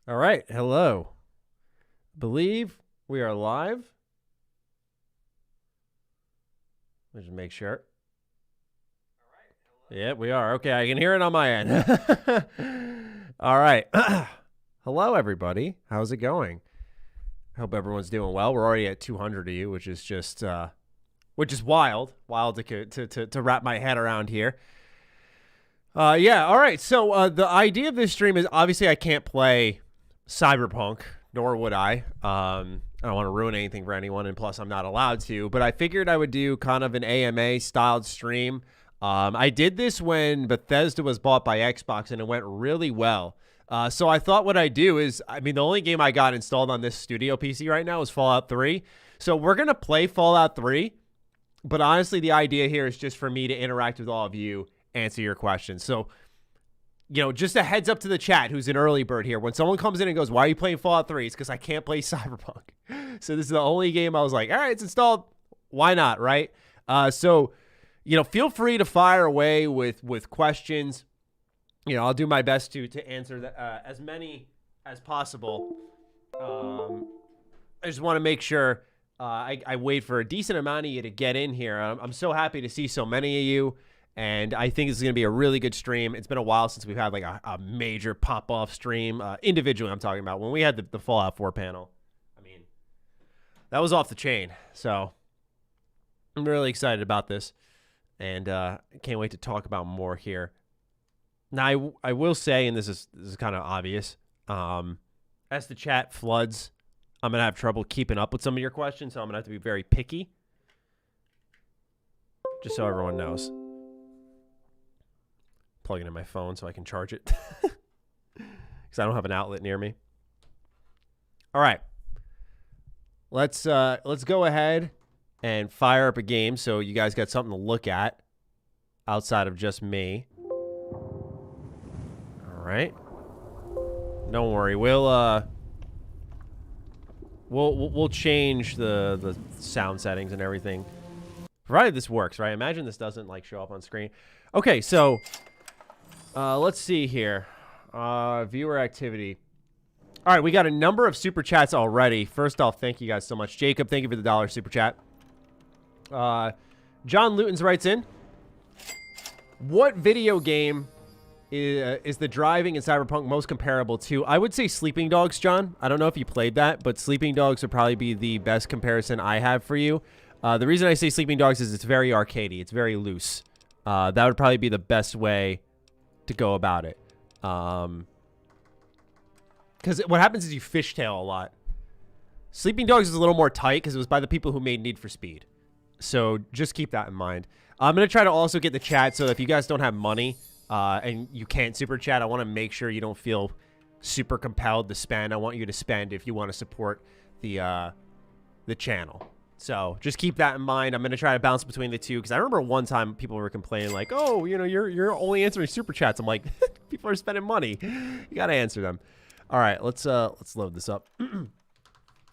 All right, hello. Believe we are live. Let's just make sure. Yeah, we are. Okay, I can hear it on my end. All right. Hello, everybody. How's it going? I hope everyone's doing well. We're already at 200 of you, which is just, which is wild to wrap my head around here. Yeah. All right. So the idea of this stream is obviously I can't play Cyberpunk, nor would I. I don't want to ruin anything for anyone, and plus I'm not allowed to. But I figured I would do kind of an AMA styled stream. I did this when Bethesda was bought by Xbox, and it went really well. So I thought what I'd do is, I mean, the only game I got installed on this studio PC right now is Fallout 3. So we're going to play Fallout 3. But honestly, the idea here is just for me to interact with all of you, answer your questions. So, you know, just a heads up to the chat who's an early bird here. When someone comes in and goes, why are you playing Fallout 3? It's because I can't play Cyberpunk. So this is the only game I was like, all right, it's installed. Why not, right? So, you know, feel free to fire away with questions. You know, I'll do my best to answer as many as possible. I just want to make sure I wait for a decent amount of you to get in here. I'm so happy to see so many of you. And I think this is going to be a really good stream. It's been a while since we've had like a major pop-off stream. Individually, I'm talking about. When we had the Fallout 4 panel, I mean, that was off the chain. So I'm really excited about this. And can't wait to talk about more here. Now, I will say, and this is kind of obvious, as the chat floods, I'm going to have trouble keeping up with some of your questions. So I'm going to have to be very picky. Just so everyone knows. Plugging in my phone so I can charge it because I don't have an outlet near me. All right, let's go ahead and fire up a game so you guys got something to look at outside of just me. All right, don't worry, we'll change the sound settings and everything, provided this works, right? Imagine this doesn't like show up on screen. Okay, so let's see here. Viewer activity. All right, we got a number of super chats already. First off, thank you guys so much. Jacob, thank you for the $1 super chat. John Luton's writes in, what video game is the driving in Cyberpunk most comparable to? I would say Sleeping Dogs, John. I don't know if you played that, but Sleeping Dogs would probably be the best comparison I have for you. The reason I say Sleeping Dogs is it's very arcadey. It's very loose. That would probably be the best way to go about it. Because what happens is you fishtail a lot. Sleeping Dogs is a little more tight because it was by the people who made Need for Speed. So just keep that in mind. I'm going to try to also get the chat so that if you guys don't have money and you can't super chat, I want to make sure you don't feel super compelled to spend. I want you to spend if you want to support the channel. So just keep that in mind. I'm going to try to bounce between the two because I remember one time people were complaining like, oh, you know, you're only answering super chats. I'm like, people are spending money. You got to answer them. All right, let's load this up.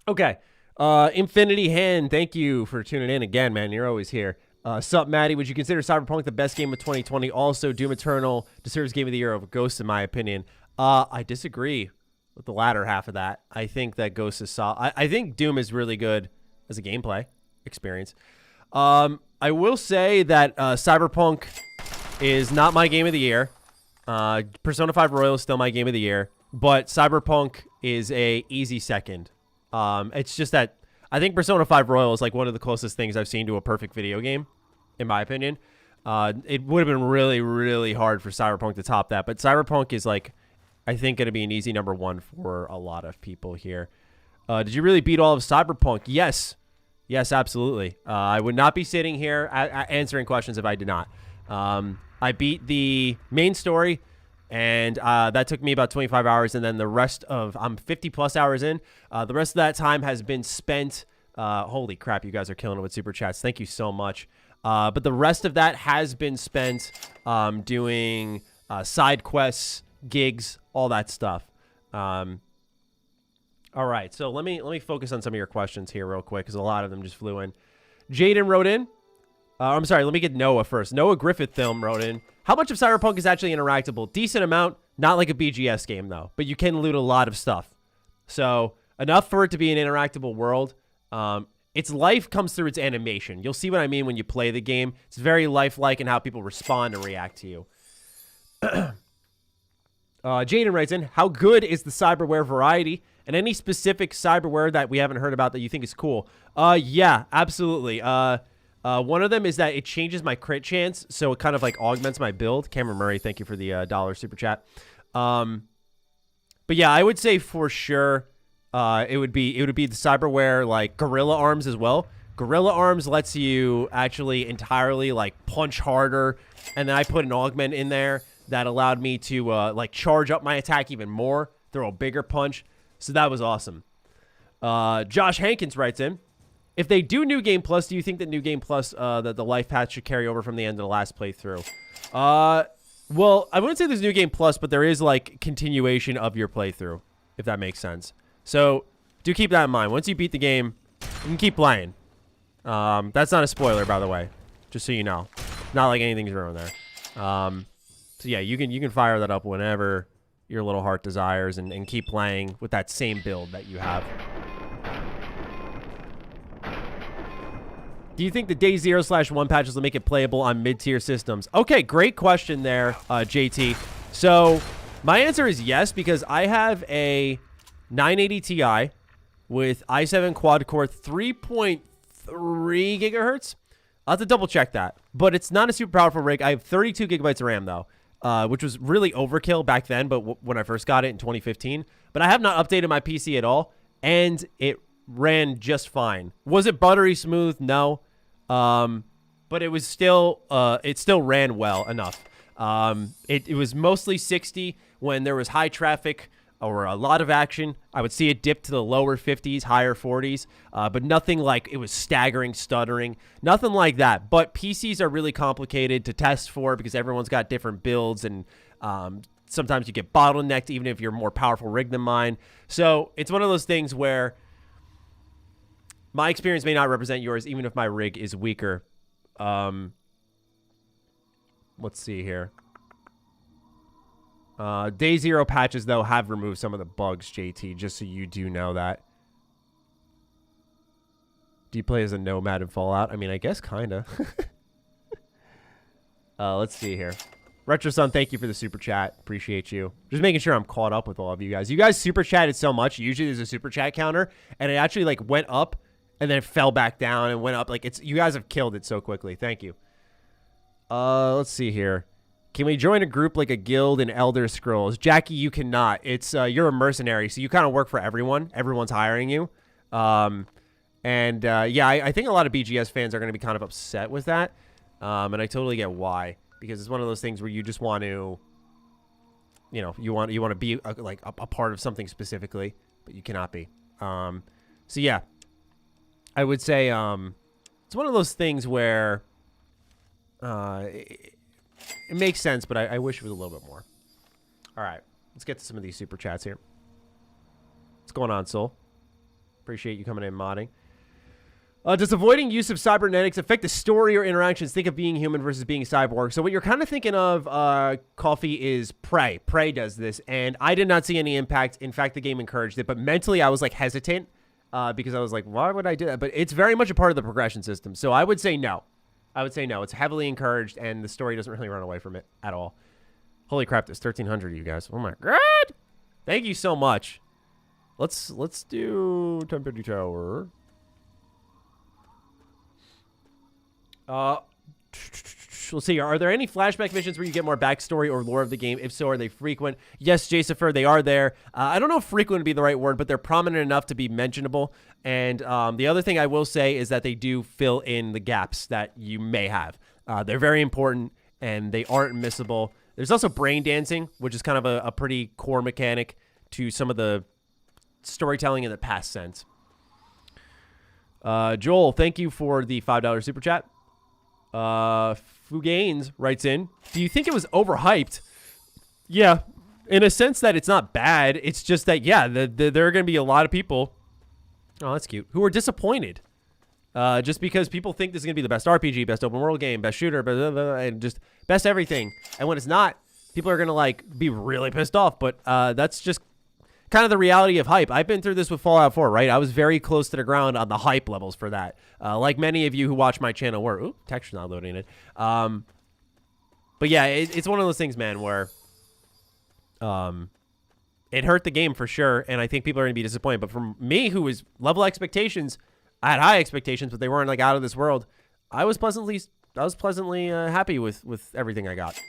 Okay. Infinity Hand, thank you for tuning in again, man. You're always here. Sup, Maddie? Would you consider Cyberpunk the best game of 2020? Also, Doom Eternal deserves Game of the Year over Ghost, in my opinion. I disagree with the latter half of that. I think that Ghost is solid. I think Doom is really good as a gameplay experience. I will say that Cyberpunk is not my game of the year. Persona 5 Royal is still my game of the year, but Cyberpunk is a easy second. It's just that I think Persona 5 Royal is like one of the closest things I've seen to a perfect video game, in my opinion. It would have been really, really hard for Cyberpunk to top that, but Cyberpunk is like, I think, going to be an easy number one for a lot of people here. Did you really beat all of Cyberpunk? Yes. Yes, absolutely. I would not be sitting here answering questions if I did not. I beat the main story, and that took me about 25 hours, and then the rest of, I'm 50 plus hours in. The rest of that time has been spent, holy crap, you guys are killing it with super chats. Thank you so much. But the rest of that has been spent doing side quests, gigs, all that stuff. All right, so let me focus on some of your questions here real quick because a lot of them just flew in. Jaden wrote in, I'm sorry, let me get Noah first. Noah Griffith Film wrote in, how much of Cyberpunk is actually interactable? Decent amount, not like a BGS game, though. But you can loot a lot of stuff. So, enough for it to be an interactable world. Its life comes through its animation. You'll see what I mean when you play the game. It's very lifelike in how people respond and react to you. Jaden writes in, how good is the cyberware variety? And any specific cyberware that we haven't heard about that you think is cool? Yeah, absolutely. One of them is that it changes my crit chance, so it kind of like augments my build. Cameron Murray, thank you for the $1 super chat. But yeah, I would say for sure, it would be the cyberware like Gorilla Arms as well. Gorilla Arms lets you actually entirely like punch harder, and then I put an augment in there that allowed me to like charge up my attack even more, throw a bigger punch. So that was awesome. Josh Hankins writes in, if they do New Game Plus, do you think that New Game Plus, that the life path should carry over from the end of the last playthrough? Well, I wouldn't say there's New Game Plus, but there is like continuation of your playthrough, if that makes sense. So do keep that in mind. Once you beat the game, you can keep playing. That's not a spoiler, by the way, just so you know. Not like anything's ruined there. So yeah, you can fire that up whenever your little heart desires and keep playing with that same build that you have. Do you think the day 0/1 patches will make it playable on mid-tier systems? Okay, great question there, JT. So my answer is yes, because I have a 980 Ti with i7 quad-core 3.3 gigahertz. I'll have to double-check that. But it's not a super powerful rig. I have 32 gigabytes of RAM, though, which was really overkill back then, but when I first got it in 2015. But I have not updated my PC at all, and it ran just fine. Was it buttery smooth? No. But it was still, it still ran well enough. It was mostly 60 when there was high traffic or a lot of action. I would see it dip to the lower 50s, higher 40s, but nothing like it was staggering, stuttering, nothing like that. But PCs are really complicated to test for because everyone's got different builds, and sometimes you get bottlenecked even if you're a more powerful rig than mine. So it's one of those things where my experience may not represent yours, even if my rig is weaker. Let's see here. Day 0 patches, though, have removed some of the bugs, JT, just so you do know that. Do you play as a nomad in Fallout? I mean, I guess kind of. Let's see here. Retro Sun, thank you for the super chat. Appreciate you. Just making sure I'm caught up with all of you guys. You guys super chatted so much. Usually there's a super chat counter, and it actually like went up and then it fell back down and went up. Like, it's, you guys have killed it so quickly. Thank you. Let's see here. Can we join a group like a guild in Elder Scrolls? Jackie, you cannot. It's you're a mercenary, so you kind of work for everyone. Everyone's hiring you. Yeah, I think a lot of BGS fans are going to be kind of upset with that. And I totally get why, because it's one of those things where you just want to, you know, you want to be a part of something specifically, but you cannot be. So yeah, I would say it's one of those things where it makes sense, but I wish it was a little bit more. All right, let's get to some of these super chats here. What's going on, Soul? Appreciate you coming in and modding. Does avoiding use of cybernetics affect the story or interactions? Think of being human versus being cyborg. So what you're kind of thinking of, Coffee, is Prey. Prey does this, and I did not see any impact. In fact, the game encouraged it, but mentally I was like hesitant because I was like, why would I do that? But it's very much a part of the progression system. So I would say no. I would say no. It's heavily encouraged, and the story doesn't really run away from it at all. Holy crap, there's 1,300 of you guys. Oh my god! Thank you so much. Let's do Temperature Tower. Let's see. Are there any flashback missions where you get more backstory or lore of the game? If so, are they frequent? Yes, Jacifer, they are there. I don't know if frequent would be the right word, but they're prominent enough to be mentionable. And the other thing I will say is that they do fill in the gaps that you may have. They're very important, and they aren't missable. There's also brain dancing, which is kind of a pretty core mechanic to some of the storytelling in the past sense. Joel, thank you for the $5 super chat. Fugains writes in, do you think it was overhyped? Yeah, in a sense that it's not bad. It's just that, yeah, there are going to be a lot of people, oh, that's cute, who are disappointed. Just because people think this is going to be the best RPG, best open world game, best shooter, blah, blah, blah, and just best everything. And when it's not, people are going to like be really pissed off. But that's just kind of the reality of hype. I've been through this with Fallout 4, right? I was very close to the ground on the hype levels for that. Like many of you who watch my channel were. Ooh, texture's not loading it. But yeah, it's one of those things, man, where it hurt the game for sure. And I think people are going to be disappointed. But for me, who was level expectations, I had high expectations, but they weren't like out of this world. I was pleasantly happy with everything I got.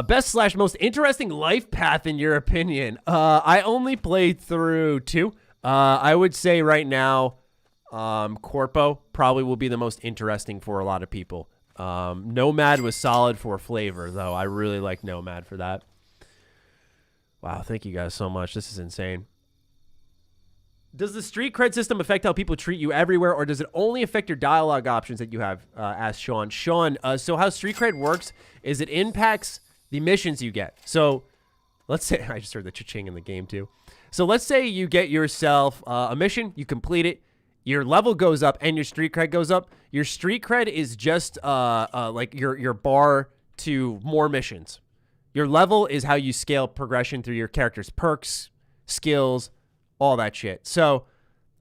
Best / most interesting life path in your opinion? I only played through 2. I would say right now, Corpo probably will be the most interesting for a lot of people. Nomad was solid for flavor, though. I really like Nomad for that. Wow, thank you guys so much. This is insane. Does the street cred system affect how people treat you everywhere, or does it only affect your dialogue options that you have? Asked Sean. Sean, so how street cred works is it impacts the missions you get. So let's say, I just heard the cha-ching in the game too. So let's say you get yourself a mission, you complete it, your level goes up and your street cred goes up. Your street cred is just like your bar to more missions. Your level is how you scale progression through your character's perks, skills, all that shit. So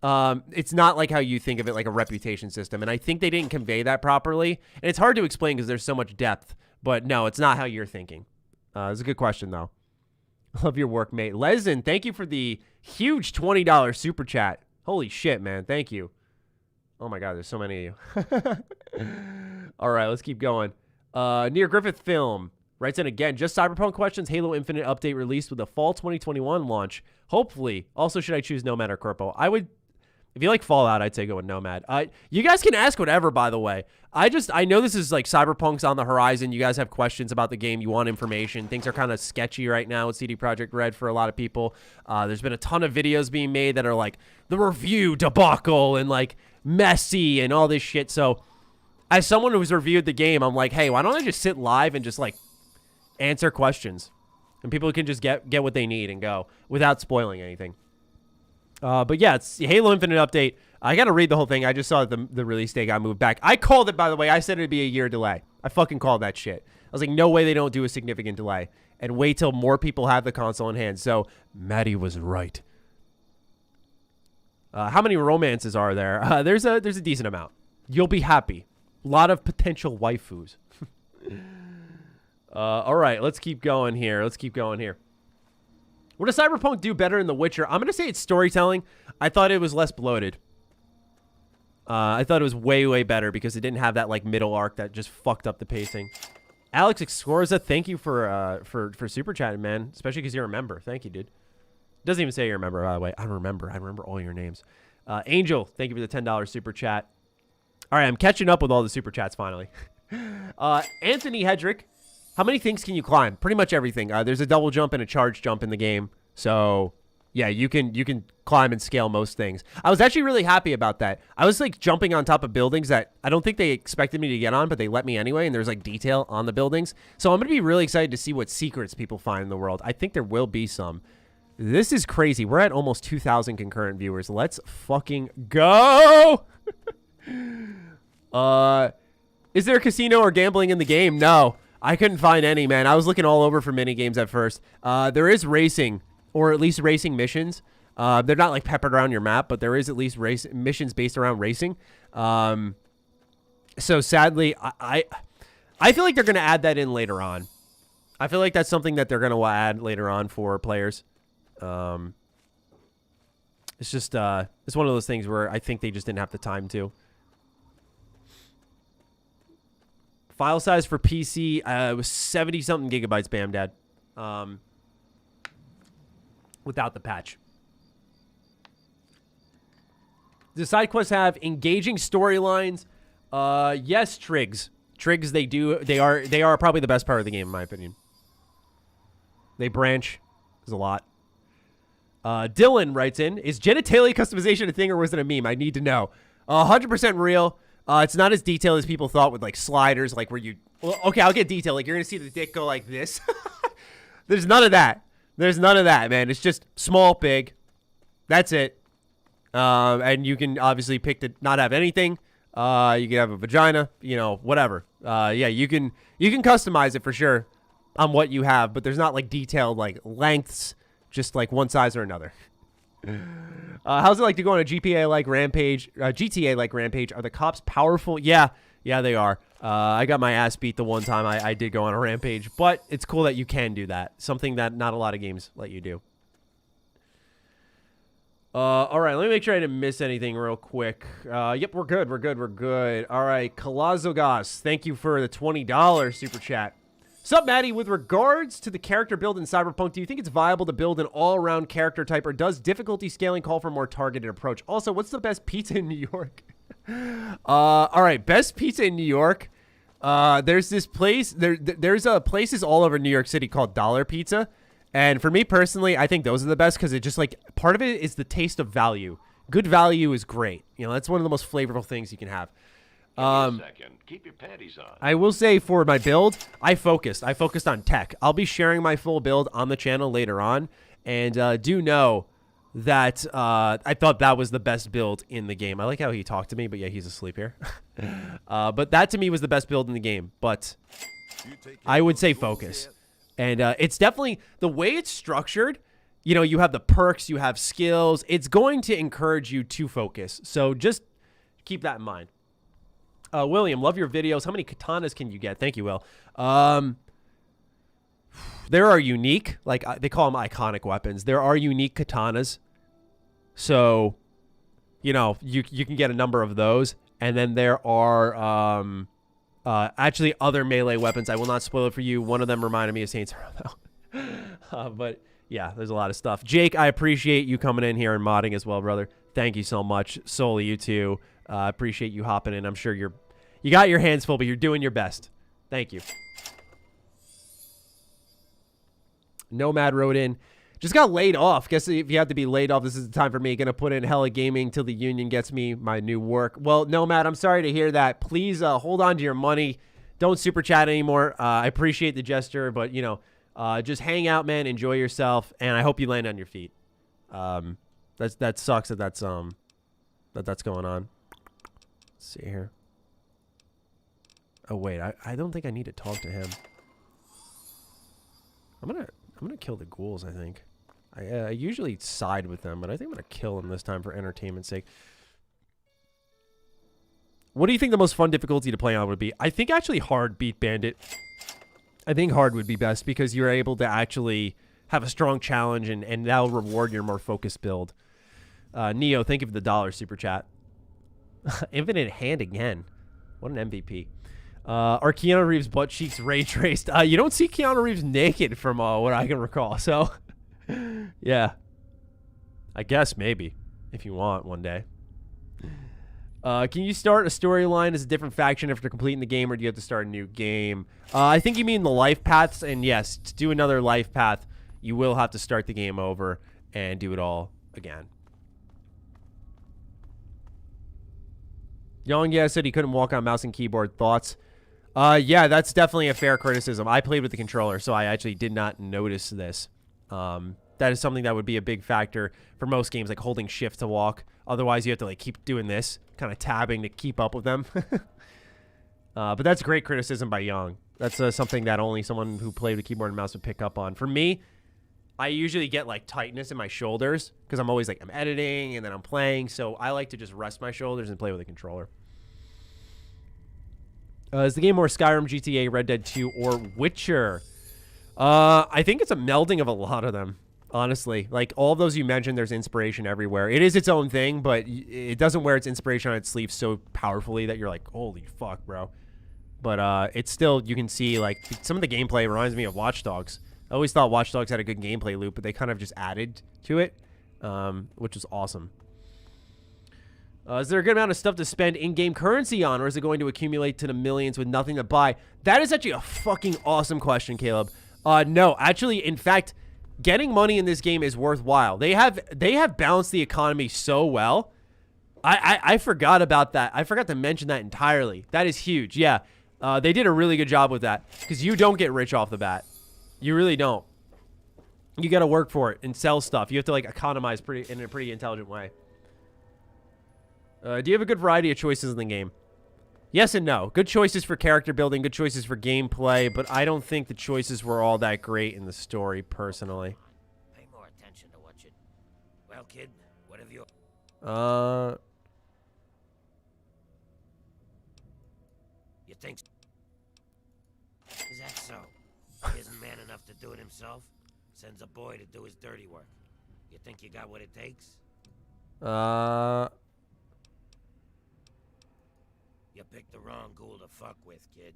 it's not like how you think of it, like a reputation system. And I think they didn't convey that properly. And it's hard to explain because there's so much depth. But no, it's not how you're thinking. It's a good question, though. Love your work, mate. Lesin, thank you for the huge $20 super chat. Holy shit, man. Thank you. Oh, my God. There's so many of you. All right, let's keep going. Near Griffith Film writes in again, just Cyberpunk questions. Halo Infinite update released with the fall 2021 launch. Hopefully. Also, should I choose Nomad or Corpo? I would, if you like Fallout, I'd say go with Nomad. You guys can ask whatever, by the way. I know this is like Cyberpunk's on the horizon. You guys have questions about the game. You want information. Things are kind of sketchy right now with CD Projekt Red for a lot of people. There's been a ton of videos being made that are like the review debacle and like messy and all this shit. So as someone who's reviewed the game, I'm like, hey, why don't I just sit live and just like answer questions? And people can just get what they need and go without spoiling anything. But yeah, it's Halo Infinite update. I got to read the whole thing. I just saw that the release date got moved back. I called it, by the way. I said it'd be a year delay. I fucking called that shit. I was like, no way they don't do a significant delay. And wait till more people have the console in hand. So, Matty was right. How many romances are there? There's a decent amount. You'll be happy. A lot of potential waifus. All right, let's keep going here. What does Cyberpunk do better in The Witcher? I'm going to say it's storytelling. I thought it was less bloated. I thought it was way, way better because it didn't have that like middle arc that just fucked up the pacing. Alex Excorza, thank you for super chatting, man. Especially because you're a member. Thank you, dude. Doesn't even say you're a member, by the way. I remember all your names. Angel, thank you for the $10 super chat. All right, I'm catching up with all the super chats finally. Anthony Hedrick, how many things can you climb? Pretty much everything. There's a double jump and a charge jump in the game. So, yeah, you can climb and scale most things. I was actually really happy about that. I was, like, jumping on top of buildings that I don't think they expected me to get on, but they let me anyway, and there's, like, detail on the buildings. So I'm going to be really excited to see what secrets people find in the world. I think there will be some. This is crazy. We're at almost 2,000 concurrent viewers. Let's fucking go! Is there a casino or gambling in the game? No. I couldn't find any, man. I was looking all over for mini games at first. There is racing, or at least racing missions. They're not like peppered around your map, but there is at least missions based around racing. So sadly, I feel like they're going to add that in later on. I feel like that's something that they're going to add later on for players. It's just it's one of those things where I think they just didn't have the time to. File size for PC was 70-something gigabytes, Bam Dad. Without the patch. Do side quests have engaging storylines? Yes, Triggs. Triggs, they do. They are probably the best part of the game, in my opinion. They branch. There's a lot. Dylan writes in, is genitalia customization a thing or was it a meme? I need to know. 100% real. It's not as detailed as people thought with like sliders, like where you, well, okay, I'll get detailed. Like you're going to see the dick go like this. There's none of that. There's none of that, man. It's just small, big. That's it. And you can obviously pick to not have anything. You can have a vagina, you know, whatever. Yeah, you can customize it for sure on what you have, but there's not like detailed like lengths, just like one size or another. How's it like to go on a GTA like rampage? GTA like rampage? Are the cops powerful? Yeah, they are. I got my ass beat the one time I did go on a rampage, but it's cool that you can do that. Something that not a lot of games let you do. All right, let me make sure I didn't miss anything real quick. Yep, we're good. All right, Kalazogas, thank you for the $20 super chat. Sup, Matty? With regards to the character build in Cyberpunk, do you think it's viable to build an all-around character type, or does difficulty scaling call for a more targeted approach? Also, what's the best pizza in New York? All right, best pizza in New York. There's this place. There's places all over New York City called Dollar Pizza. And for me personally, I think those are the best because it just like part of it is the taste of value. Good value is great. You know, that's one of the most flavorful things you can have. Give me a second. Keep your panties on. I will say for my build, I focused on tech. I'll be sharing my full build on the channel later on. And do know that I thought that was the best build in the game. I like how he talked to me, but yeah, he's asleep here. But that to me was the best build in the game. But I would say focus. And it's definitely the way it's structured. You know, you have the perks, you have skills. It's going to encourage you to focus. So just keep that in mind. William, love your videos. How many katanas can you get? Thank you, Will. There are unique, like they call them iconic weapons. There are unique katanas. So, you know, you can get a number of those. And then there are actually other melee weapons. I will not spoil it for you. One of them reminded me of Saints Row. But yeah, there's a lot of stuff. Jake, I appreciate you coming in here and modding as well, brother. Thank you so much. Soli, you too. I appreciate you hopping in. I'm sure you got your hands full, but you're doing your best. Thank you. Nomad wrote in, just got laid off. Guess if you have to be laid off, this is the time for me. Gonna put in hella gaming till the union gets me my new work. Well, Nomad, I'm sorry to hear that. Please hold on to your money. Don't super chat anymore. I appreciate the gesture, but you know, just hang out, man. Enjoy yourself, and I hope you land on your feet. That sucks that's going on. Let's see here. Oh wait, I don't think I need to talk to him. I'm gonna kill the ghouls, I think. I usually side with them, but I think I'm gonna kill them this time for entertainment's sake. What do you think the most fun difficulty to play on would be? I think actually hard beat bandit. I think hard would be best because you're able to actually have a strong challenge and that'll reward your more focused build. Neo, thank you for the $1 super chat. Infinite hand again. What an MVP. Are Keanu Reeves' butt cheeks ray traced? You don't see Keanu Reeves naked from what I can recall. So, yeah. I guess maybe if you want one day. Can you start a storyline as a different faction after completing the game, or do you have to start a new game? I think you mean the life paths, and yes, to do another life path, you will have to start the game over and do it all again. Young, yeah, said he couldn't walk on mouse and keyboard. Thoughts? Yeah, that's definitely a fair criticism. I played with the controller, so I actually did not notice this. That is something that would be a big factor for most games, like holding shift to walk. Otherwise, you have to like keep doing this, kind of tabbing to keep up with them. But that's great criticism by Young. That's something that only someone who played with keyboard and mouse would pick up on. For me, I usually get like tightness in my shoulders because I'm always like, I'm editing and then I'm playing. So I like to just rest my shoulders and play with a controller. Is the game more Skyrim, GTA, Red Dead 2, or Witcher? I think it's a melding of a lot of them, honestly. Like, all of those you mentioned, there's inspiration everywhere. It is its own thing, but it doesn't wear its inspiration on its sleeve so powerfully that you're like, holy fuck, bro. But it's still, you can see, like, some of the gameplay reminds me of Watch Dogs. I always thought Watch Dogs had a good gameplay loop, but they kind of just added to it, which was awesome. Is there a good amount of stuff to spend in-game currency on, or is it going to accumulate to the millions with nothing to buy? That is actually a fucking awesome question, Caleb. No, actually, in fact, getting money in this game is worthwhile. They have balanced the economy so well. I forgot about that. I forgot to mention that entirely. That is huge. Yeah, they did a really good job with that because you don't get rich off the bat. You really don't. You got to work for it and sell stuff. You have to like economize in a pretty intelligent way. Do you have a good variety of choices in the game? Yes and no. Good choices for character building, good choices for gameplay, but I don't think the choices were all that great in the story, personally. Pay more attention to what you... Well, kid, what have you... You think... Is that so? He isn't man enough to do it himself? Sends a boy to do his dirty work. You think you got what it takes? You picked the wrong ghoul to fuck with, kid.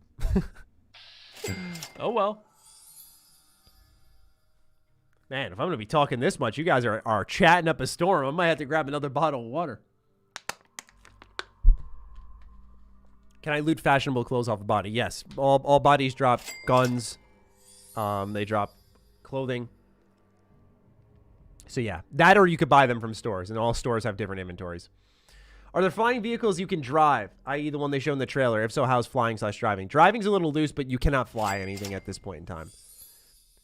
Oh, well. Man, if I'm going to be talking this much, you guys are chatting up a storm. I might have to grab another bottle of water. Can I loot fashionable clothes off the body? Yes. All bodies drop guns. They drop clothing. So, yeah. That or you could buy them from stores, and all stores have different inventories. Are there flying vehicles you can drive, i.e. the one they show in the trailer? If so, how's flying/driving? Driving's a little loose, but you cannot fly anything at this point in time.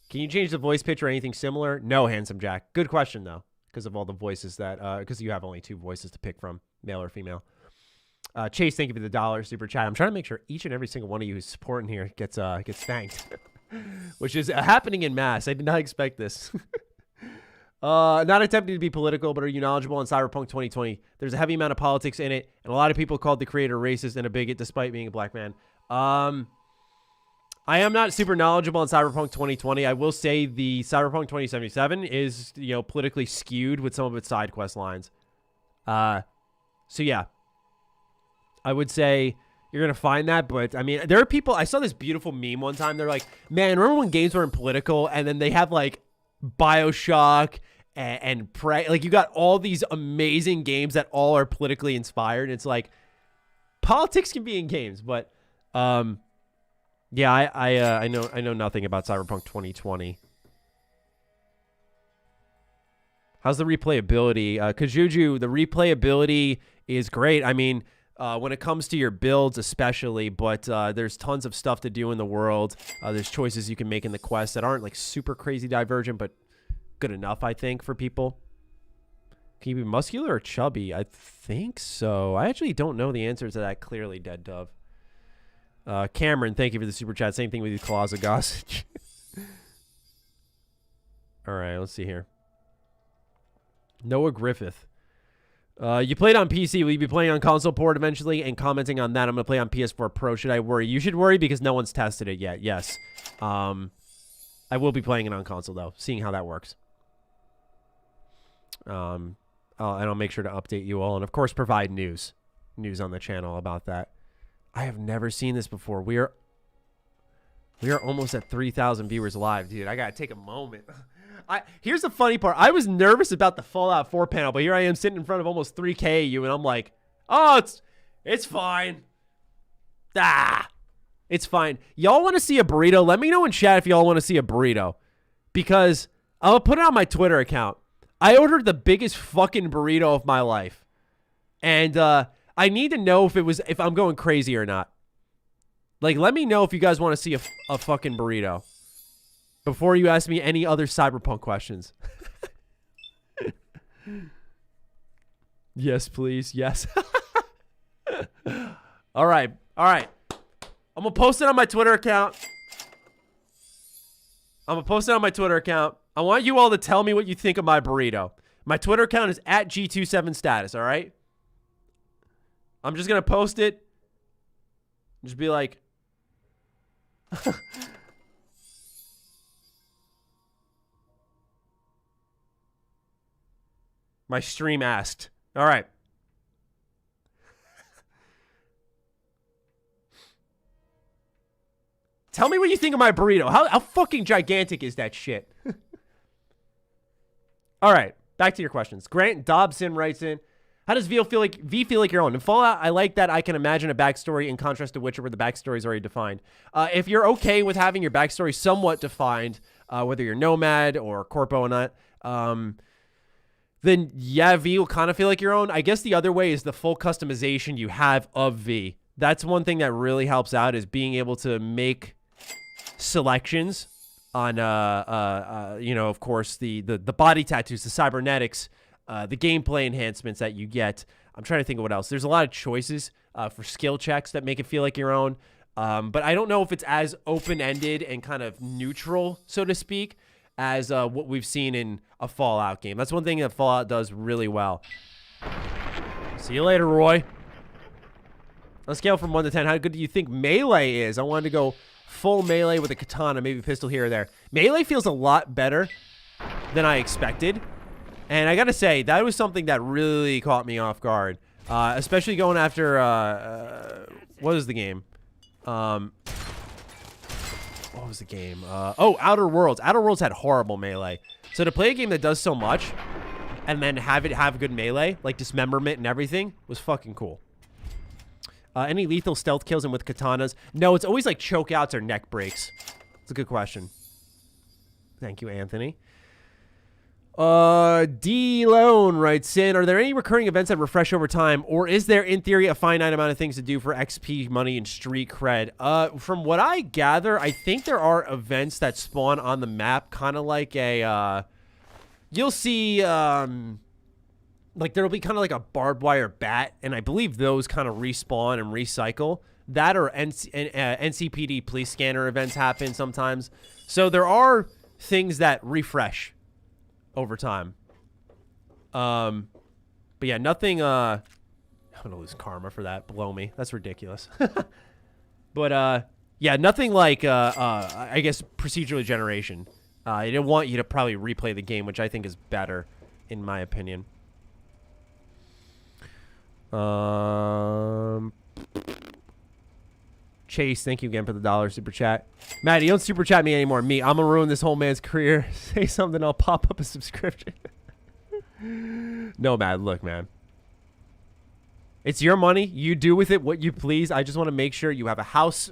Can you change the voice pitch or anything similar? No, Handsome Jack. Good question, though, because of all the voices that, because you have only 2 voices to pick from, male or female. Chase, thank you for the $1 super chat. I'm trying to make sure each and every single one of you who's supporting here gets thanked, which is happening in mass. I did not expect this. Not attempting to be political, but are you knowledgeable on Cyberpunk 2020? There's a heavy amount of politics in it, and a lot of people called the creator racist and a bigot despite being a black man. I am not super knowledgeable on Cyberpunk 2020. I will say the Cyberpunk 2077 is, politically skewed with some of its side quest lines. So yeah. I would say you're going to find that, but I mean, there are people, I saw this beautiful meme one time. They're like, man, remember when games weren't political? And then they have like BioShock and Prey. Like, you got all these amazing games that all are politically inspired. It's like, politics can be in games, but yeah, I know nothing about Cyberpunk 2020. How's the replayability? Kajuju, the replayability is great. I mean, when it comes to your builds especially, but there's tons of stuff to do in the world. There's choices you can make in the quest that aren't like super crazy divergent, but good enough, I think, for people. Can you be muscular or chubby? I think so. I actually don't know the answer to that clearly, Dead Dove. Cameron, thank you for the super chat. Same thing with you, Closet Gossage. All right, let's see here. Noah Griffith. You played on PC. Will you be playing on console port eventually? And commenting on that, I'm going to play on PS4 Pro. Should I worry? You should worry because no one's tested it yet. Yes. I will be playing it on console, though, seeing how that works. And I'll make sure to update you all. And, of course, provide news on the channel about that. I have never seen this before. We are almost at 3,000 viewers live, dude. I got to take a moment. Here's the funny part. I was nervous about the Fallout 4 panel, but here I am sitting in front of almost 3K of you, and I'm like, oh, it's fine. It's fine. Y'all want to see a burrito? Let me know in chat if y'all want to see a burrito, because I'll put it on my Twitter account. I ordered the biggest fucking burrito of my life, and I need to know if I'm going crazy or not. Like, let me know if you guys want to see a fucking burrito before you ask me any other Cyberpunk questions. Yes, please. Yes. All right. I'm going to post it on my Twitter account. I want you all to tell me what you think of my burrito. My Twitter account is at G27status, all right? I'm just going to post it. Just be like... My stream asked. All right. Tell me what you think of my burrito. How fucking gigantic is that shit? All right. Back to your questions. Grant Dobson writes in, how does V feel like your own? In Fallout, I like that I can imagine a backstory in contrast to Witcher where the backstory is already defined. If you're okay with having your backstory somewhat defined, whether you're Nomad or Corpo or not, then yeah, V will kind of feel like your own. I guess the other way is the full customization you have of V. That's one thing that really helps out, is being able to make selections on, of course, the body tattoos, the cybernetics, the gameplay enhancements that you get. I'm trying to think of what else. There's a lot of choices for skill checks that make it feel like your own. But I don't know if it's as open-ended and kind of neutral, so to speak, as what we've seen in a Fallout game. That's one thing that Fallout does really well. See you later, Roy. On a scale from 1 to 10, how good do you think melee is? I wanted to go full melee with a katana, maybe a pistol here or there. Melee feels a lot better than I expected. And I gotta say, that was something that really caught me off guard. Especially going after, what was the game? What was the game? Oh, Outer Worlds. Outer Worlds had horrible melee. So to play a game that does so much and then have it have good melee, like dismemberment and everything, was fucking cool. Any lethal stealth kills and with katanas? No, it's always like choke outs or neck breaks. It's a good question. Thank you, Anthony. D Lone writes in, are there any recurring events that refresh over time, or is there in theory a finite amount of things to do for XP, money, and street cred? From what I gather, I think there are events that spawn on the map, kind of like a you'll see like there'll be kind of like a barbed wire bat, and I believe those kind of respawn and recycle. That or NCPD police scanner events happen sometimes. So there are things that refresh over time. But yeah, nothing, I'm gonna lose karma for that. Blow me. That's ridiculous. But, yeah, nothing like, I guess, procedural generation. I didn't want you to probably replay the game, which I think is better, in my opinion. Chase, thank you again for the $1 super chat. Maddie, don't super chat me anymore. I'm gonna ruin this whole man's career. Say something, I'll pop up a subscription. No, Matt, look, man. It's your money. You do with it what you please. I just want to make sure you have a house,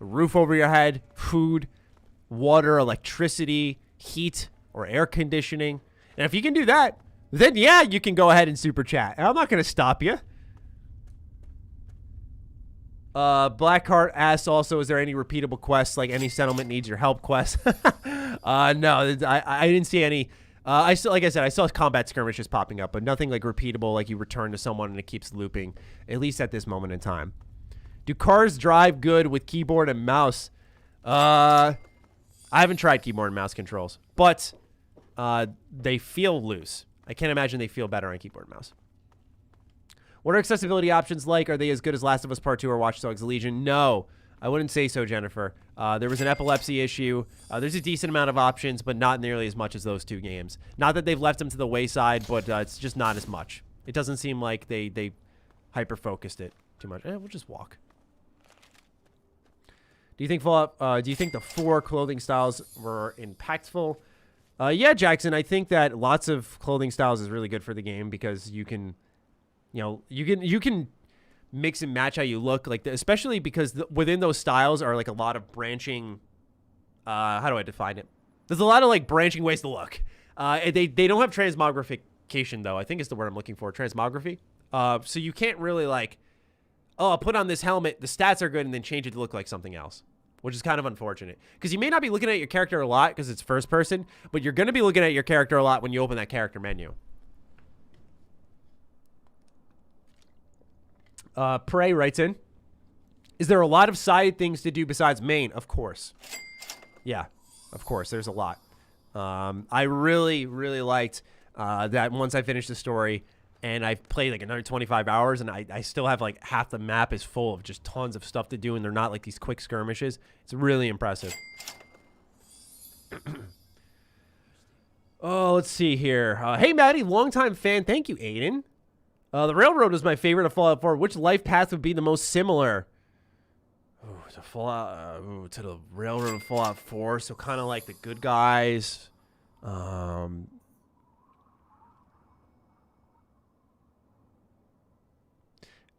a roof over your head, food, water, electricity, heat, or air conditioning. And if you can do that, then yeah, you can go ahead and super chat. I'm not gonna stop you. Blackheart asks also, is there any repeatable quests, like any settlement needs your help quest? No, I didn't see any. Like I said, I saw combat skirmishes popping up, but nothing like repeatable, like you return to someone and it keeps looping, at least at this moment in time. Do cars drive good with keyboard and mouse? I haven't tried keyboard and mouse controls, but they feel loose. I can't imagine they feel better on keyboard and mouse. What are accessibility options like? Are they as good as Last of Us Part 2 or Watch Dogs Legion? No, I wouldn't say so, Jennifer. There was an epilepsy issue. There's a decent amount of options, but not nearly as much as those two games. Not that they've left them to the wayside, but it's just not as much. It doesn't seem like they hyper-focused it too much. We'll just walk. Do you think Fallout? Do you think the 4 clothing styles were impactful? Yeah, Jackson. I think that lots of clothing styles is really good for the game because you can. You know, you can mix and match how you look, like especially because within those styles are like a lot of branching. How do I define it? There's a lot of like branching ways to look. They don't have transmogrification though. I think is the word I'm looking for. Transmography. So you can't really like, oh, I'll put on this helmet. The stats are good, and then change it to look like something else, which is kind of unfortunate because you may not be looking at your character a lot because it's first person, but you're going to be looking at your character a lot when you open that character menu. Prey writes in, is there a lot of side things to do besides main? Of course. Yeah, of course. There's a lot. I really, really liked that once I finished the story and I've played like another 25 hours and I still have like half the map is full of just tons of stuff to do and they're not like these quick skirmishes. It's really impressive. Oh, let's see here. Hey, Maddie, longtime fan. Thank you, Aiden. The railroad was my favorite of Fallout 4. Which life path would be the most similar? To the railroad of Fallout 4. So kind of like the good guys.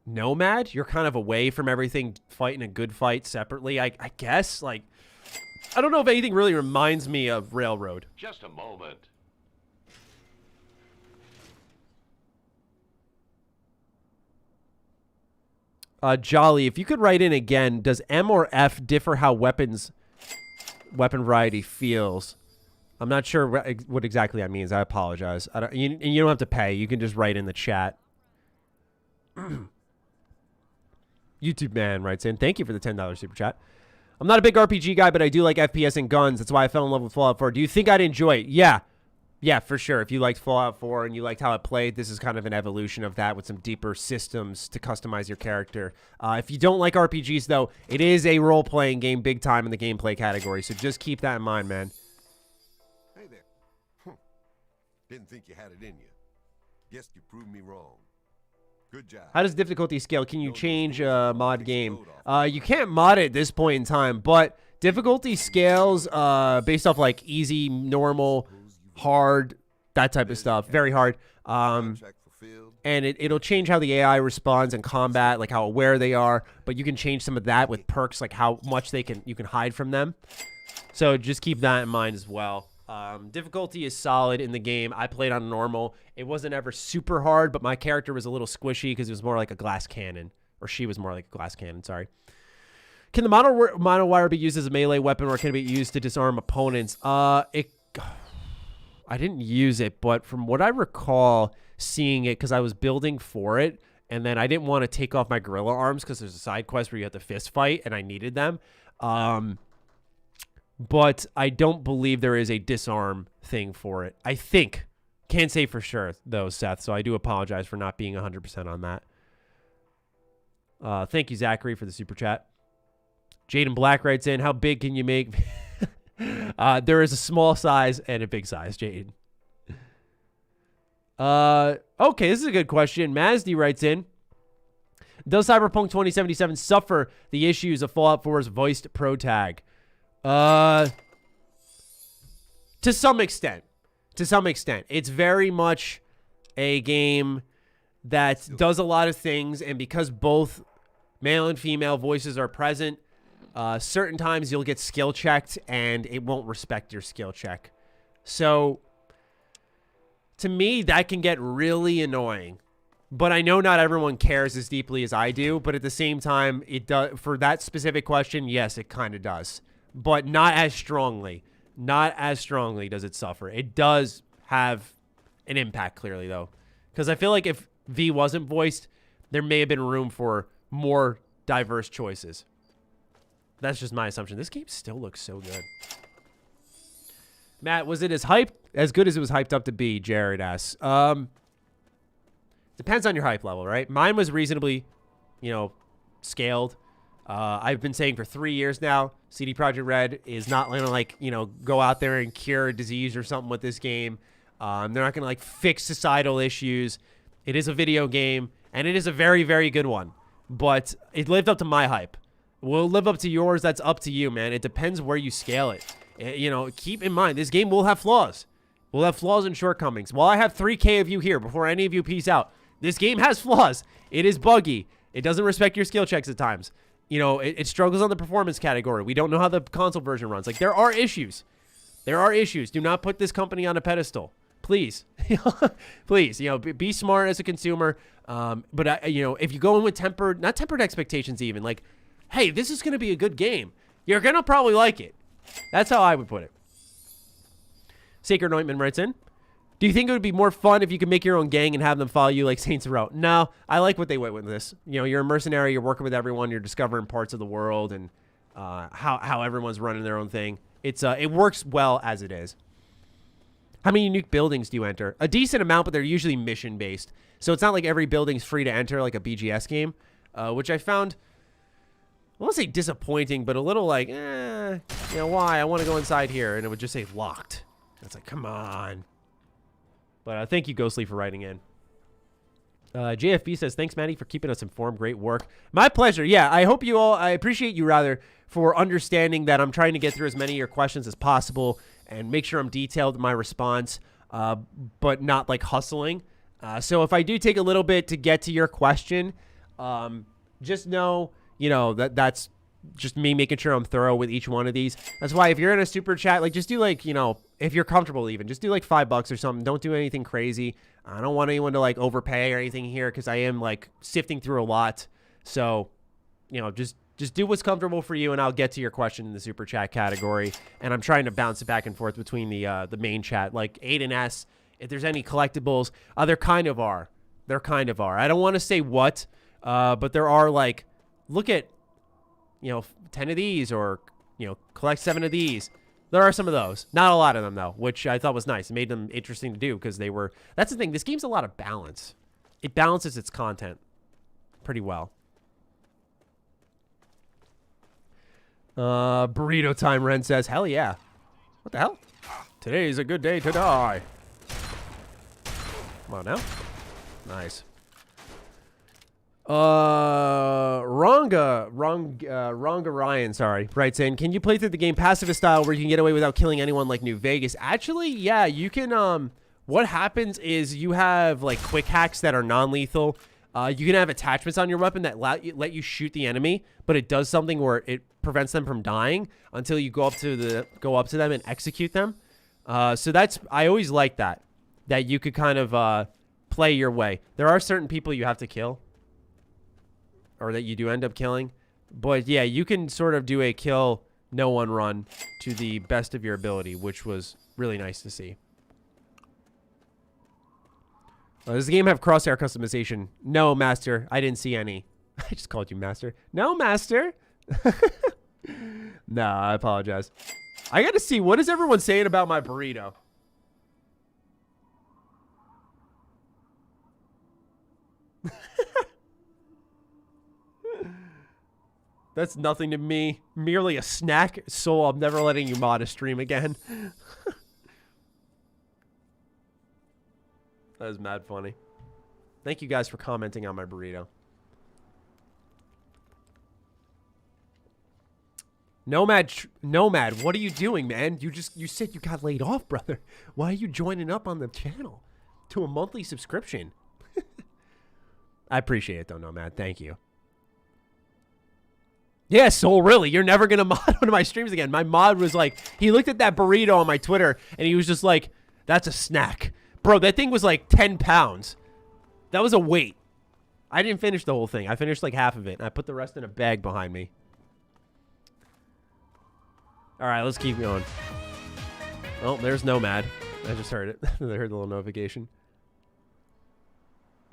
Nomad? You're kind of away from everything, fighting a good fight separately. I guess. Like, I don't know if anything really reminds me of railroad. Just a moment. Jolly, if you could write in again, does M or F differ how weapon variety feels? I'm not sure what exactly that means. I apologize. You don't have to pay. You can just write in the chat. YouTube man writes in, thank you for the $10 super chat. I'm not a big RPG guy, but I do like FPS and guns. That's why I fell in love with Fallout 4. Do you think I'd enjoy it? Yeah. Yeah, for sure. If you liked Fallout 4 and you liked how it played, this is kind of an evolution of that with some deeper systems to customize your character. If you don't like RPGs, though, it is a role-playing game big time in the gameplay category, so just keep that in mind, man. Hey there. Didn't think you had it in you. Guess you proved me wrong. Good job. How does difficulty scale? Can you change a mod game? You can't mod it at this point in time, but difficulty scales based off like easy, normal, hard, that type of stuff. Very hard. And it'll change how the AI responds in combat, like how aware they are. But you can change some of that with perks, like how much you can hide from them. So just keep that in mind as well. Difficulty is solid in the game. I played on normal. It wasn't ever super hard, but my character was a little squishy because it was more like a glass cannon. Or she was more like a glass cannon, sorry. Can the mono wire be used as a melee weapon, or can it be used to disarm opponents? I didn't use it, but from what I recall seeing it, because I was building for it, and then I didn't want to take off my gorilla arms because there's a side quest where you have to fist fight, and I needed them. But I don't believe there is a disarm thing for it. I think. Can't say for sure, though, Seth, so I do apologize for not being 100% on that. Thank you, Zachary, for the super chat. Jaden Black writes in, how big can you make? There is a small size and a big size, Jaden. Okay, this is a good question. Mazdy writes in, does Cyberpunk 2077 suffer the issues of Fallout 4's voiced pro tag? To some extent. To some extent. It's very much a game that does a lot of things, and because both male and female voices are present, certain times you'll get skill checked, and it won't respect your skill check. So, to me, that can get really annoying. But I know not everyone cares as deeply as I do, but at the same time, it does. For that specific question, yes, it kind of does. But not as strongly. Not as strongly does it suffer. It does have an impact, clearly, though. Because I feel like if V wasn't voiced, there may have been room for more diverse choices. That's just my assumption. This game still looks so good. Matt, was it as good as it was hyped up to be? Jared asks. Depends on your hype level, right? Mine was reasonably, scaled. I've been saying for 3 years now, CD Projekt Red is not going to, go out there and cure a disease or something with this game. They're not going to, fix societal issues. It is a video game, and it is a very, very good one. But it lived up to my hype. Will it live up to yours? That's up to you, man. It depends where you scale it. Keep in mind, this game will have flaws. We'll have flaws and shortcomings. While I have 3K of you here, before any of you peace out, this game has flaws. It is buggy. It doesn't respect your skill checks at times. It struggles on the performance category. We don't know how the console version runs. There are issues. There are issues. Do not put this company on a pedestal. Please. Please, be smart as a consumer. But if you go in with not tempered expectations even, hey, this is going to be a good game. You're going to probably like it. That's how I would put it. Sacred Ointment writes in, do you think it would be more fun if you could make your own gang and have them follow you like Saints Row? No, I like what they went with this. You're a mercenary. You're working with everyone. You're discovering parts of the world and how everyone's running their own thing. It works well as it is. How many unique buildings do you enter? A decent amount, but they're usually mission-based. So it's not like every building's free to enter like a BGS game, which I found, I won't say disappointing, but a little why? I want to go inside here. And it would just say locked. It's like, come on. But thank you, Ghostly, for writing in. JFB says, thanks, Matty, for keeping us informed. Great work. My pleasure. Yeah, I appreciate you, rather, for understanding that I'm trying to get through as many of your questions as possible and make sure I'm detailed in my response, but not, hustling. So if I do take a little bit to get to your question, just know, that's just me making sure I'm thorough with each one of these. That's why if you're in a super chat, just do if you're comfortable even, just do $5 or something. Don't do anything crazy. I don't want anyone to overpay or anything here because I am sifting through a lot. So, just do what's comfortable for you and I'll get to your question in the super chat category. And I'm trying to bounce it back and forth between the main chat, Aiden S. If there's any collectibles, there kind of are. There kind of are. I don't want to say what, but there are like, look at, 10 of these or, collect 7 of these. There are some of those. Not a lot of them, though, which I thought was nice. It made them interesting to do because they were... That's the thing. This game's a lot of balance. It balances its content pretty well. Burrito time, Ren says. Hell yeah. What the hell? Today's a good day to die. Come on now. Nice. Ronga Ryan, sorry, writes in, can you play through the game pacifist style where you can get away without killing anyone like New Vegas? Actually, yeah, you can, what happens is you have, like, quick hacks that are non-lethal. You can have attachments on your weapon that let you shoot the enemy, but it does something where it prevents them from dying until you go up to them and execute them. So I always like that you could kind of, play your way. There are certain people you have to kill, or that you do end up killing. But yeah, you can sort of do a kill no one run to the best of your ability, which was really nice to see. Does the game have crosshair customization? No, Master. I didn't see any. I just called you Master. No, Master. Nah, I apologize. I gotta see, what is everyone saying about my burrito? That's nothing to me. Merely a snack. So I'm never letting you mod a stream again. That is mad funny. Thank you guys for commenting on my burrito. Nomad, what are you doing, man? You said you got laid off, brother. Why are you joining up on the channel to a monthly subscription? I appreciate it though, Nomad. Thank you. Yeah, Soul, really? You're never going to mod one of my streams again. My mod was like, he looked at that burrito on my Twitter, and he was just like, that's a snack. Bro, that thing was like 10 pounds. That was a weight. I didn't finish the whole thing. I finished like half of it, and I put the rest in a bag behind me. All right, let's keep going. Oh, there's Nomad. I just heard it. I heard the little notification.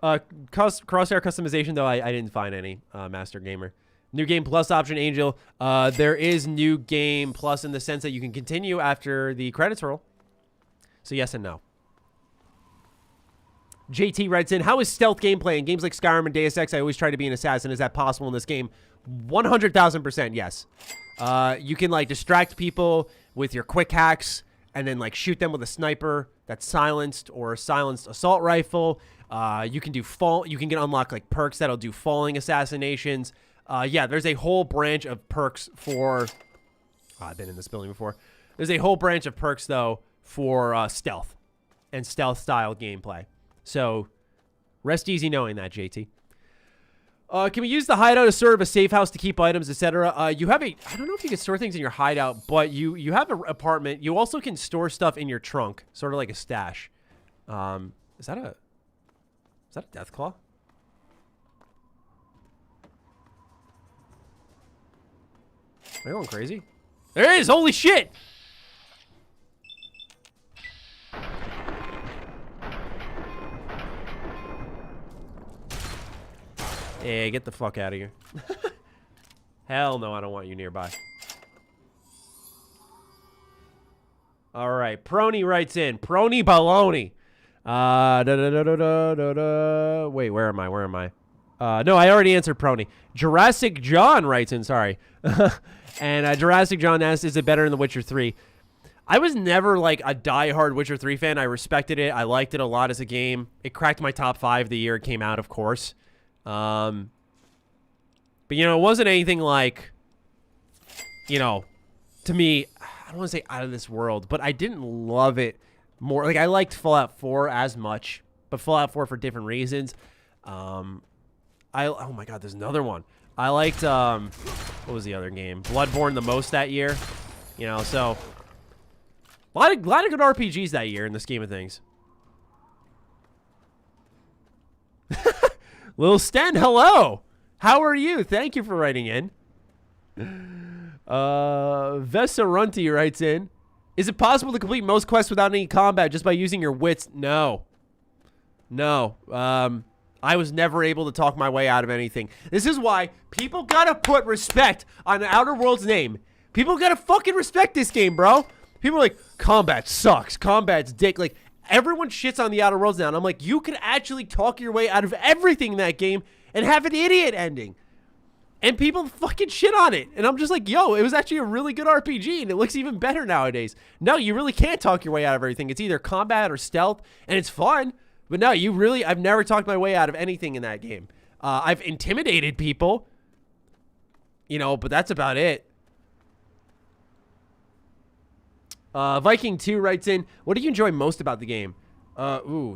Crosshair customization, though, I didn't find any, Master Gamer. New Game Plus option, Angel. There is New Game Plus in the sense that you can continue after the credits roll. So yes and no. JT writes in, how is stealth gameplay in games like Skyrim and Deus Ex? I always try to be an assassin. Is that possible in this game? 100,000% yes. You can like distract people with your quick hacks and then like shoot them with a sniper that's silenced or a silenced assault rifle. You can do you can get unlock like perks that'll do falling assassinations. Yeah, there's a whole branch of perks for... I've been in this building before. There's a whole branch of perks, though, for stealth and stealth-style gameplay. So, rest easy knowing that, JT. Can we use the hideout as sort of a safe house to keep items, etc.? You have a... I don't know if you can store things in your hideout, but you have an apartment. You also can store stuff in your trunk, sort of like a stash. Is that a Deathclaw? Am I going crazy? There it is! Holy shit! Hey, get the fuck out of here. Hell no, I don't want you nearby. Alright, Prony writes in. Prony baloney. Wait, where am I? No, I already answered Prony. Jurassic John writes in, sorry. And Jurassic John asks, is it better in The Witcher 3? I was never like a diehard Witcher 3 fan. I respected it. I liked it a lot as a game. It cracked my top 5 the year it came out, of course. But, you know, it wasn't anything like, you know, to me, I don't want to say out of this world, but I didn't love it more. Like, I liked Fallout 4 as much, but Fallout 4 for different reasons. Oh my God, there's another one. I liked, what was the other game? Bloodborne the most that year. You know, so a lot of good RPGs that year in the scheme of things. Lil Sten, hello. How are you? Thank you for writing in. Vesarunti writes in, is it possible to complete most quests without any combat just by using your wits? No. No. I was never able to talk my way out of anything. This is why people gotta put respect on the Outer Worlds name. People gotta fucking respect this game, bro. People are like, combat sucks. Combat's dick. Like, everyone shits on the Outer Worlds now. And I'm like, you can actually talk your way out of everything in that game and have an idiot ending. And people fucking shit on it. And I'm just like, yo, it was actually a really good RPG. And it looks even better nowadays. No, you really can't talk your way out of everything. It's either combat or stealth. And it's fun. But no, I've never talked my way out of anything in that game. I've intimidated people, but that's about it. Viking 2 writes in, what do you enjoy most about the game?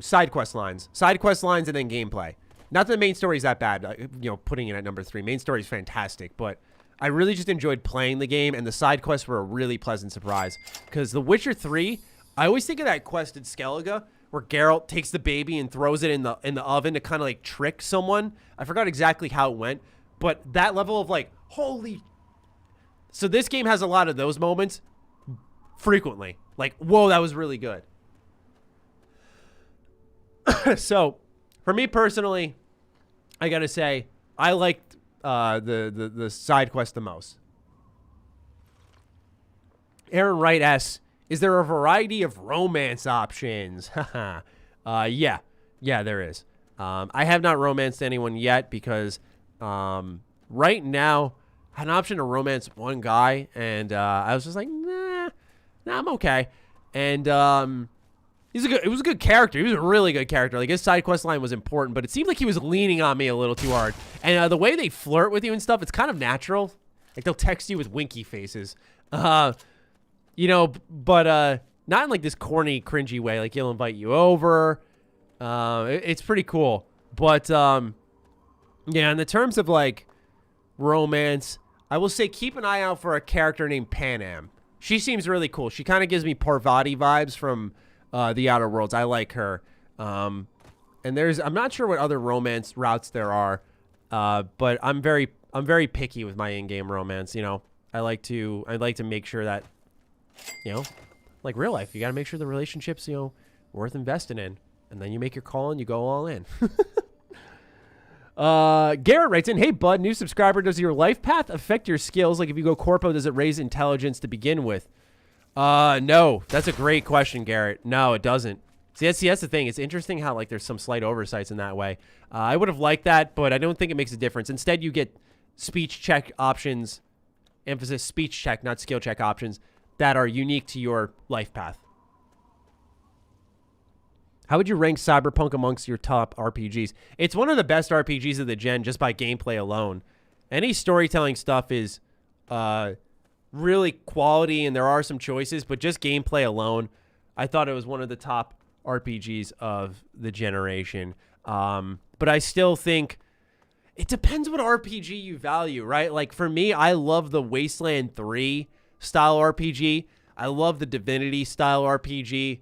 Side quest lines. Side quest lines and then gameplay. Not that the main story is that bad, putting it at number 3. Main story is fantastic, but I really just enjoyed playing the game, and the side quests were a really pleasant surprise. Because The Witcher 3, I always think of that quest in Skellige, where Geralt takes the baby and throws it in the oven to kind of like trick someone. I forgot exactly how it went, but that level of like, holy. So this game has a lot of those moments frequently. Like, whoa, that was really good. So for me personally, I gotta say, I liked the side quest the most. Aaron Wright asks, is there a variety of romance options? Yeah, there is. I have not romanced anyone yet because right now I had an option to romance one guy, and I was just like, nah, I'm okay. And it was a good character. He was a really good character. Like, his side quest line was important, but it seemed like he was leaning on me a little too hard. And the way they flirt with you and stuff, it's kind of natural. Like, they'll text you with winky faces. But not in like this corny, cringy way. Like, he'll invite you over. It's pretty cool. But yeah, in the terms of like romance, I will say keep an eye out for a character named Panam. She seems really cool. She kind of gives me Parvati vibes from the Outer Worlds. I like her. And I'm not sure what other romance routes there are, but I'm very picky with my in-game romance. I like to make sure that, like real life, you got to make sure the relationship's, worth investing in. And then you make your call and you go all in. Garrett writes in, hey, bud, new subscriber, does your life path affect your skills? Like, if you go corpo, does it raise intelligence to begin with? No. That's a great question, Garrett. No, it doesn't. See, that's the thing. It's interesting how, like, there's some slight oversights in that way. I would have liked that, but I don't think it makes a difference. Instead, you get speech check options, emphasis speech check, not skill check options, that are unique to your life path. How would you rank Cyberpunk amongst your top RPGs? It's one of the best RPGs of the gen just by gameplay alone. Any storytelling stuff is really quality, and there are some choices, but just gameplay alone, I thought it was one of the top RPGs of the generation. But I still think it depends what RPG you value, right? Like, for me, I love the Wasteland 3 style RPG. I love the Divinity style RPG.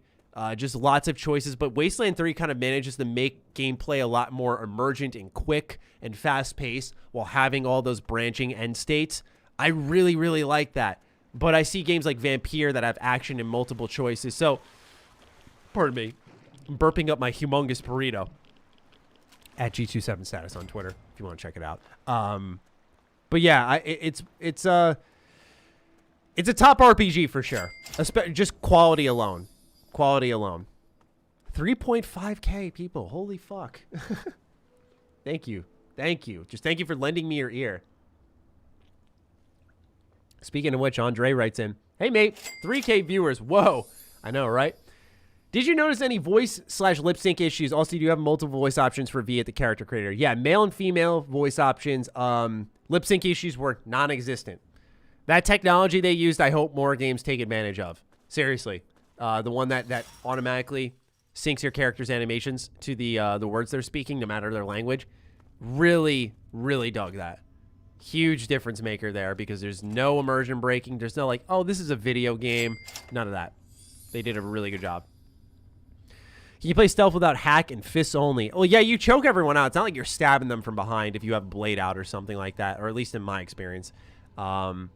Just lots of choices, but Wasteland 3 kind of manages to make gameplay a lot more emergent and quick and fast-paced while having all those branching end states. I really, really like that. But I see games like Vampire that have action and multiple choices. So, pardon me, I'm burping up my humongous burrito at G27 status on Twitter if you want to check it out. But yeah, it's a top RPG for sure. Just quality alone. Quality alone. 3.5K people. Holy fuck. Thank you. Just thank you for lending me your ear. Speaking of which, Andre writes in, hey mate, 3K viewers. Whoa. I know, right? Did you notice any voice/lip sync issues? Also, do you have multiple voice options for V at the character creator? Yeah, male and female voice options. Lip sync issues were non-existent. That technology they used, I hope more games take advantage of. Seriously. The one that automatically syncs your character's animations to the words they're speaking, no matter their language. Really, really dug that. Huge difference maker there, because there's no immersion breaking. There's no like, oh, this is a video game. None of that. They did a really good job. Can you play stealth without hack and fists only? Well, yeah, you choke everyone out. It's not like you're stabbing them from behind if you have blade out or something like that, or at least in my experience. I'll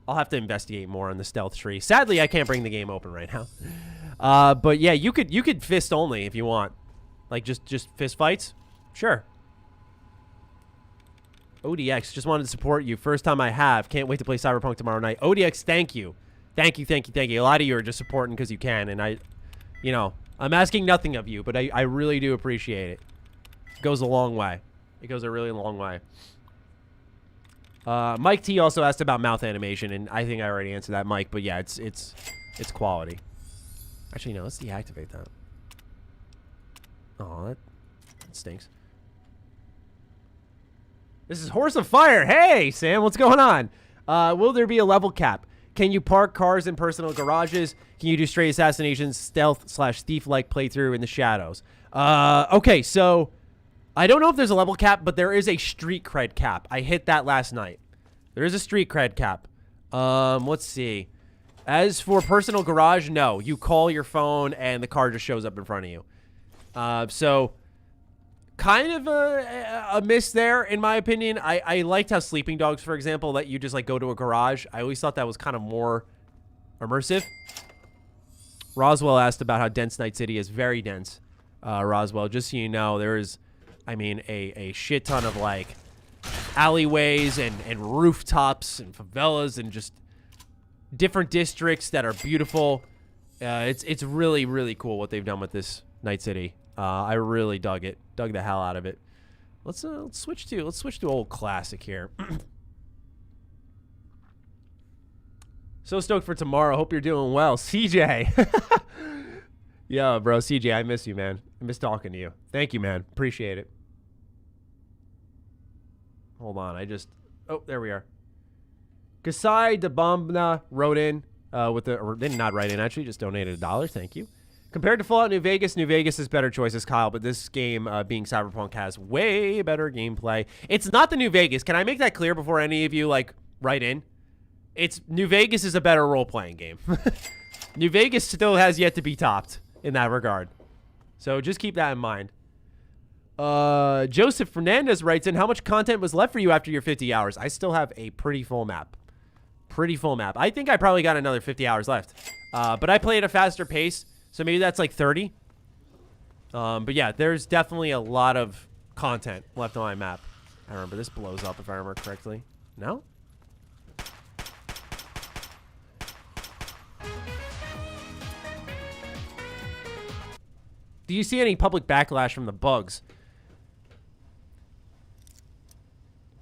have to investigate more on the stealth tree. Sadly, I can't bring the game open right now. But yeah, you could fist only if you want. Like just fist fights. Sure. ODX, just wanted to support you. First time I have. Can't wait to play Cyberpunk tomorrow night. ODX, thank you. Thank you. A lot of you are just supporting because you can, and you know, I'm asking nothing of you, but I really do appreciate it. It goes a long way. It goes a really long way. Mike T also asked about mouth animation, and I think I already answered that, Mike, but yeah, it's quality. Actually, no, let's deactivate that. Oh, that stinks. This is Horse of Fire. Hey, Sam, what's going on? Will there be a level cap? Can you park cars in personal garages? Can you do straight assassinations, stealth / thief-like playthrough in the shadows? Okay, so I don't know if there's a level cap, but there is a street cred cap. I hit that last night. There is a street cred cap. Let's see. As for personal garage, no. You call your phone and the car just shows up in front of you. So kind of a miss there, in my opinion. I liked how Sleeping Dogs, for example, let you just like go to a garage. I always thought that was kind of more immersive. Roswell asked about how dense Night City is. Very dense, Roswell. Just so you know, there is, I mean, a shit ton of like alleyways and rooftops and favelas and just different districts that are beautiful. It's really, really cool what they've done with this Night City. I really dug it. Dug the hell out of it. Let's switch to old classic here. So stoked for tomorrow. Hope you're doing well. CJ. Yeah, bro. CJ, I miss you, man. I miss talking to you. Thank you, man. Appreciate it. Hold on. Oh, there we are. Kasai Debambna wrote in or did not write in, actually, just donated $1. Thank you. Compared to Fallout New Vegas is better choices, Kyle, but this game, being Cyberpunk, has way better gameplay. It's not the New Vegas. Can I make that clear before any of you, like, write in? New Vegas is a better role-playing game. New Vegas still has yet to be topped in that regard. So just keep that in mind. Joseph Fernandez writes in, how much content was left for you after your 50 hours? I still have a pretty full map. I think I probably got another 50 hours left. But I play at a faster pace. So maybe that's like 30. But yeah, there's definitely a lot of content left on my map. I remember this blows up if I remember correctly. No? Do you see any public backlash from the bugs?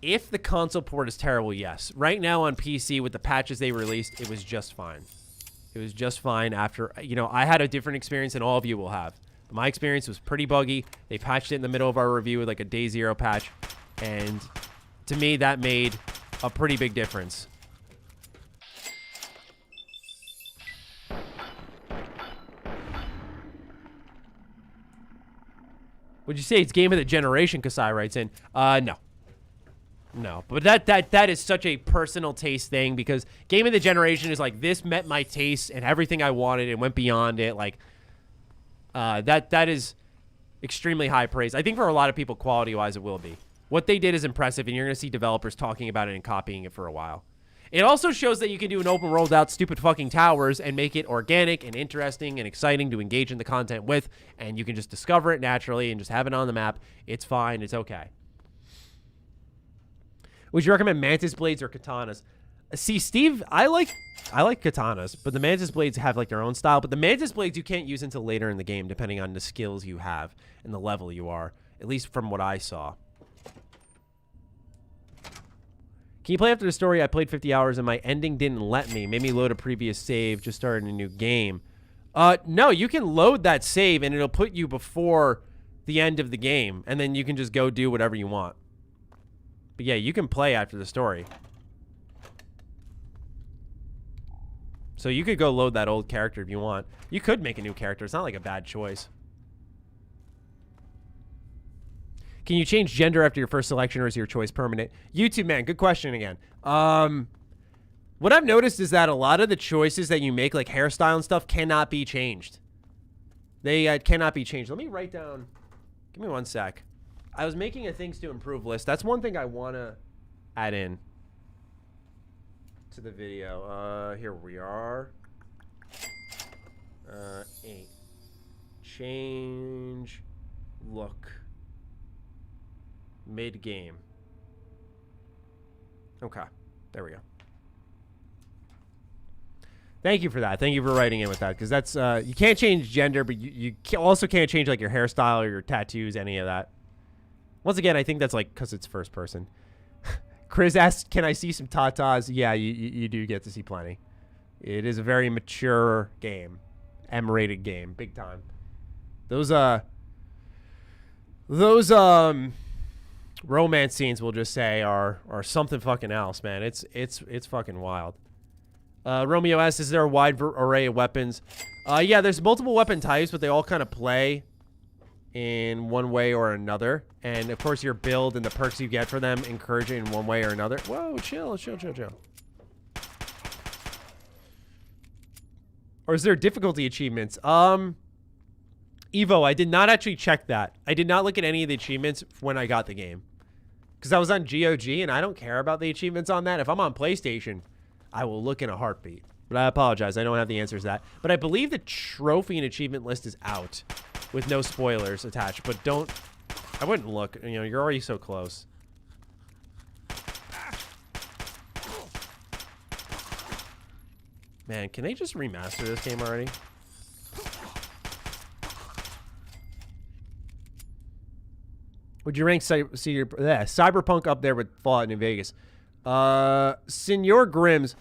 If the console port is terrible, yes. Right now on PC with the patches they released, it was just fine. It was just fine after, you know, I had a different experience than all of you will have. My experience was pretty buggy. They patched it in the middle of our review with like a day 0 patch. And to me, that made a pretty big difference. Would you say it's game of the generation, Kasai writes in? No. No, but that is such a personal taste thing, because game of the generation is like, this met my taste and everything I wanted and went beyond it. Like, that is extremely high praise. I think for a lot of people, quality-wise, it will be. What they did is impressive, and you're going to see developers talking about it and copying it for a while. It also shows that you can do an open world without stupid fucking towers and make it organic and interesting and exciting to engage in the content with, and you can just discover it naturally and just have it on the map. It's fine. It's okay. Would you recommend Mantis Blades or Katanas? See, Steve, I like Katanas, but the Mantis Blades have like their own style. But the Mantis Blades you can't use until later in the game, depending on the skills you have and the level you are, at least from what I saw. Can you play after the story? I played 50 hours and my ending didn't let me. Made me load a previous save, just started a new game. No, you can load that save and it'll put you before the end of the game. And then you can just go do whatever you want. But yeah, you can play after the story. So you could go load that old character if you want. You could make a new character. It's not like a bad choice. Can you change gender after your first selection, or is your choice permanent? YouTube, man, good question again. What I've noticed is that a lot of the choices that you make, like hairstyle and stuff, cannot be changed. They cannot be changed. Let me write down. Give me one sec. I was making a things to improve list. That's one thing I want to add in to the video. Here we are. 8. Change look. Mid-game. Okay. There we go. Thank you for that. Thank you for writing in with that, because that's you can't change gender, but you also can't change like your hairstyle or your tattoos, any of that. Once again, I think that's like because it's first person. Chris asks, "Can I see some tatas?" Yeah, you do get to see plenty. It is a very mature game, M-rated game, big time. Those romance scenes, we'll just say, are something fucking else, man. It's fucking wild. Romeo asks, is there a wide array of weapons? Yeah, there's multiple weapon types, but they all kind of play in one way or another. And, of course, your build and the perks you get for them encourage it in one way or another. Whoa, chill. Or is there difficulty achievements? Evo, I did not actually check that. I did not look at any of the achievements when I got the game. Because I was on GOG, and I don't care about the achievements on that. If I'm on PlayStation, I will look in a heartbeat. But I apologize. I don't have the answers to that. But I believe the trophy and achievement list is out with no spoilers attached. But don't... I wouldn't look. You know, you're already so close. Man, can they just remaster this game already? Would you rank Cyberpunk up there with Fallout New Vegas? Senor Grims,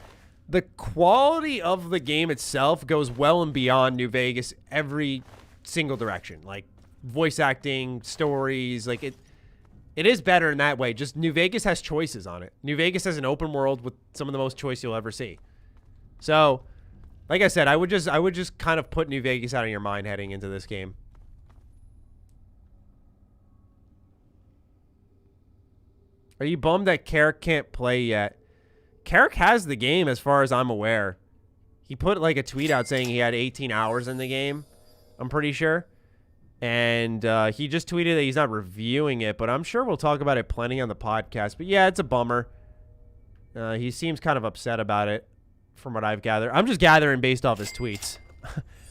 the quality of the game itself goes well and beyond New Vegas every single direction. Like, voice acting, stories, like it is better in that way. Just New Vegas has choices on it. New Vegas has an open world with some of the most choice you'll ever see. So, like I said, I would just kind of put New Vegas out of your mind heading into this game. Are you bummed that Carrick can't play yet? Carrick has the game as far as I'm aware. He put like a tweet out saying he had 18 hours in the game, I'm pretty sure. And he just tweeted that he's not reviewing it, but I'm sure we'll talk about it plenty on the podcast. But yeah, it's a bummer. He seems kind of upset about it from what I've gathered. I'm just gathering based off his tweets.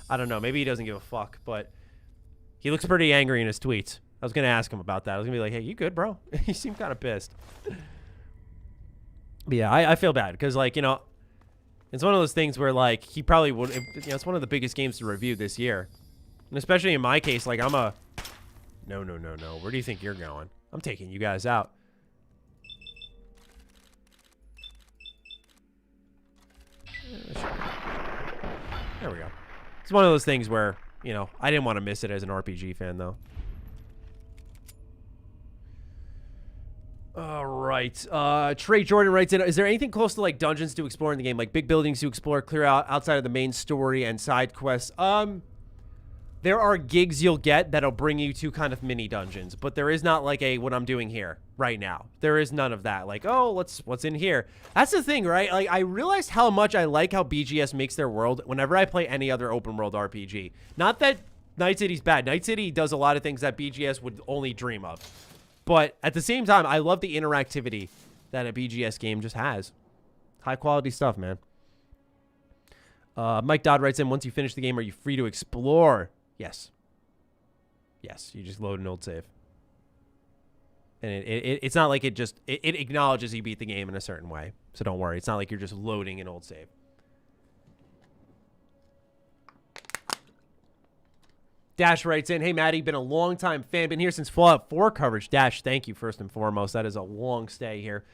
I don't know. Maybe he doesn't give a fuck, but he looks pretty angry in his tweets. I was going to ask him about that. I was going to be like, hey, you good, bro? He seemed kind of pissed. But yeah, I feel bad because, like, you know, it's one of those things where, like, he probably would, you know, it's one of the biggest games to review this year. And especially in my case, like, I'm a, no. Where do you think you're going? I'm taking you guys out. There we go. It's one of those things where, you know, I didn't want to miss it as an RPG fan, though. All right. Trey Jordan writes in, is there anything close to like dungeons to explore in the game? Like big buildings to explore, clear out outside of the main story and side quests? There are gigs you'll get that'll bring you to kind of mini dungeons, but there is not like a what I'm doing here right now. There is none of that. Like, oh, what's in here? That's the thing, right? Like, I realized how much I like how BGS makes their world whenever I play any other open world RPG. Not that Night City's bad. Night City does a lot of things that BGS would only dream of. But at the same time, I love the interactivity that a BGS game just has. High quality stuff, man. Mike Dodd writes in, once you finish the game, are you free to explore? Yes. Yes, you just load an old save. And it's not like it acknowledges you beat the game in a certain way. So don't worry. It's not like you're just loading an old save. Dash writes in, hey, Maddie, been a long-time fan. Been here since Fallout 4 coverage. Dash, thank you, first and foremost. That is a long stay here.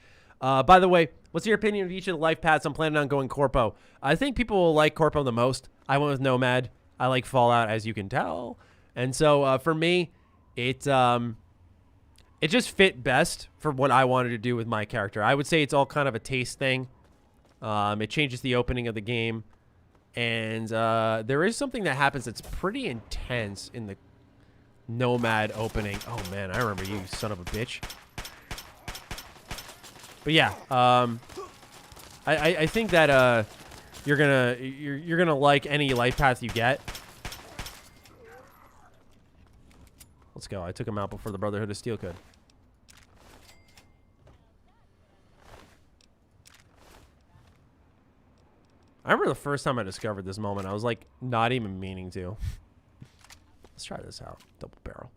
By the way, what's your opinion of each of the life paths? I'm planning on going Corpo. I think people will like Corpo the most. I went with Nomad. I like Fallout, as you can tell. And so, for me, it just fit best for what I wanted to do with my character. I would say it's all kind of a taste thing. It changes the opening of the game. And there is something that happens that's pretty intense in the Nomad opening. Oh, man, I remember you, son of a bitch. But yeah, I think that you're gonna like any life path you get. Let's go. I took him out before the Brotherhood of Steel could. I remember the first time I discovered this moment, I was like not even meaning to. Let's try this out. Double barrel.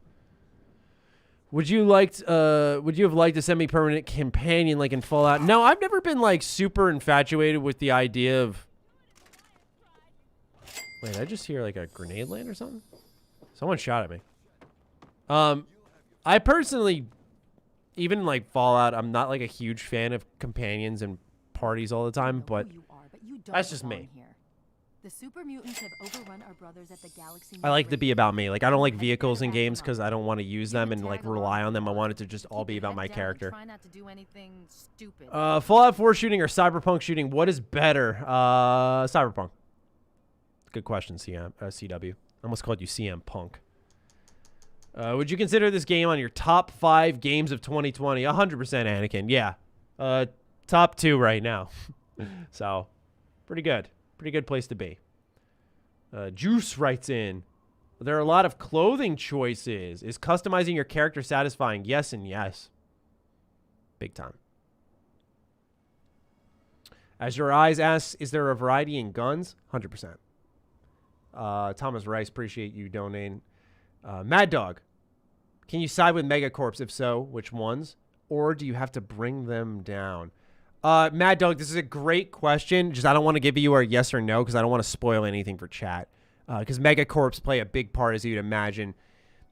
Would you have liked a semi-permanent companion like in Fallout? No, I've never been like super infatuated with the idea of. Wait, did I just hear like a grenade land or something? Someone shot at me. I personally, even like Fallout, I'm not like a huge fan of companions and parties all the time, but that's just me. The super mutants have overrun our brothers at the galaxy. I like to be about me. Like, I don't like vehicles in games because I don't want to use them and like rely on them. I want it to just all be about my character. Try not to do anything stupid. Fallout 4 shooting or Cyberpunk shooting? What is better? Cyberpunk. Good question, CW. I almost called you CM Punk. Would you consider this game on your top 5 games of 2020? 100% Anakin. Yeah. Top 2 right now. So, pretty good. Pretty good place to be. Juice writes in. There are a lot of clothing choices. Is customizing your character satisfying? Yes and yes. Big time. As Your Eyes asks, is there a variety in guns? 100%. Thomas Rice, appreciate you donating. Mad Dog. Can you side with Megacorps? If so, which ones? Or do you have to bring them down? Mad Dog, this is a great question. Just I don't want to give you a yes or no because I don't want to spoil anything for chat. Because Megacorps play a big part, as you'd imagine,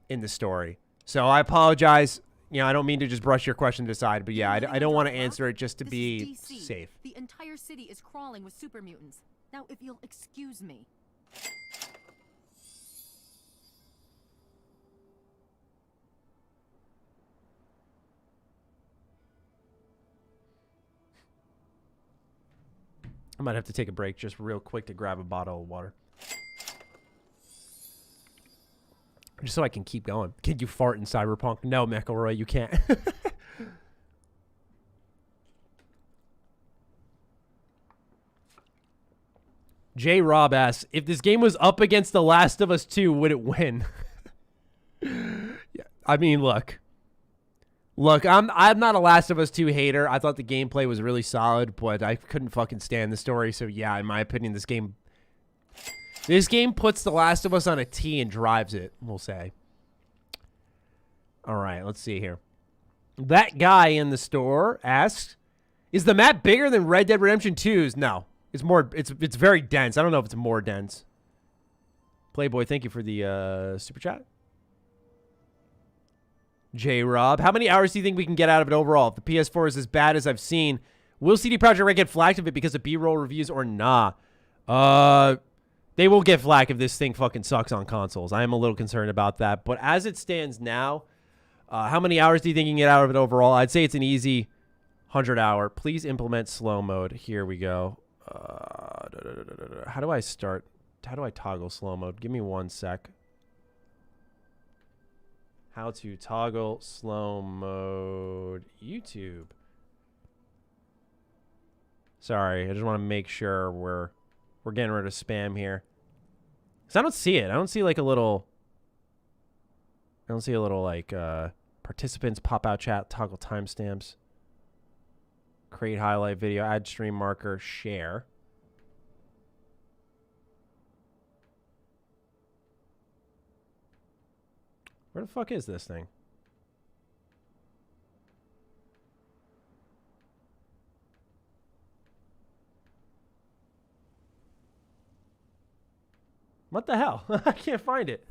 in the story. So I apologize. You know, I don't mean to just brush your question aside, but yeah, I don't want to answer it just to be safe. The entire city is crawling with super mutants. Now, if you'll excuse me. I might have to take a break just real quick to grab a bottle of water. Just so I can keep going. Can you fart in Cyberpunk? No, McElroy, you can't. J. Rob asks, if this game was up against The Last of Us 2, would it win? Yeah, I mean, look. Look, I'm not a Last of Us 2 hater. I thought the gameplay was really solid, but I couldn't fucking stand the story. So yeah, in my opinion, this game puts The Last of Us on a T and drives it, we'll say. All right, let's see here. That guy in the store asks, is the map bigger than Red Dead Redemption 2's? No. It's more it's very dense. I don't know if it's more dense. Playboy, thank you for the super chat. J-Rob, how many hours do you think we can get out of it overall? If the PS4 is as bad as I've seen, will CD Projekt Red get flagged of it because of B-roll reviews or nah? They will get flagged if this thing fucking sucks on consoles. I am a little concerned about that. But as it stands now, how many hours do you think you can get out of it overall? I'd say it's an easy 100-hour. Please implement slow mode. Here we go. How do I start? How do I toggle slow mode? Give me 1 sec. How to toggle slow mode YouTube. Sorry, I just want to make sure we're getting rid of spam here. Cause I don't see it. I don't see like a little. I don't see a little like participants pop out chat, toggle timestamps, create highlight video, add stream marker, share. Where the fuck is this thing? What the hell? I can't find it.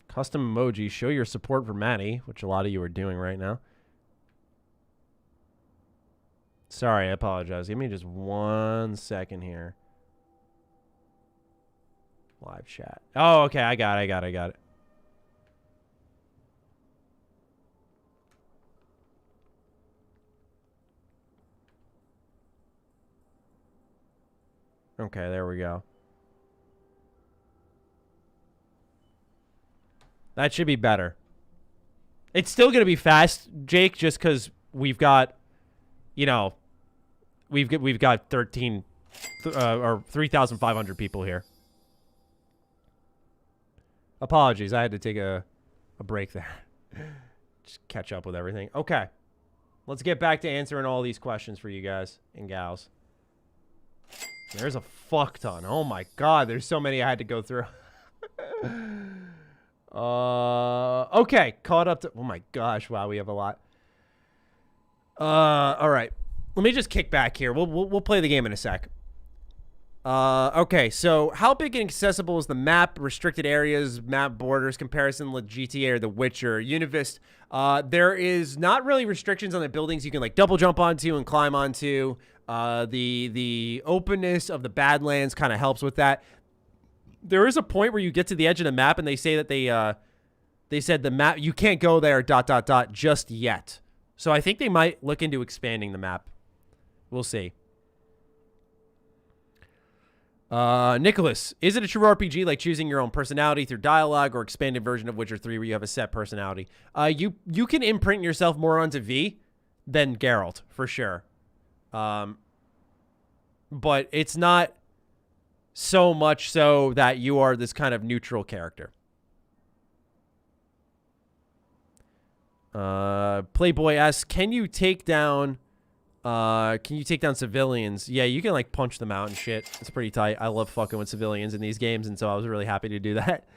Custom emoji. Show your support for Matty, which a lot of you are doing right now. Sorry, I apologize. Give me just 1 second here. Live chat. Oh, okay. I got it. Okay, there we go. That should be better. It's still going to be fast, Jake, just because we've got, you know, we've got 13 or 3,500 people here. Apologies, I had to take a break there. Just catch up with everything. Okay. Let's get back to answering all these questions for you guys and gals. There's a fuck ton. Oh my god, there's so many I had to go through. Okay, caught up to. Oh my gosh! Wow, we have a lot. All right. Let me just kick back here. We'll play the game in a sec. Okay, so how big and accessible is the map, restricted areas, map borders, comparison with GTA or The Witcher, Univist? There is not really restrictions on the buildings you can like double jump onto and climb onto. The openness of the Badlands kind of helps with that. There is a point where you get to the edge of the map and they say that they said the map, you can't go there ... just yet. So I think they might look into expanding the map. We'll see. Nicholas, is it a true RPG like choosing your own personality through dialogue or expanded version of Witcher 3 where you have a set personality? You can imprint yourself more onto V than Geralt, for sure. But it's not so much so that you are this kind of neutral character. Playboy asks, can you take down civilians? Yeah, you can like punch them out and shit. It's pretty tight. I love fucking with civilians in these games, and so I was really happy to do that.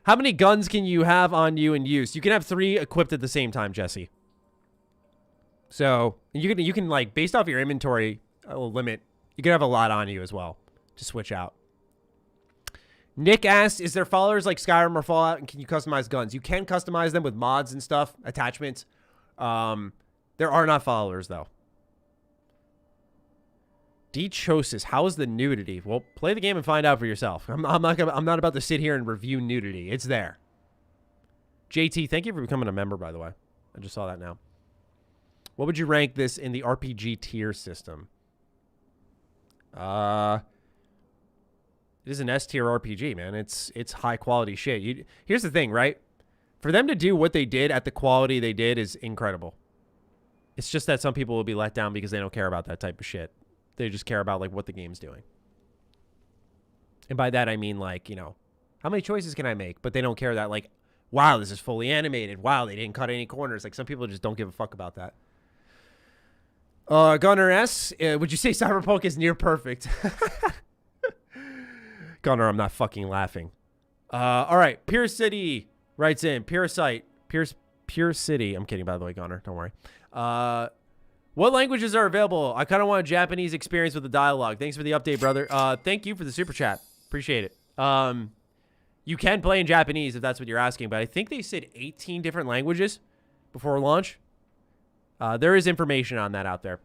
How many guns can you have on you in use? You can have 3 equipped at the same time, Jesse. So you can like, based off your inventory limit, you can have a lot on you as well to switch out. Nick asked, is there followers like Skyrim or Fallout, and can you customize guns? You can customize them with mods and stuff, attachments. There are not followers though. Dechosis, how is the nudity? Well, play the game and find out for yourself. I'm not about to sit here and review nudity. It's there. JT, thank you for becoming a member, by the way. I just saw that now. What would you rank this in the RPG tier system? It is an S tier RPG, man. It's high quality shit. Here's the thing, right? For them to do what they did at the quality they did is incredible. It's just that some people will be let down because they don't care about that type of shit. They just care about like what the game's doing. And by that I mean like, you know, how many choices can I make? But they don't care that like, wow, this is fully animated. Wow, they didn't cut any corners. Like some people just don't give a fuck about that. Gunnar S, would you say Cyberpunk is near perfect? Gunnar, I'm not fucking laughing. All right, Pure City writes in. Pure City. I'm kidding, by the way, Gunnar. Don't worry. What languages are available? I kind of want a Japanese experience with the dialogue. Thanks for the update, brother. Thank you for the super chat. Appreciate it. You can play in Japanese if that's what you're asking, but I think they said 18 different languages before launch. There is information on that out there.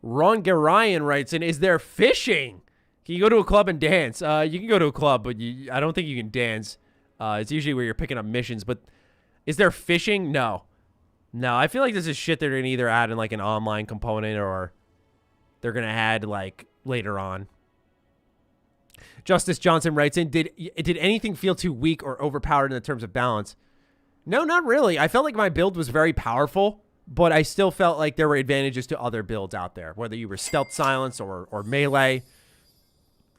Ron Garayan writes in, is there fishing? Can you go to a club and dance? You can go to a club, but I don't think you can dance. It's usually where you're picking up missions, but is there fishing? No. No, I feel like this is shit they're going to either add in like an online component or they're going to add like later on. Justice Johnson writes in, did anything feel too weak or overpowered in the terms of balance? No, not really. I felt like my build was very powerful, but I still felt like there were advantages to other builds out there, whether you were stealth silence or melee.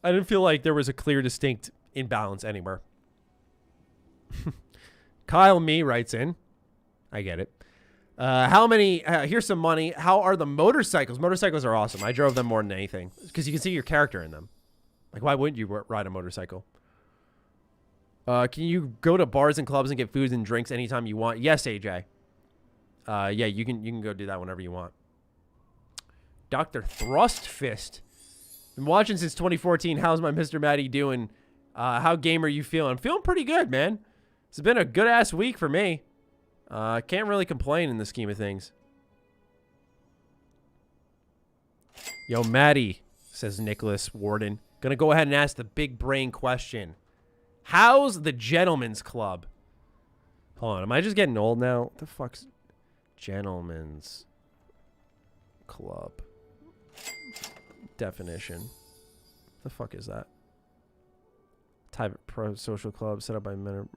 I didn't feel like there was a clear, distinct imbalance anywhere. Kyle Me writes in, I get it. How many, here's some money. How are the motorcycles? Motorcycles are awesome. I drove them more than anything because you can see your character in them. Like, why wouldn't you ride a motorcycle? Can you go to bars and clubs and get food and drinks anytime you want? Yes, AJ. Yeah, you can go do that whenever you want. Dr. Thrustfist. Been watching since 2014. How's my Mr. Matty doing? How game are you feeling? I'm feeling pretty good, man. It's been a good-ass week for me. Can't really complain in the scheme of things. Yo, Maddie, says Nicholas Warden. Gonna go ahead and ask the big brain question. How's the Gentleman's Club? Hold on, am I just getting old now? What the fuck's Gentleman's Club? Definition. What the fuck is that? Type of pro social club set up by men.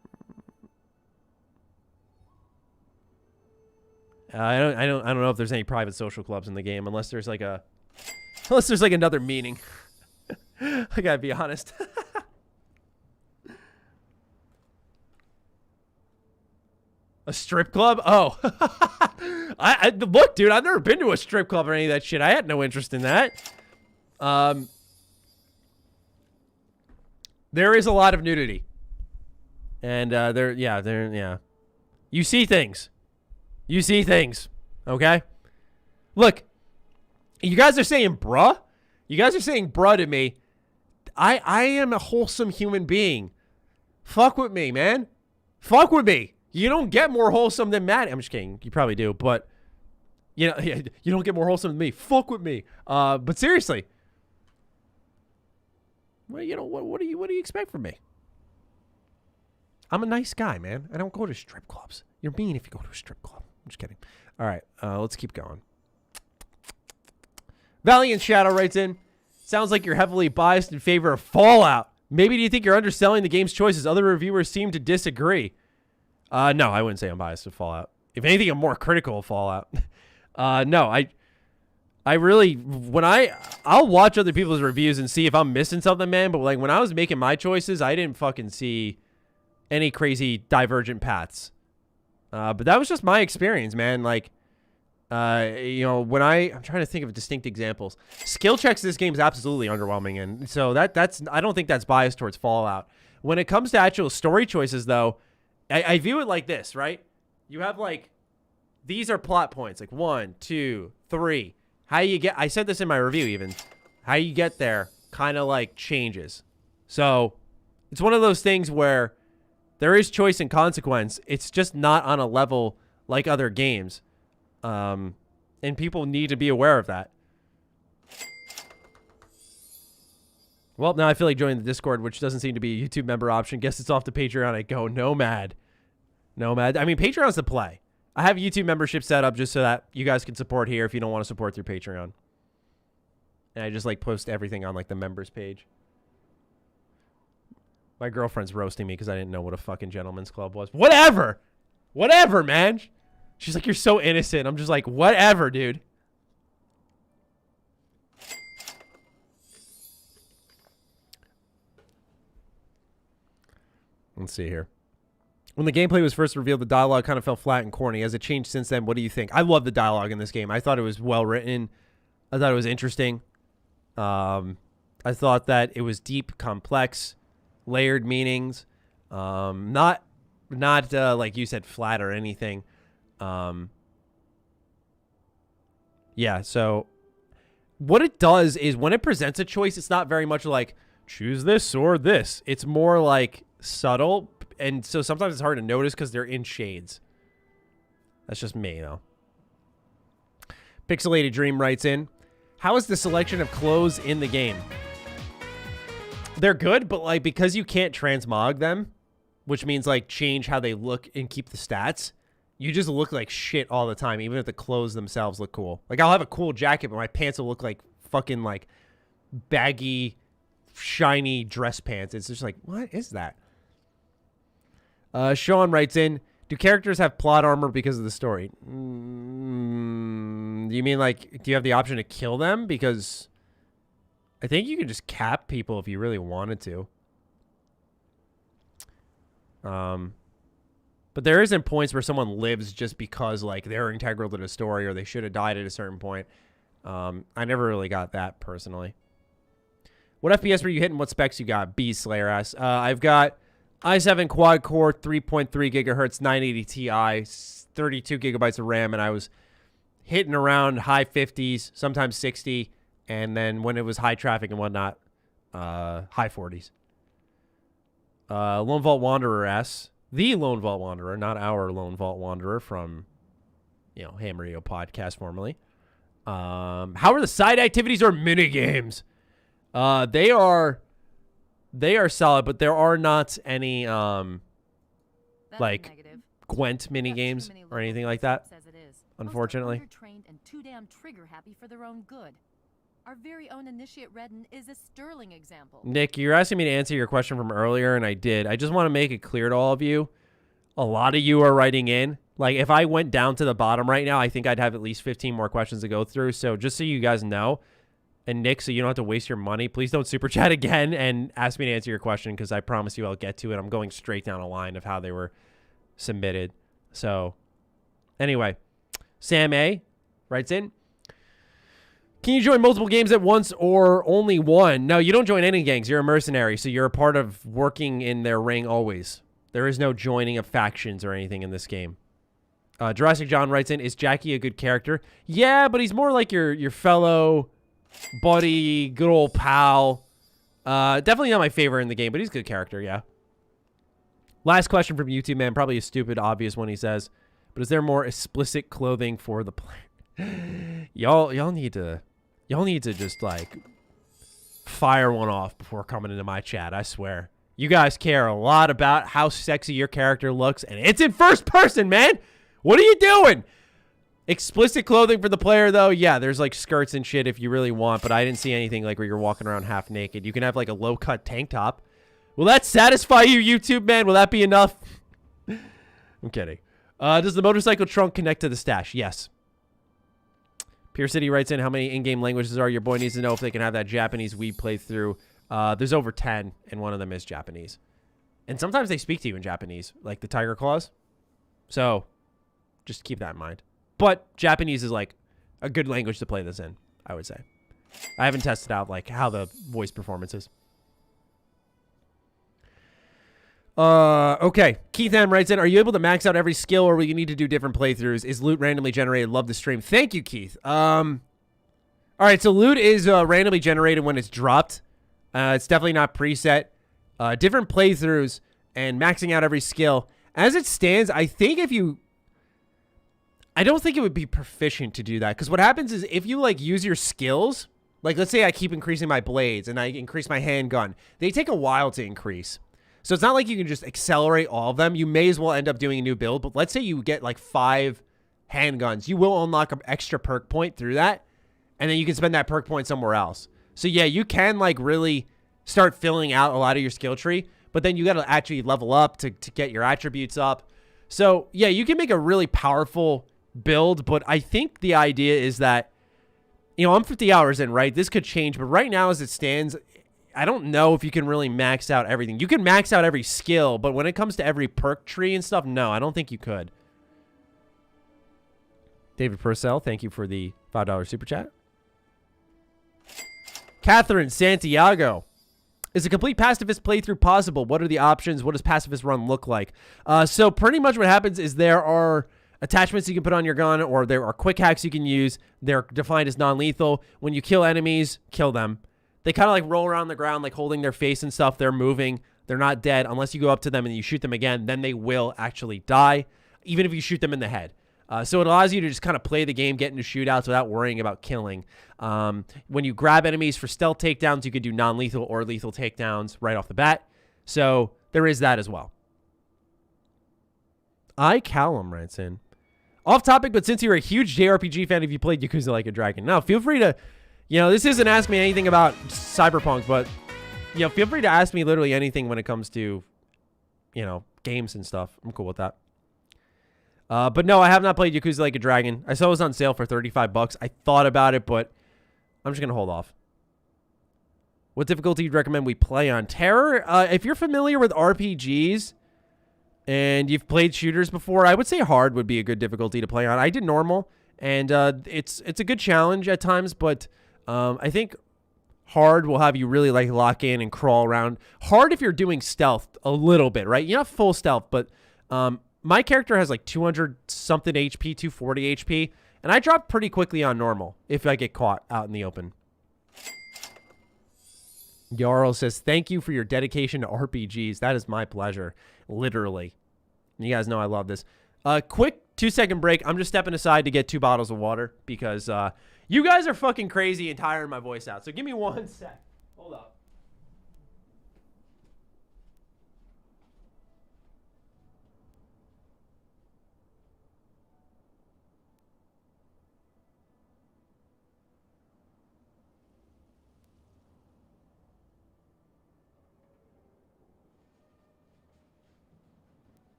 I don't know if there's any private social clubs in the game unless there's like another meaning. I gotta be honest. A strip club? Oh. Look, dude, I've never been to a strip club or any of that shit. I had no interest in that. There is a lot of nudity. And they're. You see things. You see things. Okay? Look, you guys are saying bruh. You guys are saying bruh to me. I am a wholesome human being. Fuck with me, man. Fuck with me. You don't get more wholesome than Matt. I'm just kidding. You probably do, but you don't get more wholesome than me. Fuck with me. But seriously, what do you expect from me? I'm a nice guy, man. I don't go to strip clubs. You're mean if you go to a strip club. I'm just kidding. All right, let's keep going. Valiant Shadow writes in, sounds like you're heavily biased in favor of Fallout. Maybe do you think you're underselling the game's choices? Other reviewers seem to disagree. No, I wouldn't say I'm biased to Fallout. If anything, I'm more critical of Fallout. No, I really, I'll watch other people's reviews and see if I'm missing something, man. But like when I was making my choices, I didn't fucking see any crazy divergent paths. But that was just my experience, man. Like, when I'm trying to think of distinct examples. Skill checks this game is absolutely underwhelming. And so that's, I don't think that's biased towards Fallout. When it comes to actual story choices, though, I view it like this, right? You have like, these are plot points, like 1, 2, 3. How you get, I said this in my review even, how you get there kind of like changes. So it's one of those things where there is choice and consequence. It's just not on a level like other games. And people need to be aware of that. Well, now I feel like joining the Discord, which doesn't seem to be a YouTube member option. Guess it's off to Patreon. I go nomad. I mean, Patreon's the play. I have YouTube membership set up just so that you guys can support here if you don't want to support through Patreon. And I just like post everything on like the members page. My girlfriend's roasting me because I didn't know what a fucking gentleman's club was. Whatever, man. She's like, you're so innocent. I'm just like, whatever, dude. Let's see here. When the gameplay was first revealed, the dialogue kind of felt flat and corny. Has it changed since then? What do you think? I love the dialogue in this game. I thought it was well written. I thought it was interesting. I thought that it was deep, complex, layered meanings. Not like you said, flat or anything. Yeah, so what it does is when it presents a choice, it's not very much like choose this or this. It's more like subtle. And so sometimes it's hard to notice because they're in shades. That's just me, though. Pixelated Dream writes in, how is the selection of clothes in the game? They're good, but like because you can't transmog them, which means like change how they look and keep the stats, you just look like shit all the time, even if the clothes themselves look cool. Like I'll have a cool jacket, but my pants will look like fucking like baggy, shiny dress pants. It's just like, what is that? Sean writes in, do characters have plot armor because of the story? You mean like, do you have the option to kill them? Because I think you can just cap people if you really wanted to. But there isn't points where someone lives just because like they're integral to the story or they should have died at a certain point. I never really got that personally. What FPS were you hitting? What specs you got? B Slayer ass. I've got i7 quad core, 3.3 gigahertz, 980 Ti, 32 gigabytes of RAM, and I was hitting around high 50s, sometimes 60, and then when it was high traffic and whatnot, high 40s. Lone Vault Wanderer S. The Lone Vault Wanderer, not our Lone Vault Wanderer from, Ham Radio Podcast formerly. How are the side activities or mini games? They are solid, but there are not any like Gwent mini games or anything like that. Unfortunately. Most are undertrained and too damn trigger happy for their own good. Our very own Initiate Redden is a sterling example. Nick, you're asking me to answer your question from earlier, and I did. I just want to make it clear to all of you. A lot of you are writing in. Like, if I went down to the bottom right now, I think I'd have at least 15 more questions to go through. So just so you guys know, and Nick, so you don't have to waste your money, please don't super chat again and ask me to answer your question because I promise you I'll get to it. I'm going straight down a line of how they were submitted. So, anyway, Sam A. writes in, can you join multiple games at once or only one? No, you don't join any gangs. You're a mercenary, so you're a part of working in their ring always. There is no joining of factions or anything in this game. Jurassic John writes in, is Jackie a good character? Yeah, but he's more like your fellow buddy, good old pal. Definitely not my favorite in the game, but he's a good character, yeah. Last question from YouTube, man. Probably a stupid, obvious one, he says. But is there more explicit clothing for the player? y'all need to just, like, fire one off before coming into my chat, I swear. You guys care a lot about how sexy your character looks, and it's in first person, man! What are you doing? Explicit clothing for the player, though, yeah, there's, like, skirts and shit if you really want, but I didn't see anything, like, where you're walking around half naked. You can have, like, a low-cut tank top. Will that satisfy you, YouTube, man? Will that be enough? I'm kidding. Does the motorcycle trunk connect to the stash? Yes. Pure City writes in, how many in-game languages are? Your boy needs to know if they can have that Japanese Wii playthrough. There's over 10, and one of them is Japanese. And sometimes they speak to you in Japanese, like the Tiger Claws. So, just keep that in mind. But Japanese is, like, a good language to play this in, I would say. I haven't tested out, like, how the voice performance is. Okay. Keith M writes in, are you able to max out every skill, or will you need to do different playthroughs? Is loot randomly generated? Love the stream. Thank you, Keith. All right, so loot is randomly generated when it's dropped. It's definitely not preset. Different playthroughs and maxing out every skill. As it stands, I don't think it would be proficient to do that, because what happens is if you, like, use your skills, like, let's say I keep increasing my blades and I increase my handgun, they take a while to increase. So it's not like you can just accelerate all of them. You may as well end up doing a new build, but let's say you get, like, 5 handguns. You will unlock an extra perk point through that, and then you can spend that perk point somewhere else. So, yeah, you can, like, really start filling out a lot of your skill tree, but then you got to actually level up to get your attributes up. So, yeah, you can make a really powerful build, but I think the idea is that, you know, I'm 50 hours in, right? This could change, but right now as it stands, I don't know if you can really max out everything. You can max out every skill, but when it comes to every perk tree and stuff, no, I don't think you could. David Purcell, thank you for the $5 super chat. Catherine Santiago. Is a complete pacifist playthrough possible? What are the options? What does pacifist run look like? So pretty much what happens is there are attachments you can put on your gun, or there are quick hacks you can use. They're defined as non-lethal. When you kill enemies, kill them. They kind of like roll around the ground, like holding their face and stuff. They're moving. They're not dead unless you go up to them and you shoot them again. Then they will actually die, even if you shoot them in the head. So it allows you to just kind of play the game, get into shootouts without worrying about killing. When you grab enemies for stealth takedowns, you could do non-lethal or lethal takedowns right off the bat. So there is that as well. Callum writes in. Off topic, but since you're a huge JRPG fan, have you played Yakuza Like a Dragon? Now, feel free to, you know, this isn't asking me anything about Cyberpunk, but, you know, feel free to ask me literally anything when it comes to, you know, games and stuff. I'm cool with that. But no, I have not played Yakuza Like a Dragon. I saw it was on sale for $35. I thought about it, but I'm just going to hold off. What difficulty do you recommend we play on? Terror? If you're familiar with RPGs and you've played shooters before, I would say hard would be a good difficulty to play on. I did normal, and it's a good challenge at times, but I think hard will have you really like lock in and crawl around. Hard if you're doing stealth a little bit, right? You're not full stealth, but my character has like 200 something HP, 240 HP, and I drop pretty quickly on normal if I get caught out in the open. Jarl says, thank you for your dedication to RPGs. That is my pleasure. Literally. You guys know I love this. Quick 2-second break. I'm just stepping aside to get 2 bottles of water because you guys are fucking crazy and tiring my voice out. So give me 1 sec. Hold up.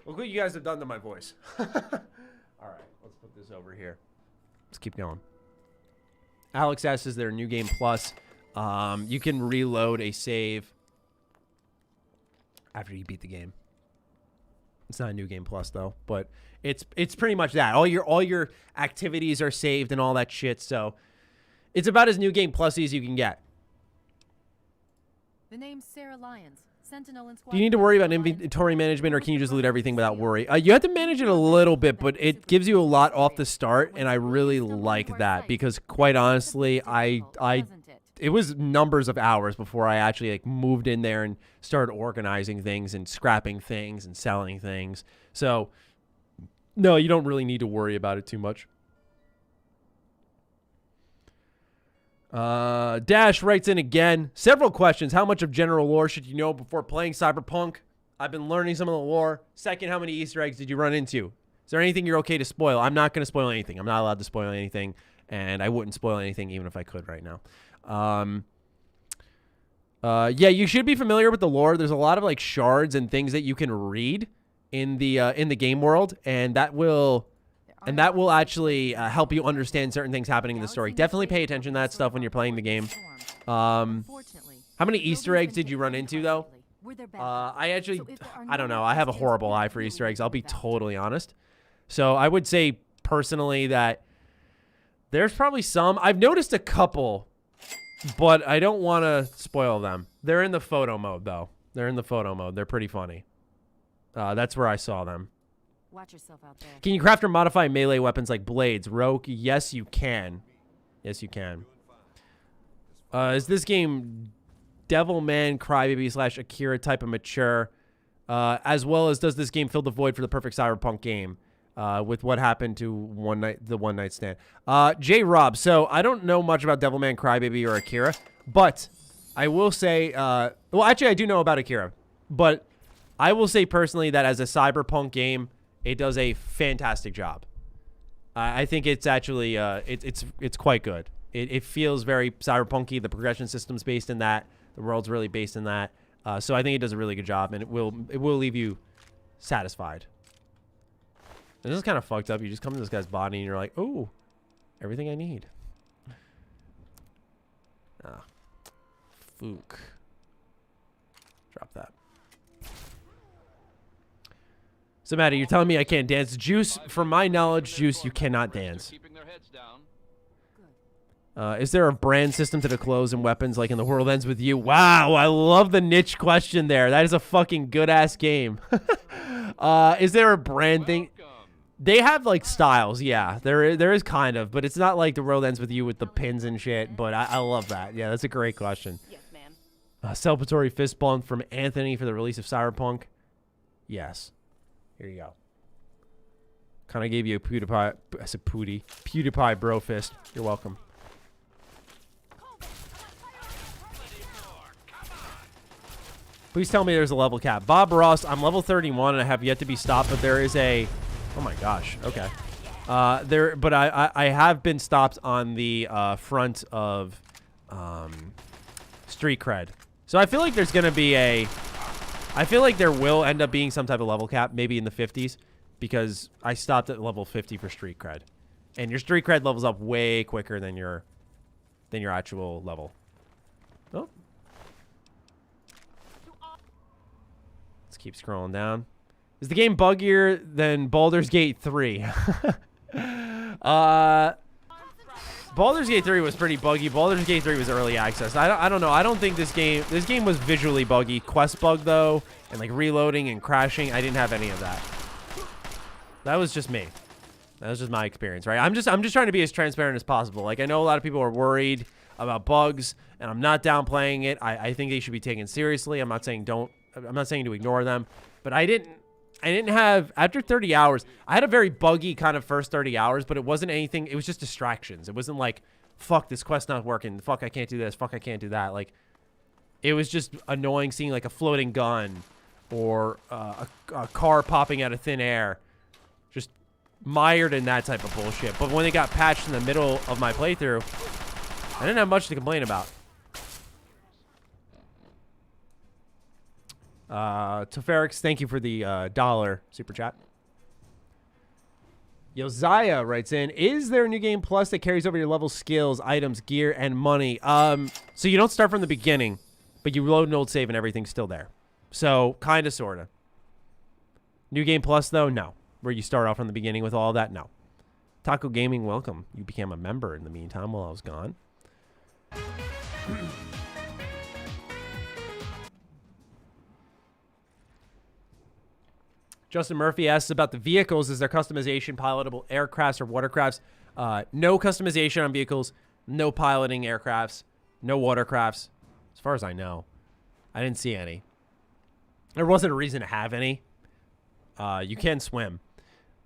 Look what you guys have done to my voice. All right, let's put this over here. Let's keep going. Alex asks, is there a new game plus? You can reload a save after you beat the game. It's not a New Game Plus though, but it's pretty much that. All your activities are saved and all that shit. So it's about as New Game Plus-y as you can get. The name's Sarah Lyons, Sentinel and Squad. Do you need to worry about inventory management, or can you just loot everything without worry? You have to manage it a little bit, but it gives you a lot off the start, and I really like that because, quite honestly, it was numbers of hours before I actually like moved in there and started organizing things and scrapping things and selling things. So, no, you don't really need to worry about it too much. Dash writes in again. Several questions. How much of general lore should you know before playing Cyberpunk? I've been learning some of the lore. Second, how many Easter eggs did you run into? Is there anything you're okay to spoil? I'm not going to spoil anything. I'm not allowed to spoil anything, and I wouldn't spoil anything even if I could right now. Yeah, you should be familiar with the lore. There's a lot of like shards and things that you can read in the game world, and that will actually help you understand certain things happening in the story. Definitely pay attention to that stuff when you're playing the game. How many Easter eggs did you run into though? I don't know. I have a horrible eye for Easter eggs. I'll be totally honest. So I would say personally that there's probably some. I've noticed a couple, but I don't want to spoil them. They're in the photo mode, though. They're in the photo mode. They're pretty funny. That's where I saw them. Watch yourself out there. Can you craft or modify melee weapons like blades? Rogue, yes, you can. Yes, you can. Is this game Devilman Crybaby / Akira type of mature? As well as does this game fill the void for the perfect Cyberpunk game? With what happened to the one night stand. J Rob, so I don't know much about Devilman Crybaby or Akira, but I will say, well, actually I do know about Akira, but I will say personally that as a Cyberpunk game, it does a fantastic job. I think it's actually, it's quite good. It feels very Cyberpunky. The progression system's based in that. The world's really based in that. So I think it does a really good job, and it will leave you satisfied. This is kind of fucked up. You just come to this guy's body and you're like, oh, everything I need. Ah. Fook. Drop that. So, Matty, you're telling me I can't dance. Juice, from my knowledge, Juice, you cannot dance. Is there a brand system to the clothes and weapons like in The World Ends With You? Wow, I love the niche question there. That is a fucking good-ass game. Is there a brand thing? They have, like, styles, yeah. There is kind of, but it's not like The World Ends With You with the pins and shit, but I love that. Yeah, that's a great question. Yes, ma'am. Celebratory fist bump from Anthony for the release of Cyberpunk. Yes. Here you go. Kind of gave you a PewDiePie, I said PewDiePie bro fist. You're welcome. Please tell me there's a level cap. Bob Ross, I'm level 31 and I have yet to be stopped, but there is a... Oh my gosh. Okay. But I have been stopped on the front of Street Cred. So I feel like there's going to be a... I feel like there will end up being some type of level cap, maybe in the 50s, because I stopped at level 50 for Street Cred. And your Street Cred levels up way quicker than your actual level. Oh. Let's keep scrolling down. Is the game buggier than Baldur's Gate 3? Baldur's Gate 3 was pretty buggy. Baldur's Gate 3 was early access. I don't know. I don't think this game was visually buggy. Quest bug though, and like reloading and crashing, I didn't have any of that. That was just me. That was just my experience, right? I'm just trying to be as transparent as possible. Like, I know a lot of people are worried about bugs, and I'm not downplaying it. I think they should be taken seriously. I'm not saying to ignore them, but I didn't have, after 30 hours, I had a very buggy kind of first 30 hours, but it wasn't anything, it was just distractions. It wasn't like, fuck, this quest's not working. Fuck, I can't do this. Fuck, I can't do that. Like, it was just annoying seeing like a floating gun or a car popping out of thin air. Just mired in that type of bullshit. But when they got patched in the middle of my playthrough, I didn't have much to complain about. Toferix, thank you for the $1 super chat. Josiah writes in, is there a new game plus that carries over your level, skills, items, gear, and money? So you don't start from the beginning, but you load an old save and everything's still there. So, kind of, sort of. New Game Plus, though, no. Where you start off from the beginning with all that, no. Taco Gaming, welcome. You became a member in the meantime while I was gone. Justin Murphy asks about the vehicles. Is there customization, pilotable aircrafts or watercrafts? No customization on vehicles. No piloting aircrafts. No watercrafts. As far as I know. I didn't see any. There wasn't a reason to have any. You can swim.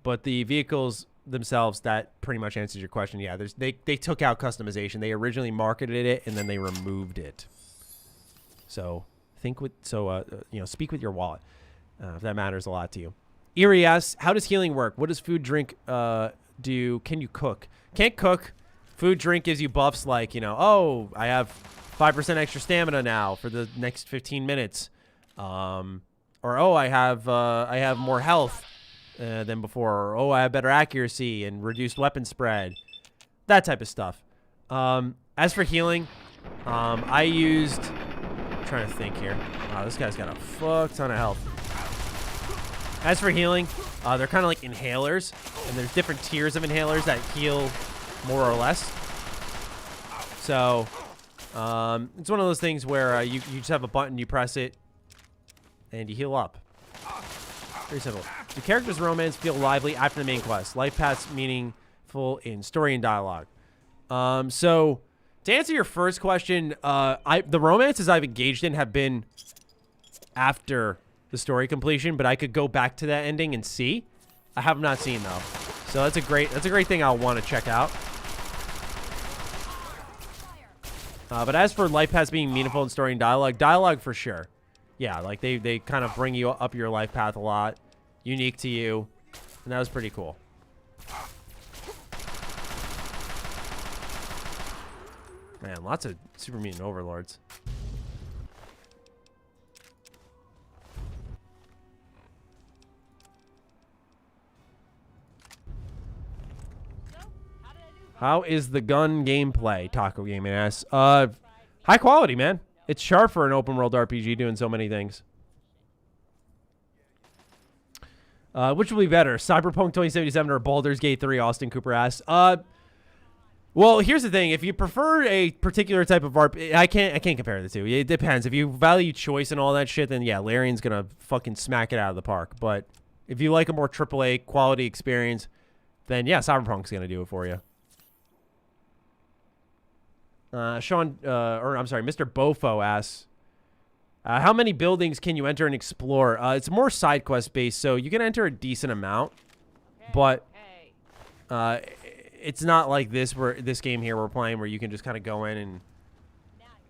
But the vehicles themselves, that pretty much answers your question. Yeah, they took out customization. They originally marketed it, and then they removed it. So, speak with your wallet. If that matters a lot to you. Erie asks, how does healing work? What does food, drink do? Can you cook? Can't cook. Food, drink gives you buffs like, oh, I have 5% extra stamina now for the next 15 minutes. Or, oh, I have more health than before. Or, oh, I have better accuracy and reduced weapon spread. That type of stuff. As for healing, I used... I'm trying to think here. Wow, this guy's got a fuck ton of health. As for healing, they're kind of like inhalers, and there's different tiers of inhalers that heal more or less. So, it's one of those things where you just have a button, you press it, and you heal up. Very simple. The character's romance feel lively after the main quest. Life paths meaningful in story and dialogue. So, to answer your first question, the romances I've engaged in have been after the story completion, but I could go back to that ending and see. I have not seen though, so that's a great thing I'll want to check out. But as for life paths being meaningful in story and dialogue for sure. Yeah, like they kind of bring you up your life path a lot, unique to you, and that was pretty cool. Man, lots of super mutant overlords. How is the gun gameplay? Taco Gaming asks. High quality, man. It's sharp for an open world RPG doing so many things. Which will be better, Cyberpunk 2077 or Baldur's Gate 3? Austin Cooper asks. Well, here's the thing. If you prefer a particular type of RPG, I can't compare the two. It depends. If you value choice and all that shit, then yeah, Larian's gonna fucking smack it out of the park. But if you like a more AAA quality experience, then yeah, Cyberpunk's gonna do it for you. Mr. Bofo asks, how many buildings can you enter and explore? It's more side quest based, so you can enter a decent amount, but it's not like this game here we're playing where you can just kind of go in and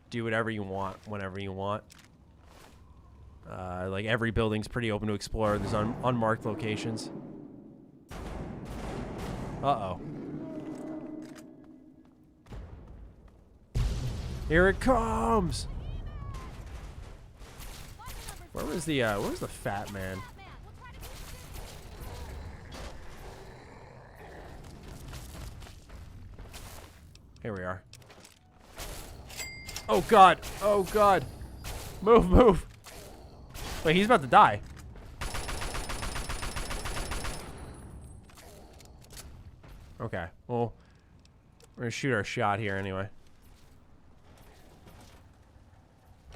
do whatever you want whenever you want. Like every building's pretty open to explore. There's unmarked locations. Uh-oh. Here it comes. Where's the fat man? Here we are. Oh god. Oh god. Move. Wait, he's about to die. Okay. Well, we're gonna shoot our shot here anyway.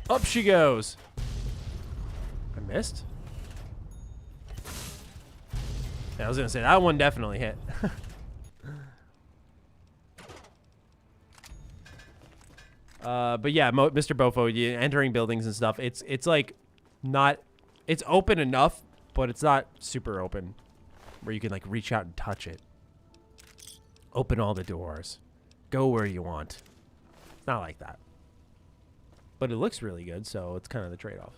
Up she goes. I missed? Yeah, I was gonna say that one definitely hit. But yeah, Mr. Bofo, entering buildings and stuff. It's like not. It's open enough, but it's not super open, where you can like reach out and touch it. Open all the doors. Go where you want. It's not like that. But it looks really good, so it's kind of the trade-off.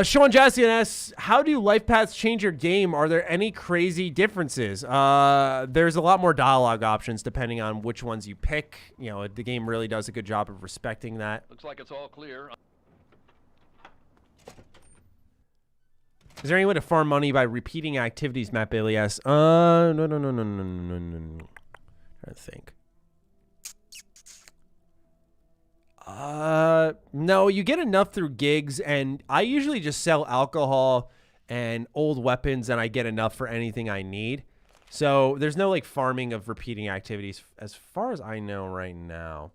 Sean Jassian asks, how do life paths change your game? Are there any crazy differences? There's a lot more dialogue options depending on which ones you pick. You know, the game really does a good job of respecting that. Looks like it's all clear. Is there any way to farm money by repeating activities, Matt Bailey asks? No. Trying to think. No, you get enough through gigs, and I usually just sell alcohol and old weapons, and I get enough for anything I need. So there's no like farming of repeating activities as far as I know right now.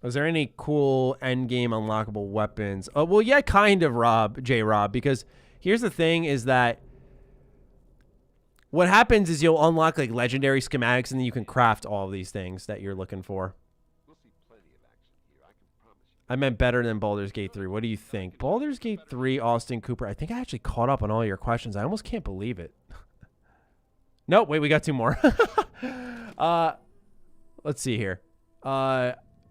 Was there any cool end game unlockable weapons? Oh, well, yeah, kind of, Rob, because here's the thing is that what happens is you'll unlock like legendary schematics and then you can craft all of these things that you're looking for. We'll see plenty of action here, I can promise you. I meant better than Baldur's Gate 3. What do you think? Baldur's Gate 3, Austin Cooper. I think I actually caught up on all your questions. I almost can't believe it. No, wait, we got 2 more. Let's see here.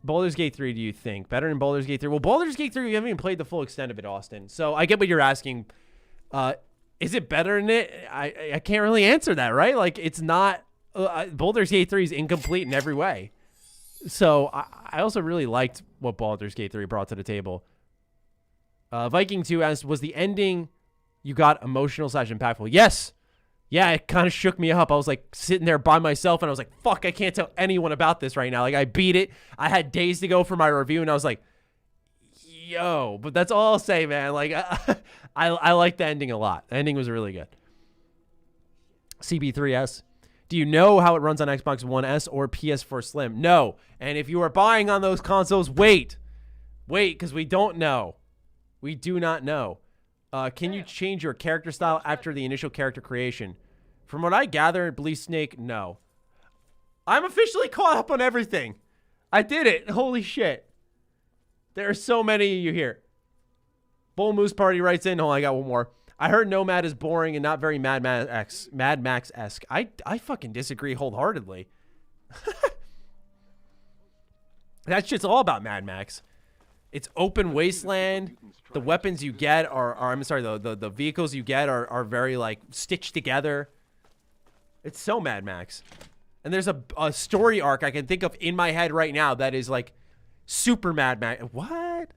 Baldur's Gate 3, do you think? Better than Baldur's Gate 3? Well, Baldur's Gate 3, you haven't even played the full extent of it, Austin. So I get what you're asking. Is it better than it? I can't really answer that, right? Like, it's not... Baldur's Gate 3 is incomplete in every way. So I also really liked what Baldur's Gate 3 brought to the table. Viking 2 asked, was the ending you got emotional / impactful? Yes. Yeah, it kind of shook me up. I was like sitting there by myself and I was like, fuck, I can't tell anyone about this right now. Like I beat it. I had days to go for my review and I was like, yo, but that's all I'll say, man. Like I liked the ending a lot. The ending was really good. CB3S. Do you know how it runs on Xbox One S or PS4 Slim? No. And if you are buying on those consoles, wait, because we don't know. We do not know. Can you change your character style after the initial character creation? From what I gather, Believe Snake, no. I'm officially caught up on everything. I did it. Holy shit. There are so many of you here. Bull Moose Party writes in. Oh, I got one more. I heard Nomad is boring and not very Mad Max-esque. I fucking disagree wholeheartedly. That shit's all about Mad Max. It's open wasteland. The weapons you get are I'm sorry, the vehicles you get are very like stitched together. It's so Mad Max. And there's a story arc I can think of in my head right now that is like super Mad Max. What?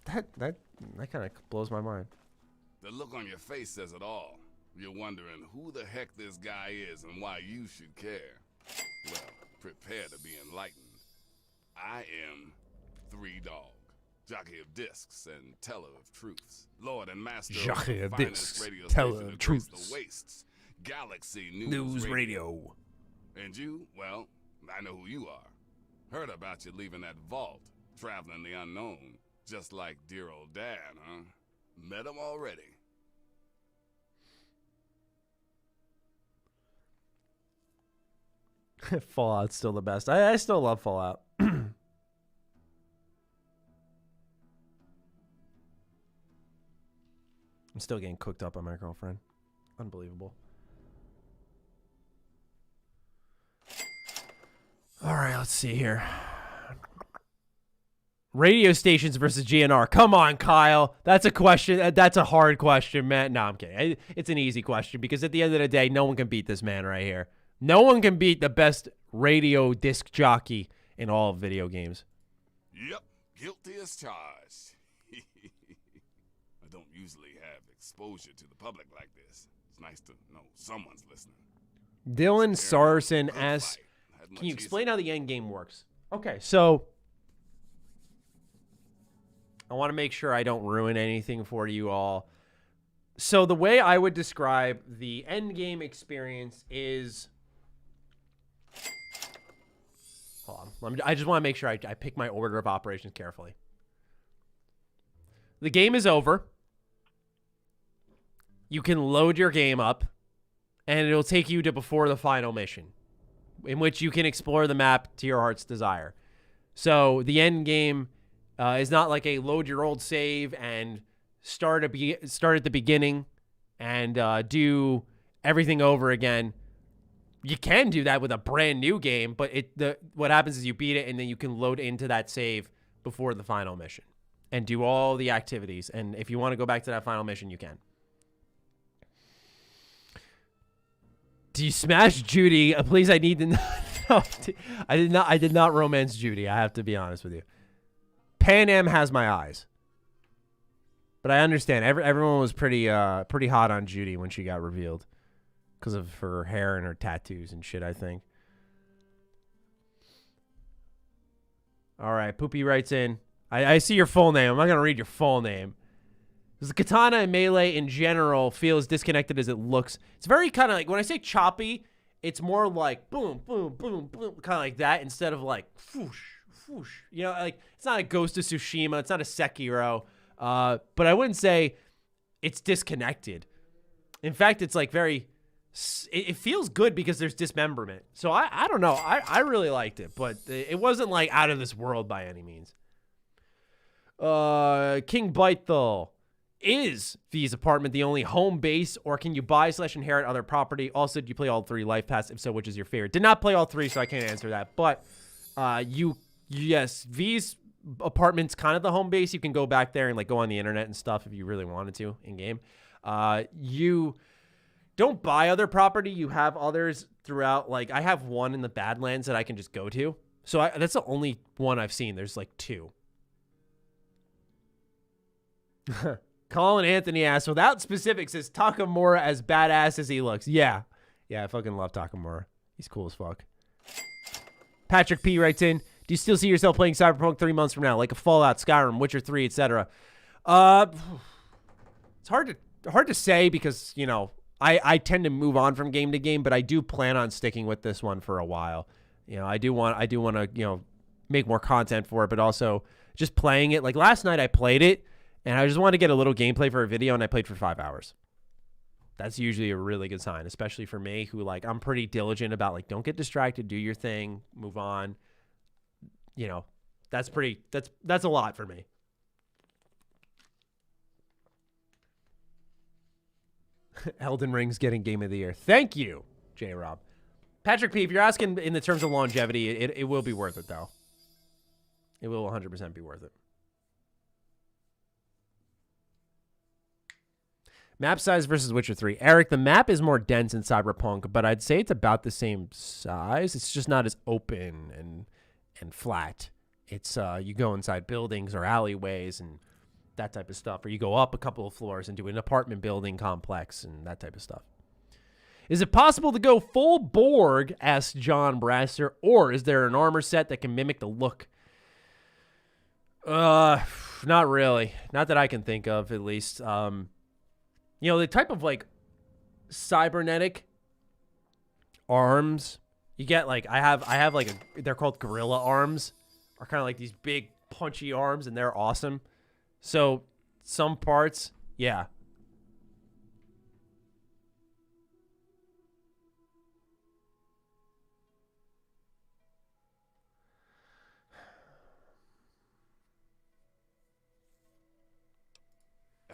That kind of blows my mind. The look on your face says it all. You're wondering who the heck this guy is and why you should care. Well, prepare to be enlightened. I am 3 Dog, jockey of discs and teller of truths, lord and master jockey of of the discs, finest radio teller station of across truths. the wastes, Galaxy News Radio. And you, well, I know who you are. Heard about you leaving that vault, traveling the unknown, just like dear old dad, huh? Met him already. Fallout's still the best. I still love Fallout. I'm still getting cooked up by my girlfriend. Unbelievable. All right, let's see here. Radio stations versus GNR. Come on, Kyle. That's a question. That's a hard question, man. No, I'm kidding. It's an easy question because at the end of the day, no one can beat this man right here. No one can beat the best radio disc jockey in all of video games. Yep, guilty as charged. I don't usually have exposure to the public like this. It's nice to know someone's listening. Dylan Sarson asks, can you explain how the end game works? Okay, so I want to make sure I don't ruin anything for you all. So the way I would describe the end game experience is... Hold on. I just want to make sure I pick my order of operations carefully. The game is over. You can load your game up, and it'll take you to before the final mission, in which you can explore the map to your heart's desire. So the end game is not like a load your old save and start at the beginning and do everything over again. You can do that with a brand new game, but what happens is you beat it and then you can load into that save before the final mission and do all the activities. And if you want to go back to that final mission, you can. Do you smash Judy? Please, I need to know. No, I did not romance Judy. I have to be honest with you. Pan Am has my eyes. But I understand. Everyone was pretty hot on Judy when she got revealed. Because of her hair and her tattoos and shit, I think. All right, Poopy writes in, I see your full name. I'm not going to read your full name. The katana and melee in general feel as disconnected as it looks. It's very kind of like, when I say choppy, it's more like boom, boom, boom, boom, kind of like that instead of like whoosh, whoosh. You know, like it's not a Ghost of Tsushima. It's not a Sekiro. But I wouldn't say it's disconnected. In fact, it's like very, it feels good because there's dismemberment. So I don't know. I really liked it, but it wasn't like out of this world by any means. King Bythel. Is V's apartment the only home base, or can you buy / inherit other property? Also, do you play all 3 Life Pass? If so, which is your favorite? Did not play all 3, so I can't answer that. But yes, V's apartment's kind of the home base. You can go back there and like go on the internet and stuff if you really wanted to in game. You don't buy other property. You have others throughout. Like I have one in the Badlands that I can just go to. So that's the only one I've seen. There's like 2. Colin Anthony asks, without specifics, is Takamura as badass as he looks? Yeah. Yeah, I fucking love Takamura. He's cool as fuck. Patrick P. writes in, do you still see yourself playing Cyberpunk 3 months from now? Like a Fallout, Skyrim, Witcher 3, etc.? It's hard to say because, you know, I tend to move on from game to game, but I do plan on sticking with this one for a while. You know, I do want to, you know, make more content for it, but also just playing it. Like last night I played it, and I just wanted to get a little gameplay for a video, and I played for 5 hours. That's usually a really good sign, especially for me, who, like, I'm pretty diligent about, like, don't get distracted, do your thing, move on. You know, that's a lot for me. Elden Ring's getting Game of the Year. Thank you, J-Rob. Patrick P., if you're asking in the terms of longevity, it will be worth it, though. It will 100% be worth it. Map size versus Witcher 3. Eric, the map is more dense in Cyberpunk, but I'd say it's about the same size. It's just not as open and flat. It's you go inside buildings or alleyways and that type of stuff, or you go up a couple of floors into an apartment building complex and that type of stuff. Is it possible to go full Borg, asks John Brasser, or is there an armor set that can mimic the look? Not really. Not that I can think of, at least. You know, the type of, like, cybernetic arms you get, like, I have like, they're called gorilla arms, are kind of like these big, punchy arms, and they're awesome. So, some parts, yeah.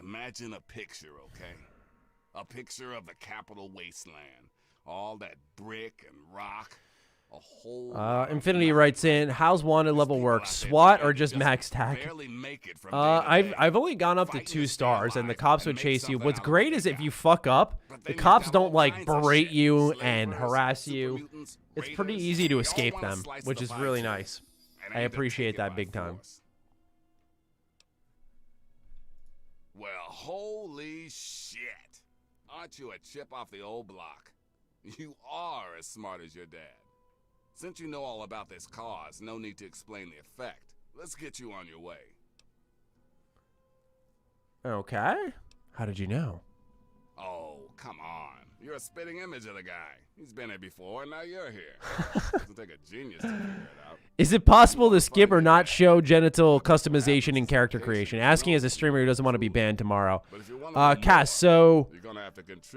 Imagine a picture, okay? A picture of the capital wasteland. All that brick and rock. A whole Infinity writes in, how's wanted level work? SWAT or just max tack? I've only gone up to 2 stars, and the cops would chase you. What's great is if you fuck up, the cops don't, like, berate you and harass you. It's pretty easy to escape them, which is really nice. I appreciate that big time. Well, holy shit. Aren't you a chip off the old block? You are as smart as your dad. Since you know all about this cause, no need to explain the effect. Let's get you on your way. Okay. How did you know? Oh, come on. You're a spitting image of the guy. He's been here before, and now you're here. Doesn't take a genius to figure it out. Is it possible to skip or not show genital customization in character creation? Asking as a streamer who doesn't want to be banned tomorrow. Cass, so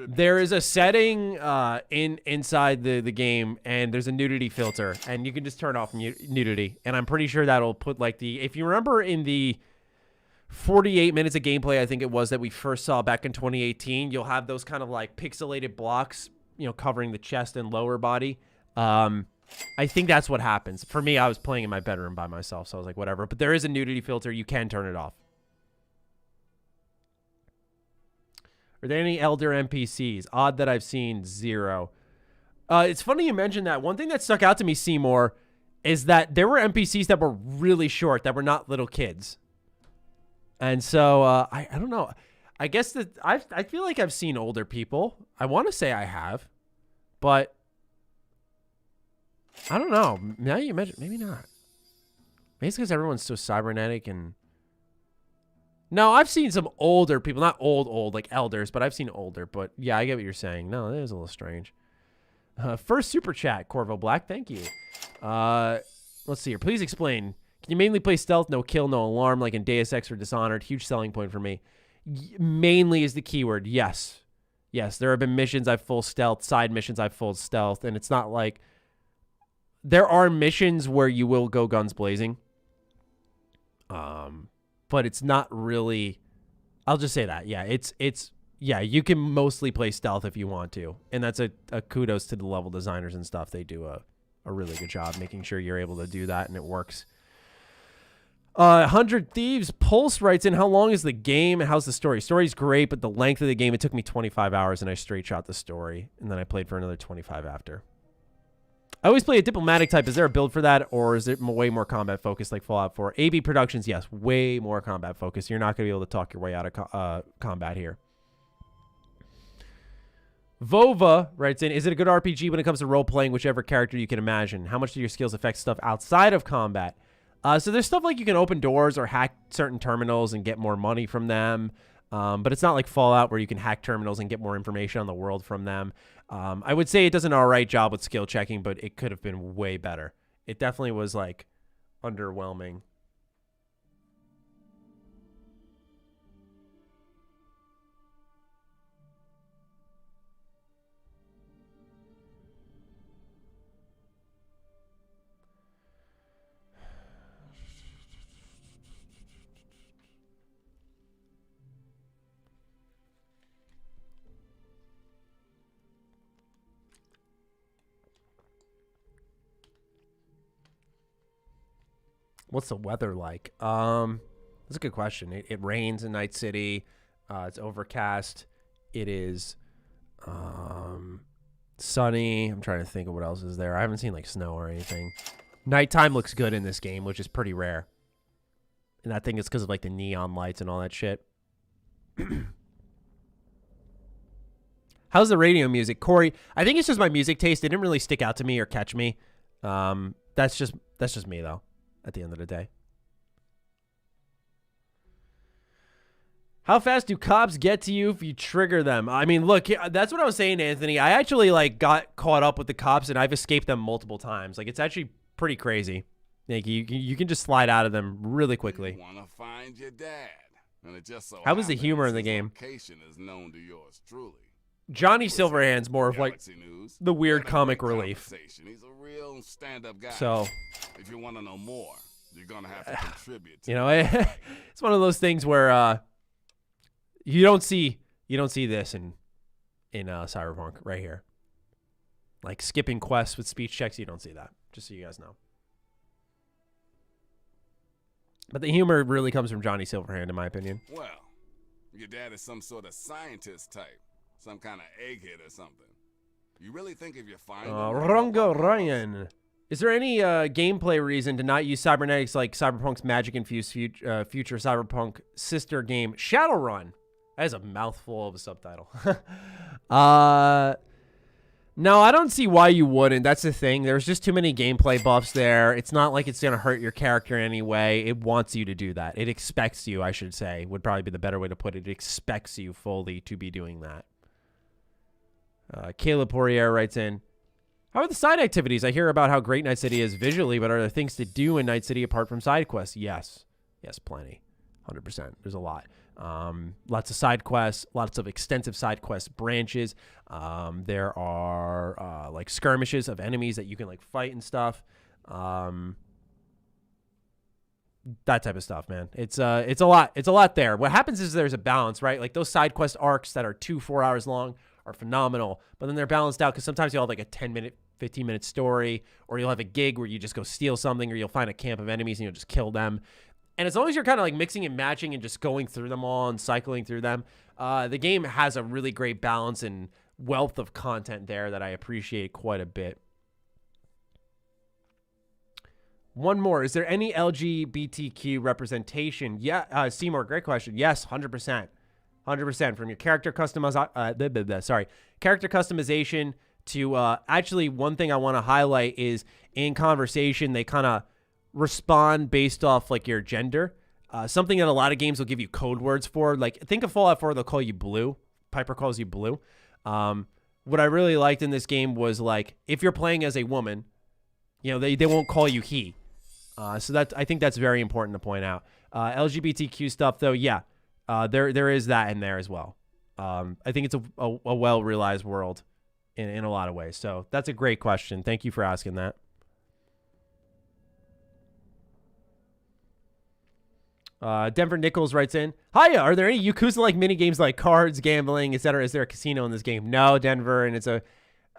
there is a setting inside the game, and there's a nudity filter, and you can just turn off nudity. And I'm pretty sure that'll put, like, if you remember in the 48 minutes of gameplay, I think it was, that we first saw back in 2018, you'll have those kind of, like, pixelated blocks, you know, covering the chest and lower body. I think that's what happens. For me, I was playing in my bedroom by myself, so I was like, whatever. But there is a nudity filter. You can turn it off. Are there any elder NPCs? Odd that I've seen 0. It's funny you mentioned that. One thing that stuck out to me, Seymour, is that there were NPCs that were really short, that were not little kids. And so, I don't know. I guess that I feel like I've seen older people. I want to say I have. But I don't know. Now you mention, maybe not. Maybe it's because everyone's so cybernetic and... No, I've seen some older people. Not old, like elders, but I've seen older. But yeah, I get what you're saying. No, that is a little strange. First super chat, Corvo Black. Thank you. Let's see here. Please explain. Can you mainly play stealth, no kill, no alarm, like in Deus Ex or Dishonored? Huge selling point for me. Mainly is the keyword. Yes. Yes, there have been missions I've full stealth, side missions I've full stealth, and it's not like... There are missions where you will go guns blazing. But it's not really... I'll just say that. Yeah, yeah, you can mostly play stealth if you want to. And that's a kudos to the level designers and stuff. They do a really good job making sure you're able to do that and it works. 100 Thieves Pulse writes in, how long is the game and how's the story? Story's great, but the length of the game, it took me 25 hours and I straight shot the story. And then I played for another 25 after. I always play a diplomatic type. Is there a build for that, or is it way more combat focused like Fallout 4? AB Productions, yes, way more combat focused. You're not going to be able to talk your way out of combat here. Vova writes in, is it a good RPG when it comes to role-playing whichever character you can imagine? How much do your skills affect stuff outside of combat? So there's stuff like you can open doors or hack certain terminals and get more money from them. But it's not like Fallout where you can hack terminals and get more information on the world from them. I would say it does an all right job with skill checking, but it could have been way better. It definitely was like underwhelming. What's the weather like? That's a good question. It rains in Night City. It's overcast. It is sunny. I'm trying to think of what else is there. I haven't seen like snow or anything. Nighttime looks good in this game, which is pretty rare. And I think it's because of like the neon lights and all that shit. How's the radio music? Corey, I think it's just my music taste. It didn't really stick out to me or catch me. That's just me though. At the end of the day. How fast do cops get to you if you trigger them? I mean, look, that's what I was saying, Anthony. I actually like got caught up with the cops and I've escaped them multiple times. Like, it's actually pretty crazy. Like, you can just slide out of them really quickly. You want to find your dad. And it just so how was the humor in the game? Location is known to yours truly. Johnny Silverhand's more of like the weird comic relief. He's a real stand-up guy. So, if you want to know more, you're gonna have to contribute. You know, it's one of those things where you don't see this in Cyberpunk right here. Like skipping quests with speech checks, you don't see that. Just so you guys know. But the humor really comes from Johnny Silverhand, in my opinion. Well, your dad is some sort of scientist type. Some kind of egghead or something. You really think if you find Rongo Ryan. Is there any gameplay reason to not use cybernetics like Cyberpunk's magic-infused future Cyberpunk sister game, Shadowrun? That is a mouthful of a subtitle. No, I don't see why you wouldn't. That's the thing. There's just too many gameplay buffs there. It's not like it's going to hurt your character in any way. It wants you to do that. It expects you, I should say, would probably be the better way to put it. It expects you fully to be doing that. Caleb Poirier writes in, how are the side activities? I hear about how great Night City is visually, but are there things to do in Night City apart from side quests? Yes. Yes, plenty. 100%. There's a lot. Lots of side quests, lots of extensive side quest branches. There are like skirmishes of enemies that you can like fight and stuff. That type of stuff, man. It's a lot. It's a lot there. What happens is there's a balance, right? Like those side quest arcs that are 2-4 hours long are phenomenal, but then they're balanced out because sometimes you'll have like a 10-minute, 15-minute story, or you'll have a gig where you just go steal something, or you'll find a camp of enemies and you'll just kill them. And as long as you're kind of like mixing and matching and just going through them all and cycling through them, the game has a really great balance and wealth of content there that I appreciate quite a bit. One more. Is there any LGBTQ representation? Yeah, Seymour, great question. Yes, 100%. 100% from your character character customization to actually one thing I want to highlight is in conversation they kind of respond based off like your gender. Something that a lot of games will give you code words for. Like, think of Fallout 4, they'll call you Blue. Piper calls you Blue. What I really liked in this game was, like, if you're playing as a woman, you know, they won't call you he. So I think that's very important to point out. LGBTQ stuff, though, yeah, there is that in there as well. I think it's a well-realized world in a lot of ways. So that's a great question. Thank you for asking that. Denver Nichols writes in, hiya, are there any Yakuza-like mini-games like cards, gambling, etc.? Is there a casino in this game? No, Denver, and it's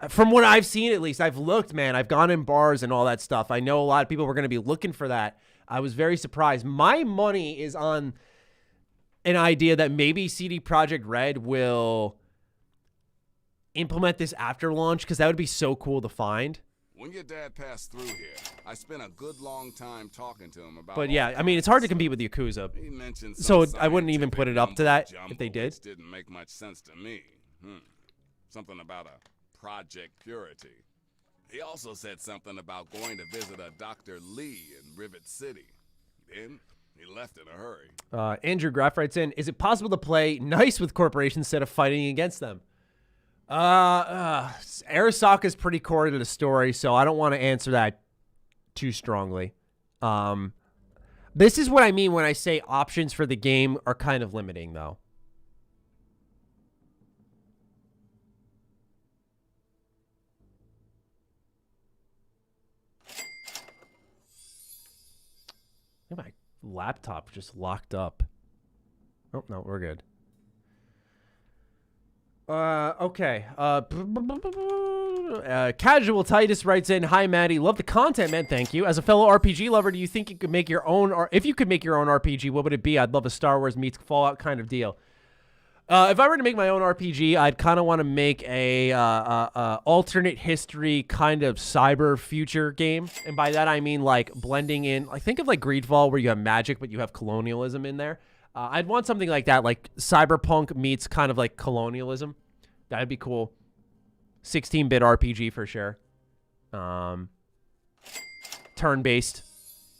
from what I've seen, at least, I've looked, man. I've gone in bars and all that stuff. I know a lot of people were going to be looking for that. I was very surprised. My money is on an idea that maybe CD Projekt Red will implement this after launch, because that would be so cool to find. When your dad passed through here, I spent a good long time talking to him about. But yeah, I mean, it's hard to compete with Yakuza. He mentioned So I wouldn't even put it up to that if they did. Which didn't make much sense to me. Something about a Project Purity. He also said something about going to visit a Dr. Lee in Rivet City. Then he left in a hurry. Andrew Graff writes in, is it possible to play nice with corporations instead of fighting against them? Arasaka's pretty core to the story, so I don't want to answer that too strongly. This is what I mean when I say options for the game are kind of limiting, though. I think my laptop just locked up. Oh, no, we're good. Okay. Casual Titus writes in, hi, Maddie. Love the content, man. Thank you. As a fellow RPG lover, do you think you could make your own, or if you could make your own RPG, what would it be? I'd love a Star Wars meets Fallout kind of deal. If I were to make my own RPG, I'd kind of want to make a alternate history kind of cyber future game. And by that, I mean like blending in, like think of like Greedfall where you have magic, but you have colonialism in there. I'd want something like that, like Cyberpunk meets kind of like colonialism. That'd be cool. 16-bit RPG for sure. Turn-based.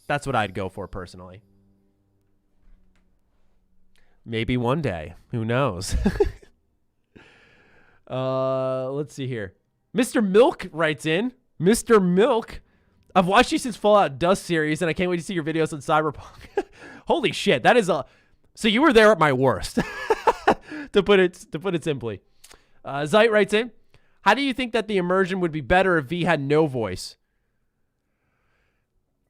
That's what I'd go for personally. Maybe one day. Who knows? Let's see here. Mr. Milk writes in. Mr. Milk. I've watched you since Fallout Dust series, and I can't wait to see your videos on Cyberpunk. Holy shit, that is a... So you were there at my worst, to put it simply. Zeit writes in, how do you think that the immersion would be better if V had no voice?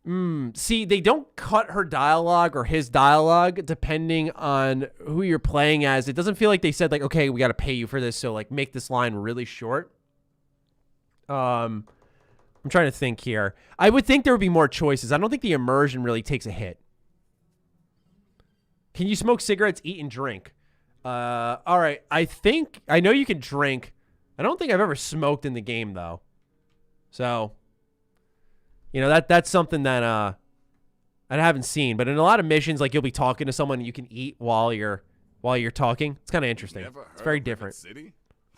See, they don't cut her dialogue or his dialogue depending on who you're playing as. It doesn't feel like they said, like, okay, we got to pay you for this, so, like, make this line really short. I'm trying to think here. I would think there would be more choices. I don't think the immersion really takes a hit. Can you smoke cigarettes, eat, and drink? All right. I know you can drink. I don't think I've ever smoked in the game, though. So, you know, that's something that I haven't seen. But in a lot of missions, like, you'll be talking to someone and you can eat while you're talking. It's kind of interesting. It's very different. City?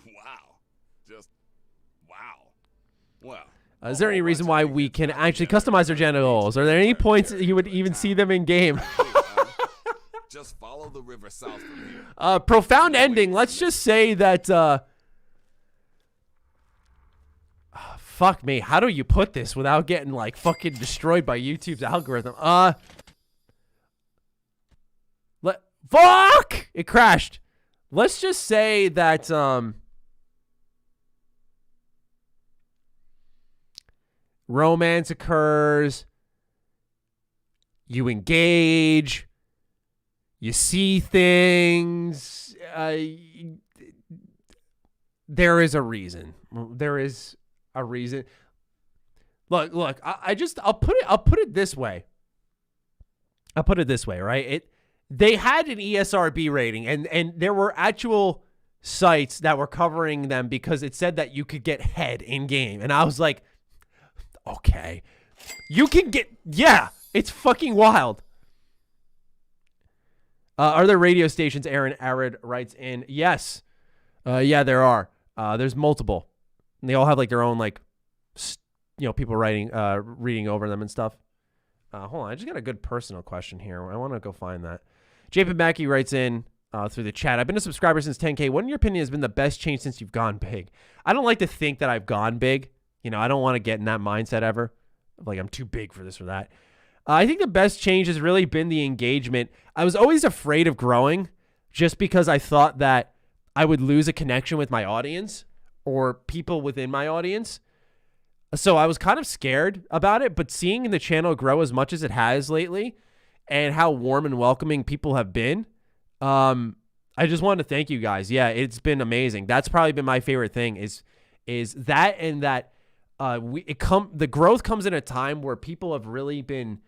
Wow. Just wow. Well. Is there any reason why we can actually customize our genitals? Are there any points that you would even see them in game? Just follow the river south from here. Profound ending. Let's just say that. Fuck me. How do you put this without getting like fucking destroyed by YouTube's algorithm? Fuck! It crashed. Let's just say that romance occurs. You engage. You see things. There is a reason. There is a reason. Look. I'll put it this way. I'll put it this way, right? They had an ESRB rating, and there were actual sites that were covering them because it said that you could get head in game, and I was like, okay, you can get, yeah, it's fucking wild. Are there radio stations? Aaron Arid writes in. Yes. Yeah, there are. There's multiple. And they all have like their own, like, people writing, reading over them and stuff. Hold on, I just got a good personal question here. I want to go find that. J.P. Mackey writes in through the chat. I've been a subscriber since 10K. What, in your opinion, has been the best change since you've gone big? I don't like to think that I've gone big. You know, I don't want to get in that mindset ever. Like, I'm too big for this or that. I think the best change has really been the engagement. I was always afraid of growing just because I thought that I would lose a connection with my audience or people within my audience. So I was kind of scared about it, but seeing the channel grow as much as it has lately and how warm and welcoming people have been, I just wanted to thank you guys. Yeah, it's been amazing. That's probably been my favorite thing is that, and that the growth comes in a time where people have really been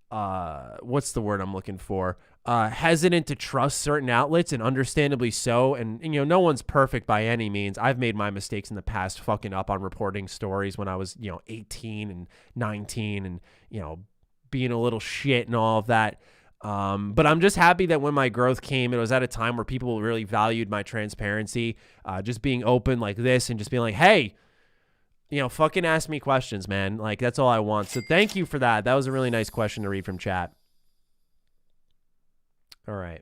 what's the word I'm looking for? Hesitant to trust certain outlets, and understandably so. And you know, no one's perfect by any means. I've made my mistakes in the past, fucking up on reporting stories when I was, 18 and 19 and, being a little shit and all of that. But I'm just happy that when my growth came, it was at a time where people really valued my transparency, just being open like this and just being like, hey, fucking ask me questions, man. Like, that's all I want. So thank you for that. That was a really nice question to read from chat. All right.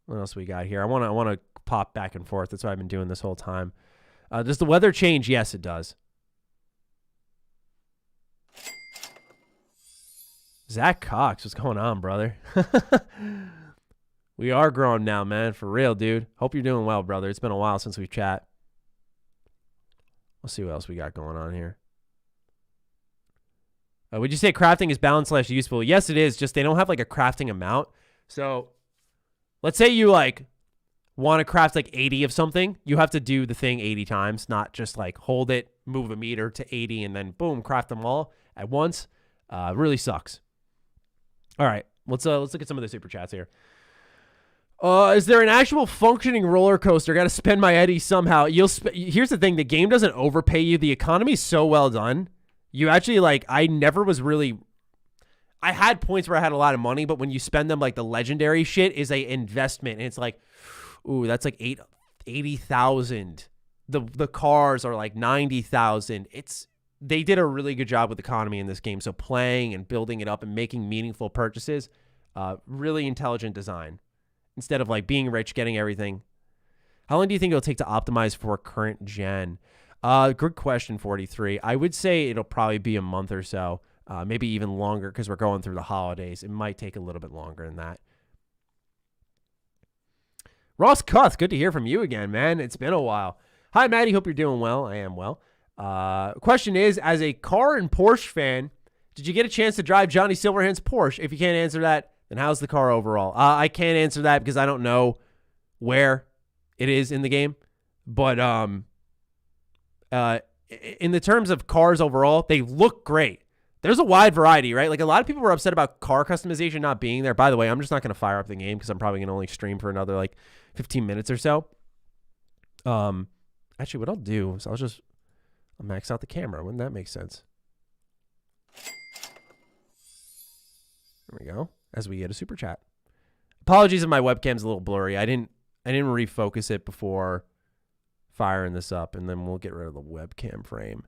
What else we got here? I want to pop back and forth. That's what I've been doing this whole time. Does the weather change? Yes, it does. Zach Cox, what's going on, brother? We are growing now, man. For real, dude. Hope you're doing well, brother. It's been a while since we've chat. Let's see what else we got going on here. Would you say crafting is balanced / useful? Yes, it is. Just they don't have like a crafting amount. So let's say you like want to craft like 80 of something. You have to do the thing 80 times, not just like hold it, move a meter to 80 and then boom, craft them all at once. Really sucks. All right, let's look at some of the super chats here. Is there an actual functioning roller coaster? Got to spend my Eddie somehow. Here's the thing. The game doesn't overpay you. The economy is so well done. You actually I never was really, I had points where I had a lot of money, but when you spend them, like the legendary shit is a investment. And it's like, ooh, that's like 80,000. The cars are like 90,000. They did a really good job with economy in this game. So playing and building it up and making meaningful purchases, really intelligent design. Instead of like being rich, getting everything. How long do you think it'll take to optimize for current gen? Good question, 43. I would say it'll probably be a month or so, maybe even longer because we're going through the holidays. It might take a little bit longer than that. Ross Cuth, good to hear from you again, man. It's been a while. Hi, Maddie. Hope you're doing well. I am well. Question is, as a car and Porsche fan, did you get a chance to drive Johnny Silverhand's Porsche? If you can't answer that, then how's the car overall? I can't answer that because I don't know where it is in the game. But in the terms of cars overall, they look great. There's a wide variety, right? Like a lot of people were upset about car customization not being there. By the way, I'm just not going to fire up the game because I'm probably going to only stream for another like 15 minutes or so. Actually, what I'll do is I'll max out the camera. Wouldn't that make sense? There we go. As we get a super chat. Apologies if my webcam's a little blurry. I didn't refocus it before firing this up, and then we'll get rid of the webcam frame.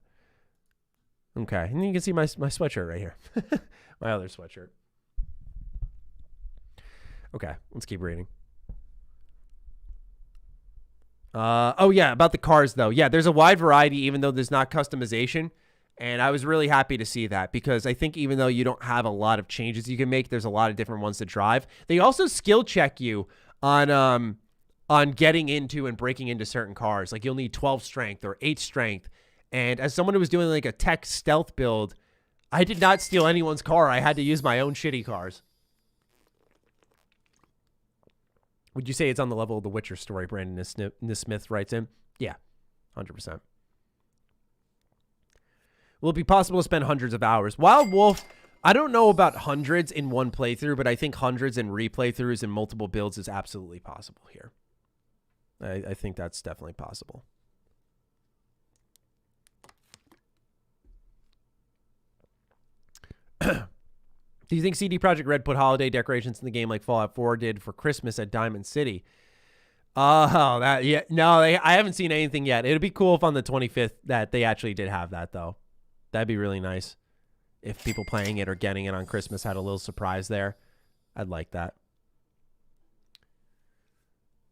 Okay, and you can see my sweatshirt right here. My other sweatshirt. Okay, let's keep reading. Oh yeah, about the cars though. Yeah, there's a wide variety even though there's not customization. And I was really happy to see that because I think even though you don't have a lot of changes you can make, there's a lot of different ones to drive. They also skill check you on getting into and breaking into certain cars. Like you'll need 12 strength or 8 strength. And as someone who was doing like a tech stealth build, I did not steal anyone's car. I had to use my own shitty cars. Would you say it's on the level of the Witcher story, Brandon Nismith writes in? Yeah, 100%. Will it be possible to spend hundreds of hours? Wild Wolf, I don't know about hundreds in one playthrough, but I think hundreds in replaythroughs and multiple builds is absolutely possible here. I think that's definitely possible. Do you think CD Projekt Red put holiday decorations in the game like Fallout 4 did for Christmas at Diamond City? Oh, I haven't seen anything yet. It'd be cool if on the 25th that they actually did have that, though. That'd be really nice. if people playing it or getting it on Christmas had a little surprise there. I'd like that.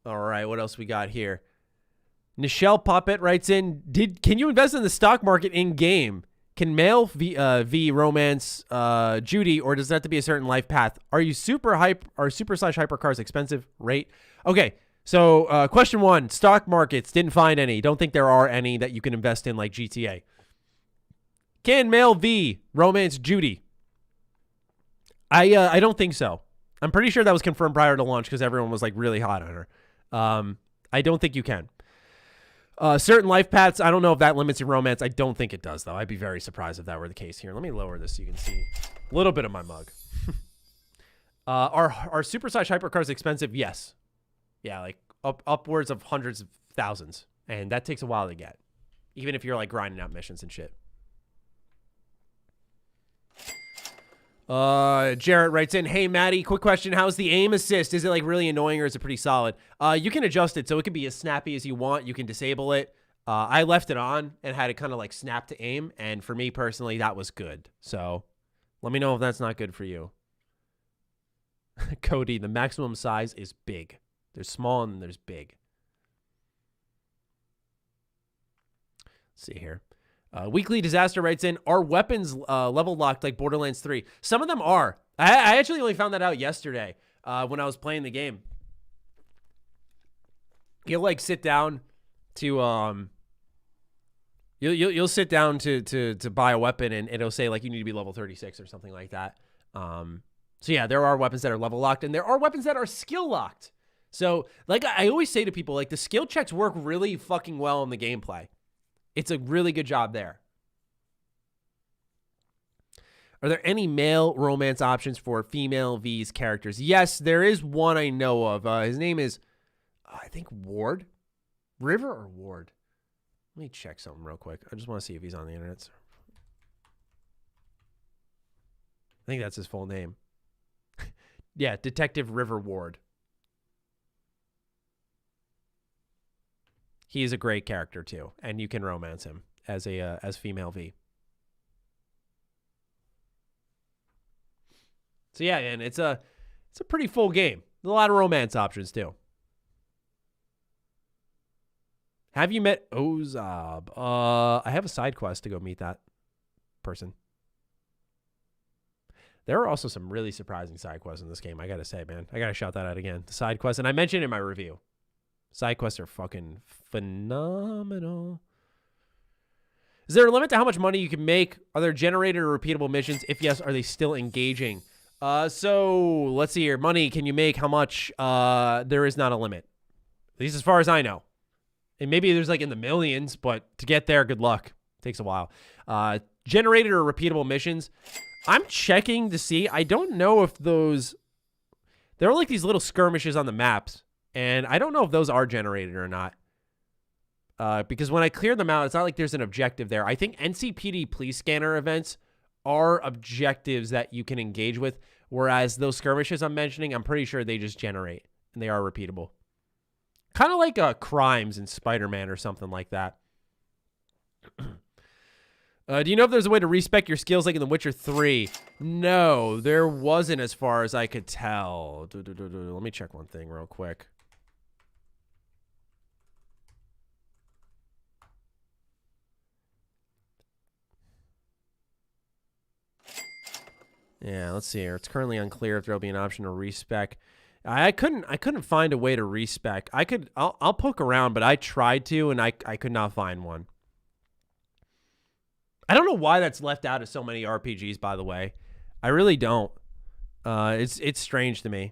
All right, what else we got here? Nichelle Puppet writes in, can you invest in the stock market in-game? Can male v romance Judy, or does that have to be a certain life path? Are super / hyper cars expensive? Rate? Okay, so question 1, stock markets, didn't find any. Don't think there are any that you can invest in like GTA. Can male v romance Judy? I don't think so. I'm pretty sure that was confirmed prior to launch because everyone was like really hot on her. I don't think you can. Certain life paths, I don't know if that limits your romance. I don't think it does, though. I'd be very surprised if that were the case here. Let me lower this so you can see a little bit of my mug. Are super / hyper cars expensive? Yes. Yeah, like upwards of hundreds of thousands. And that takes a while to get. Even if you're like grinding out missions and shit. Jarrett writes in, hey Matty, quick question, how's the aim assist? Is it like really annoying or is it pretty solid? You can adjust it so it can be as snappy as you want. You can disable it. I left it on and had it kind of like snap to aim, and for me personally that was good. So let me know if that's not good for you. Cody, the maximum size is big. There's small and there's big. Let's see here. Weekly Disaster writes in, are weapons level locked like Borderlands 3? Some of them are. I actually only found that out yesterday when I was playing the game. You'll like sit down to you'll sit down to buy a weapon, and it'll say like you need to be level 36 or something like that. So yeah, there are weapons that are level locked, and there are weapons that are skill locked. So like I always say to people, like the skill checks work really fucking well in the gameplay. It's a really good job there. Are there any male romance options for female V's characters? Yes, there is one I know of. His name is, I think, Ward. River or Ward? Let me check something real quick. I just want to see if he's on the internet. I think that's his full name. Yeah, Detective River Ward. He is a great character too, and you can romance him as female V. So yeah, man, it's a pretty full game. There's a lot of romance options too. Have you met Ozab? I have a side quest to go meet that person. There are also some really surprising side quests in this game, I gotta say, man. I gotta shout that out again. The side quests, and I mentioned it in my review. Side quests are fucking phenomenal. Is there a limit to how much money you can make? Are there generated or repeatable missions? If yes, are they still engaging? So let's see here. Money, can you make how much? There is not a limit. At least as far as I know. And maybe there's like in the millions, but to get there, good luck. Takes a while. Generated or repeatable missions. I'm checking to see. I don't know if those... There are like these little skirmishes on the maps. And I don't know if those are generated or not. Because when I clear them out, it's not like there's an objective there. I think NCPD police scanner events are objectives that you can engage with. Whereas those skirmishes I'm mentioning, I'm pretty sure they just generate. And they are repeatable. Kind of like crimes in Spider-Man or something like that. Do you know if there's a way to respec your skills like in The Witcher 3? No, there wasn't as far as I could tell. Let me check one thing real quick. Yeah, let's see here. It's currently unclear if there'll be an option to respec. I couldn't find a way to respec. I'll poke around, but I tried to and I could not find one. I don't know why that's left out of so many RPGs, by the way. I really don't. It's strange to me.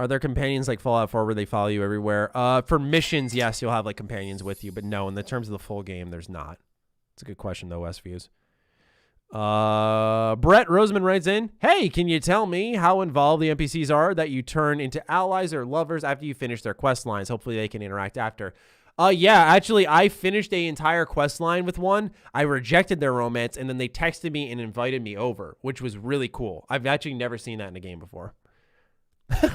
Are there companions like Fallout 4 where they follow you everywhere? For missions, yes, you'll have like companions with you, but no, in the terms of the full game, there's not. It's a good question though, Westviews. Brett Roseman writes in, hey, can you tell me how involved the NPCs are that you turn into allies or lovers after you finish their quest lines? Hopefully they can interact after. Yeah, actually, I finished an entire quest line with one. I rejected their romance, and then they texted me and invited me over, which was really cool. I've actually never seen that in a game before.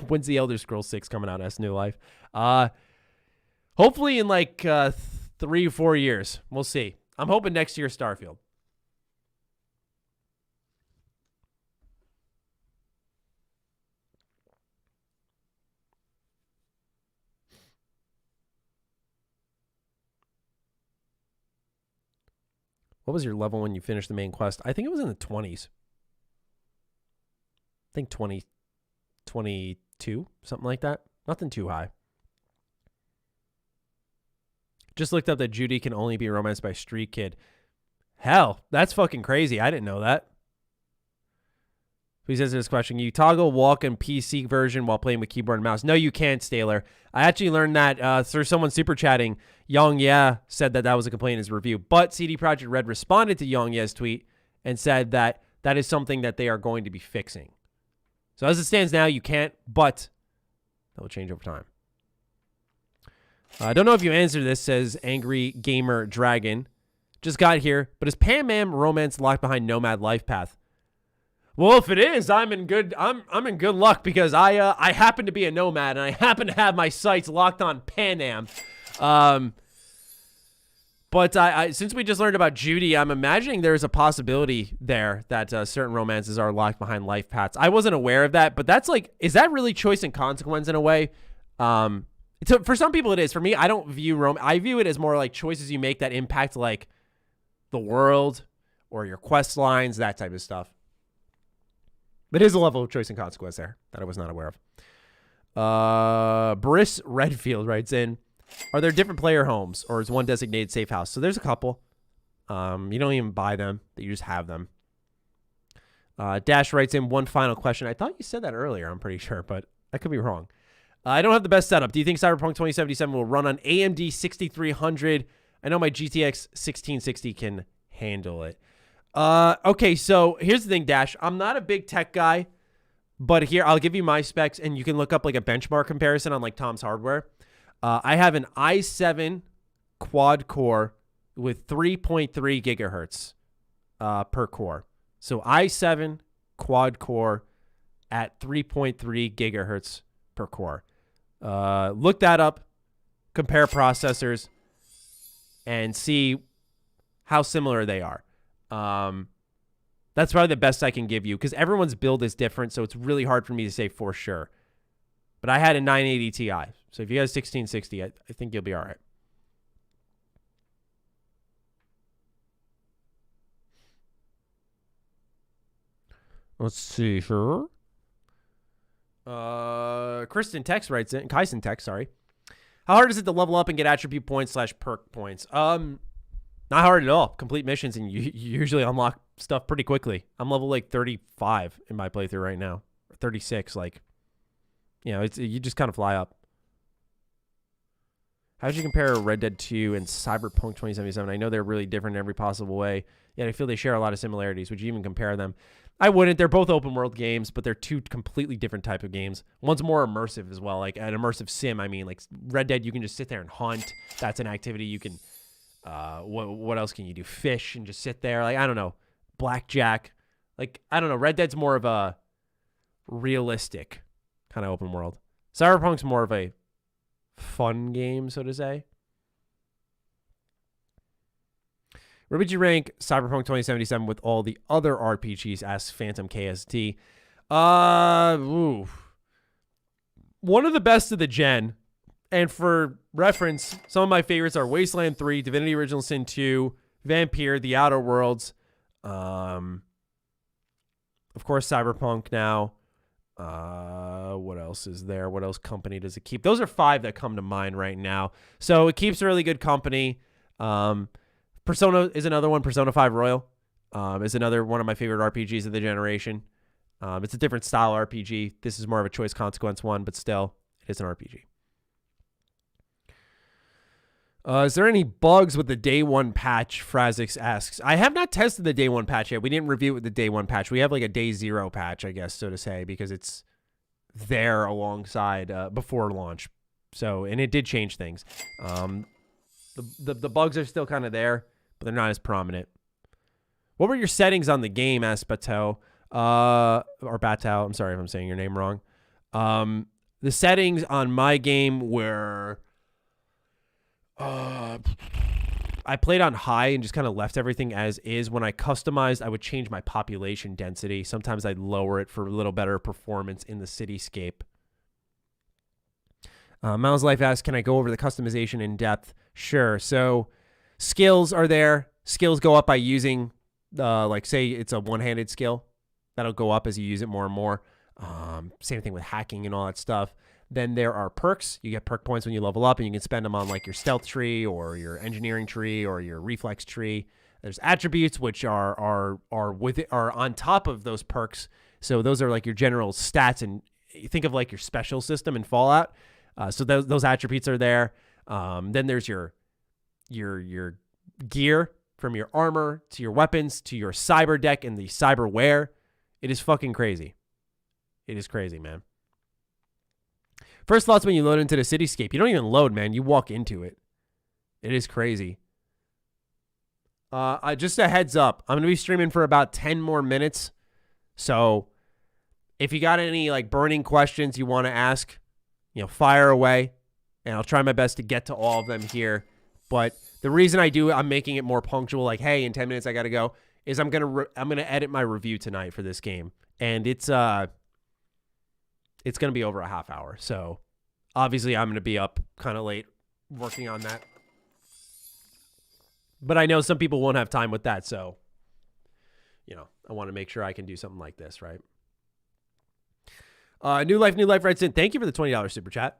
When's the Elder Scrolls 6 coming out as New Life? Hopefully in like 3 or 4 years. We'll see. I'm hoping next year Starfield. What was your level when you finished the main quest? I think it was in the 20s. I think 20, 22, something like that. Nothing too high. Just looked up that Judy can only be romanced by Street Kid. Hell, that's fucking crazy. I didn't know that. Please answer this question. You toggle walk and PC version while playing with keyboard and mouse. No, you can't, Staler. I actually learned that through someone super chatting. Young Yeah said that that was a complaint in his review. But CD Projekt Red responded to Young Ye's tweet and said that that is something that they are going to be fixing. So as it stands now, you can't, but that will change over time. I don't know if you answered this, says Angry Gamer Dragon. Just got here, but is Pam Mam romance locked behind Nomad Life Path? Well, if it is, I'm in good luck because I happen to be a nomad and I happen to have my sights locked on Pan Am. But since we just learned about Judy, I'm imagining there's a possibility there that certain romances are locked behind life paths. I wasn't aware of that, but that's like, is that really choice and consequence in a way? For some people it is. For me, I don't view I view it as more like choices you make that impact like the world or your quest lines, that type of stuff. But it is a level of choice and consequence there that I was not aware of. Briss Redfield writes in, are there different player homes or is one designated safe house? So there's a couple. You don't even buy them. You just have them. Dash writes in, one final question. I thought you said that earlier, I'm pretty sure, but I could be wrong. I don't have the best setup. Do you think Cyberpunk 2077 will run on AMD 6300? I know my GTX 1660 can handle it. Okay, so here's the thing, Dash. I'm not a big tech guy, but here, I'll give you my specs, and you can look up like a benchmark comparison on like Tom's Hardware. I have an i7 quad core with 3.3 gigahertz per core. So i7 quad core at 3.3 gigahertz per core. Look that up, compare processors, and see how similar they are. That's probably the best I can give you because everyone's build is different, so it's really hard for me to say for sure. But I had a 980 Ti, so if you have 1660, I think you'll be all right. Let's see here. Kristen Tex writes in, Kyson Tex, sorry. How hard is it to level up and get attribute points / perk points? Not hard at all. Complete missions and you usually unlock stuff pretty quickly. I'm level like 35 in my playthrough right now. 36, like, you know, you just kind of fly up. How would you compare Red Dead 2 and Cyberpunk 2077? I know they're really different in every possible way, yet I feel they share a lot of similarities. Would you even compare them? I wouldn't. They're both open world games, but they're two completely different type of games. One's more immersive as well, like an immersive sim. I mean, like Red Dead, you can just sit there and hunt. That's an activity you can. What else can you do? Fish and just sit there. Like, I don't know. Blackjack. Like, I don't know. Red Dead's more of a realistic kind of open world. Cyberpunk's more of a fun game, so to say. Where would you rank Cyberpunk 2077 with all the other RPGs? Asks Phantom KST. One of the best of the gen. And for reference, some of my favorites are Wasteland 3, Divinity Original Sin 2, Vampire, The Outer Worlds. Of course, Cyberpunk now. What else is there? What else company does it keep? Those are 5 that come to mind right now. So it keeps really good company. Persona is another one. Persona 5 Royal is another one of my favorite RPGs of the generation. It's a different style RPG. This is more of a choice consequence one, but still, it is an RPG. Is there any bugs with the day 1 patch? Frazix asks. I have not tested the day 1 patch yet. We didn't review it with the day 1 patch. We have like a day 0 patch, I guess, so to say, because it's there alongside before launch. So, and it did change things. The bugs are still kind of there, but they're not as prominent. What were your settings on the game? Asked Bateau. Or Bateau. I'm sorry if I'm saying your name wrong. The settings on my game were I played on high and just kind of left everything as is. When I customized, I would change my population density. Sometimes I'd lower it for a little better performance in the cityscape. Miles Life asks, can I go over the customization in depth? Sure. So skills are there. Skills go up by using, like say it's a one-handed skill. That'll go up as you use it more and more. Same thing with hacking and all that stuff. Then there are perks. You get perk points when you level up, and you can spend them on like your stealth tree or your engineering tree or your reflex tree. There's attributes which are on top of those perks. So those are like your general stats, and you think of like your special system in Fallout. So those attributes are there. Then there's your gear, from your armor to your weapons to your cyber deck and the cyberware. It is fucking crazy. It is crazy, man. First thoughts when you load into the cityscape. You don't even load, man. You walk into it. It is crazy. Just a heads up. I'm going to be streaming for about 10 more minutes. So if you got any like burning questions you want to ask, fire away. And I'll try my best to get to all of them here. But the reason I'm making it more punctual, like, hey, in 10 minutes I got to go, is I'm going to edit my review tonight for this game. And it's going to be over a half hour. So obviously I'm going to be up kind of late working on that. But I know some people won't have time with that. So, I want to make sure I can do something like this, right? New Life writes in, thank you for the $20 super chat.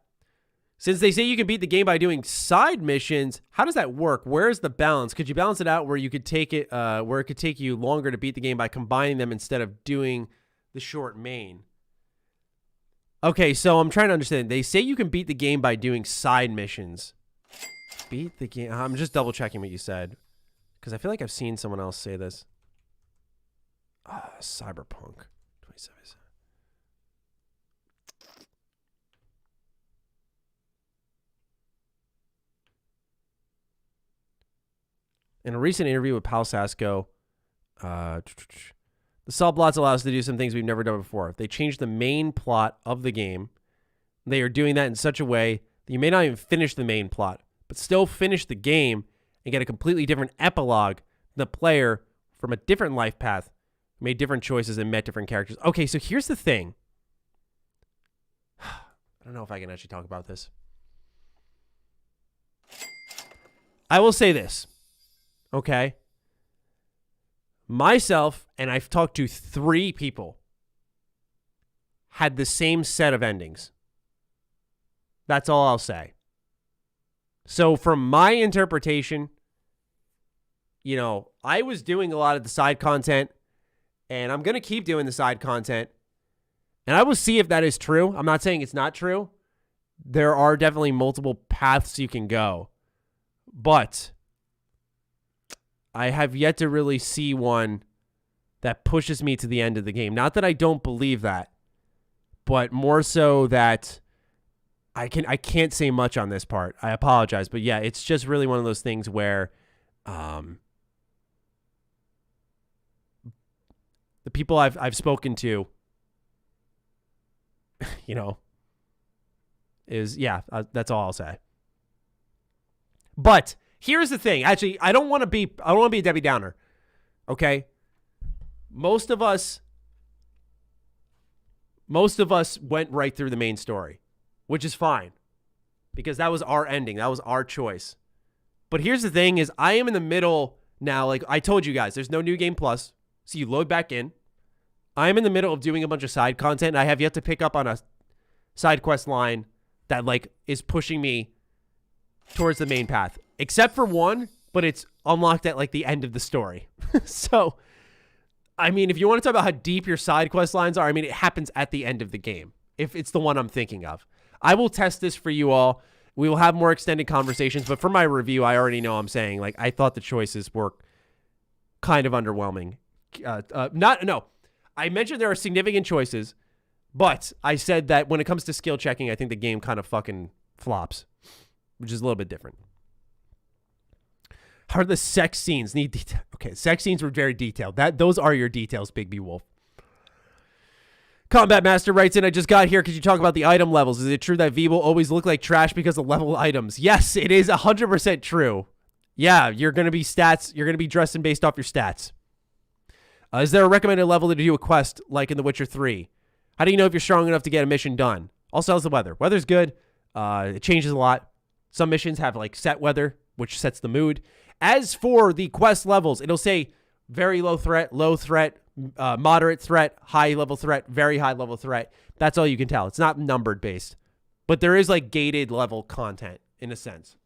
Since they say you can beat the game by doing side missions, how does that work? Where's the balance? Could you balance it out where you could take it, where it could take you longer to beat the game by combining them instead of doing the short main? Okay, so I'm trying to understand. They say you can beat the game by doing side missions. Beat the game. I'm just double checking what you said, because I feel like I've seen someone else say this. Cyberpunk 27. In a recent interview with Pal Sasko, the subplots allow us to do some things we've never done before. They changed the main plot of the game. They are doing that in such a way that you may not even finish the main plot, but still finish the game and get a completely different epilogue than the player from a different life path who made different choices and met different characters. Okay, so here's the thing. I don't know if I can actually talk about this. I will say this. Okay. Myself, and I've talked to 3 people, had the same set of endings. That's all I'll say. So from my interpretation, I was doing a lot of the side content, and I'm going to keep doing the side content, and I will see if that is true. I'm not saying it's not true. There are definitely multiple paths you can go, but I have yet to really see one that pushes me to the end of the game. Not that I don't believe that, but more so that I can't say much on this part. I apologize, but yeah, it's just really one of those things where the people I've spoken to, that's all I'll say. But here's the thing. Actually, I don't want to be a Debbie Downer. Okay? Most of us went right through the main story, which is fine, because that was our ending. That was our choice. But here's the thing is I am in the middle now. Like I told you guys, there's no New Game Plus, so you load back in. I'm in the middle of doing a bunch of side content, and I have yet to pick up on a side quest line that is pushing me towards the main path. Except for one, but it's unlocked at the end of the story. So, I mean, if you want to talk about how deep your side quest lines are, I mean, it happens at the end of the game. If it's the one I'm thinking of. I will test this for you all. We will have more extended conversations, but for my review, I already know I'm saying, I thought the choices were kind of underwhelming. I mentioned there are significant choices, but I said that when it comes to skill checking, I think the game kind of fucking flops, which is a little bit different. How are the sex scenes need detail? Okay, sex scenes were very detailed. Those are your details, Big B Wolf. Combat Master writes in, I just got here. Could you talk about the item levels? Is it true that V will always look like trash because of level items? Yes, it is 100% true. Yeah, you're going to be stats. You're going to be dressing based off your stats. Is there a recommended level to do a quest like in The Witcher 3? How do you know if you're strong enough to get a mission done? Also, how's the weather? Weather's good. It changes a lot. Some missions have like set weather, which sets the mood. As for the quest levels, it'll say very low threat, moderate threat, high level threat, very high level threat. That's all you can tell. It's not numbered based, but there is like gated level content in a sense.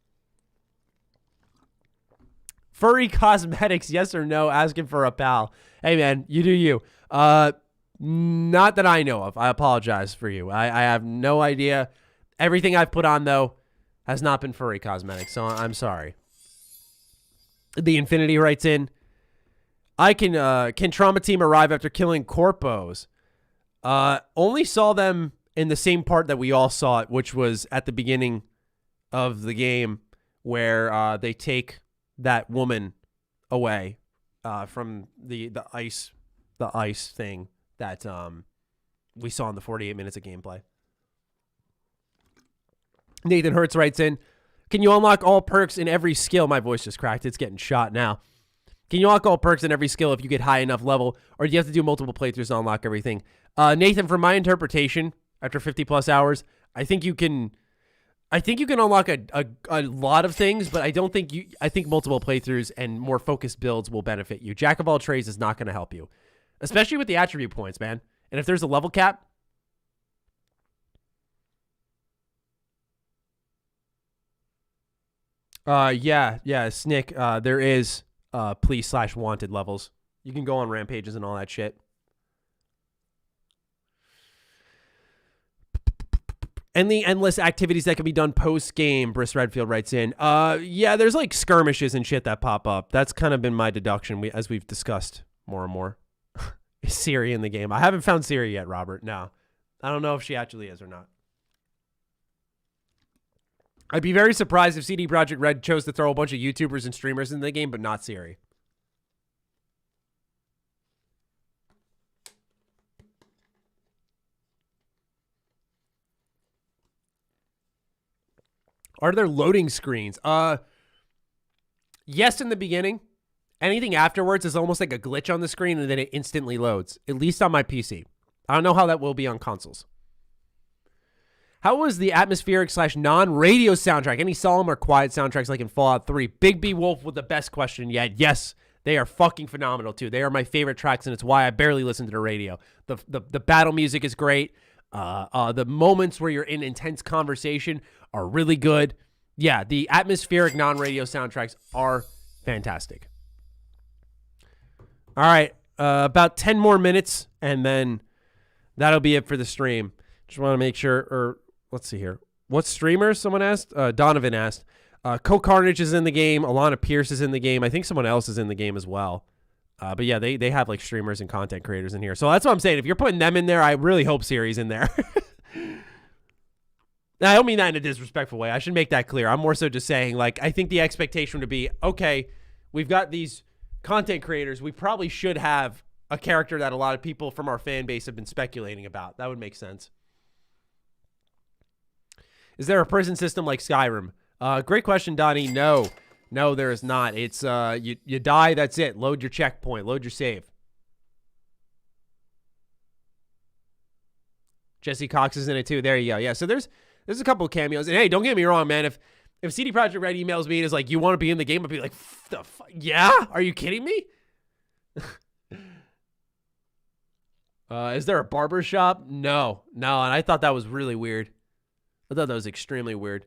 Furry cosmetics, yes or no? Asking for a pal. Hey man, you do you. Not that I know of. I apologize for you. I have no idea. Everything I've put on though has not been furry cosmetics, so I'm sorry. The Infinity writes in, can Trauma Team arrive after killing Corpos? Only saw them in the same part that we all saw it, which was at the beginning of the game where they take that woman away from the ice thing that we saw in the 48 minutes of gameplay. Nathan Hertz writes in, can you unlock all perks in every skill? My voice just cracked. It's getting shot now. Can you unlock all perks in every skill if you get high enough level, or do you have to do multiple playthroughs to unlock everything? Nathan, from my interpretation, after 50 plus hours, I think you can unlock a lot of things, but I think multiple playthroughs and more focused builds will benefit you. Jack of all trades is not going to help you, especially with the attribute points, man. And if there's a level cap, yeah, Snick, there is police/wanted levels. You can go on rampages and all that shit. And the endless activities that can be done post-game, Briss Redfield writes in. Yeah, there's like skirmishes and shit that pop up. That's kind of been my deduction as we've discussed more and more. Is Siri in the game? I haven't found Siri yet, Robert. No. I don't know if she actually is or not. I'd be very surprised if CD Projekt Red chose to throw a bunch of YouTubers and streamers in the game, but not Siri. Are there loading screens? Yes, in the beginning. Anything afterwards is almost like a glitch on the screen, and then it instantly loads, at least on my PC. I don't know how that will be on consoles. How was the atmospheric / non-radio soundtrack? Any solemn or quiet soundtracks like in Fallout 3? Big B Wolf with the best question yet. Yes, they are fucking phenomenal too. They are my favorite tracks, and it's why I barely listen to the radio. The battle music is great. The moments where you're in intense conversation are really good. Yeah, the atmospheric non-radio soundtracks are fantastic. All right, about 10 more minutes, and then that'll be it for the stream. Just want to make sure, or let's see here. What streamers? Someone asked. Donovan asked. Co Carnage is in the game. Alana Pierce is in the game. I think someone else is in the game as well. But yeah, they have like streamers and content creators in here. So that's what I'm saying. If you're putting them in there, I really hope Siri's in there. Now, I don't mean that in a disrespectful way. I should make that clear. I'm more so just saying, like, I think the expectation would be, okay, we've got these content creators. We probably should have a character that a lot of people from our fan base have been speculating about. That would make sense. Is there a prison system like Skyrim? Great question, Donnie. No, there is not. It's you die. That's it. Load your checkpoint. Load your save. Jesse Cox is in it too. There you go. Yeah. So there's a couple of cameos. And hey, don't get me wrong, man. If CD Projekt Red emails me and is like, you want to be in the game, I'd be like, the fuck? Yeah? Are you kidding me? Is there a barber shop? No. And I thought that was really weird. I thought that was extremely weird.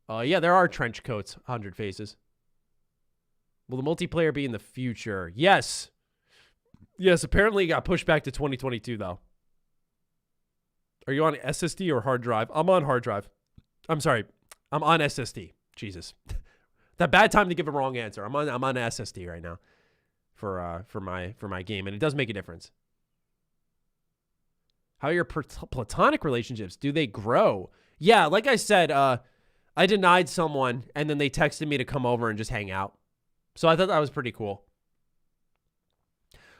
Yeah, there are trench coats, 100 Faces. Will the multiplayer be in the future? Yes. Yes, apparently it got pushed back to 2022, though. Are you on SSD or hard drive? I'm on hard drive. I'm sorry. I'm on SSD. Jesus. That bad time to give a wrong answer. I'm on SSD right now for my game, and it does make a difference. How are your platonic relationships? Do they grow? Yeah, like I said, I denied someone, and then they texted me to come over and just hang out. So I thought that was pretty cool.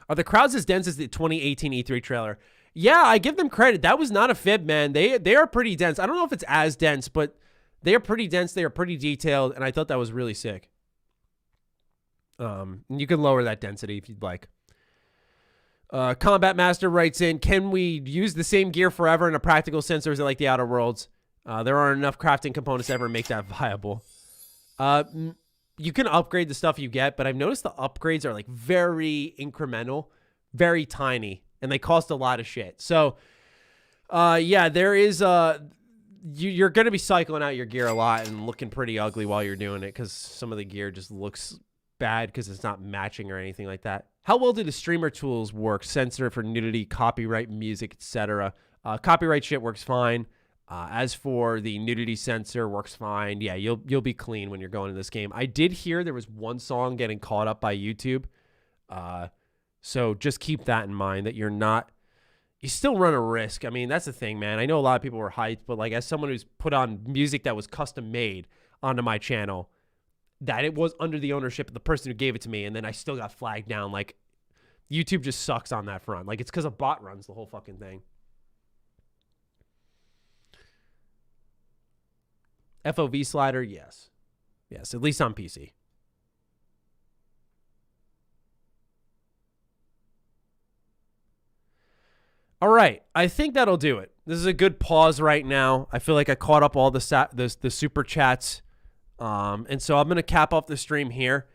Are the crowds as dense as the 2018 E3 trailer? Yeah, I give them credit. That was not a fib, man. They are pretty dense. I don't know if it's as dense, but they are pretty dense. They are pretty detailed, and I thought that was really sick. You can lower that density if you'd like. Combat Master writes in, can we use the same gear forever in a practical sense, or is it like the Outer Worlds? There aren't enough crafting components to ever make that viable. You can upgrade the stuff you get, but I've noticed the upgrades are like very incremental, very tiny, and they cost a lot of shit. So, yeah, there is you're going to be cycling out your gear a lot and looking pretty ugly while you're doing it because some of the gear just looks bad because it's not matching or anything like that. How well do the streamer tools work? Censor for nudity, copyright, music, etc. Copyright shit works fine. As for the nudity censor, works fine. Yeah, you'll be clean when you're going in this game. I did hear there was one song getting caught up by YouTube. So just keep that in mind that you still run a risk. I mean, that's the thing, man. I know a lot of people were hyped, but like as someone who's put on music that was custom made onto my channel, that it was under the ownership of the person who gave it to me, and then I still got flagged down. Like, YouTube just sucks on that front. Like, it's because a bot runs the whole fucking thing. FOV slider, yes. Yes, at least on PC. All right, I think that'll do it. This is a good pause right now. I feel like I caught up all the super chats. And so I'm going to cap off the stream here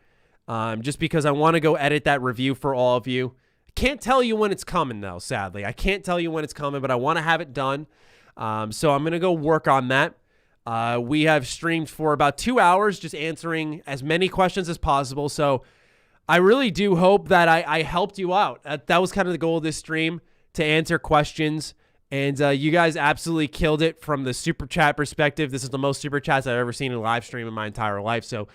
just because I want to go edit that review for all of you. Can't tell you when it's coming, though, sadly. I can't tell you when it's coming, but I want to have it done. So I'm going to go work on that. We have streamed for about 2 hours just answering as many questions as possible. So I really do hope that I helped you out. That was kind of the goal of this stream, to answer questions. And you guys absolutely killed it from the super chat perspective. This is the most super chats I've ever seen in a live stream in my entire life. So,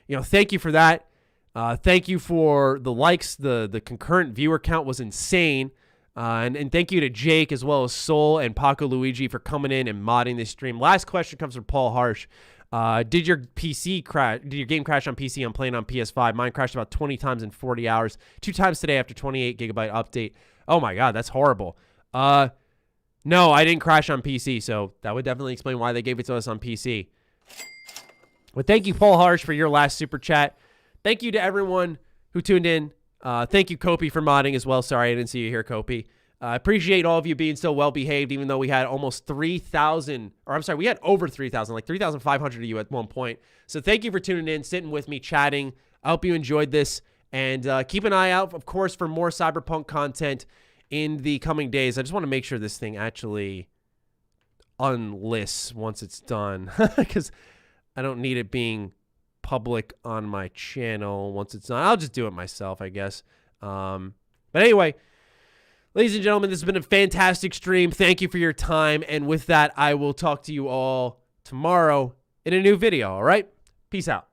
thank you for that. Thank you for the likes. The concurrent viewer count was insane. And thank you to Jake as well as Soul and Paco Luigi for coming in and modding this stream. Last question comes from Paul Harsh. Did your game crash on PC? I'm playing on PS5. Mine crashed about 20 times in 40 hours. 2 times today after 28 gigabyte update. Oh my God, that's horrible. No, I didn't crash on PC, so that would definitely explain why they gave it to us on PC. But thank you, Paul Harsh, for your last super chat. Thank you to everyone who tuned in. Thank you, Kopi, for modding as well. Sorry, I didn't see you here, Kopi. I appreciate all of you being so well-behaved, even though we had almost 3,000, or I'm sorry, we had over 3,000, like 3,500 of you at one point. So thank you for tuning in, sitting with me, chatting. I hope you enjoyed this. And keep an eye out, of course, for more Cyberpunk content in the coming days. I just want to make sure this thing actually unlists once it's done, because I don't need it being public on my channel once it's done. I'll just do it myself, I guess. But anyway, ladies and gentlemen, this has been a fantastic stream. Thank you for your time. And with that, I will talk to you all tomorrow in a new video. All right? Peace out.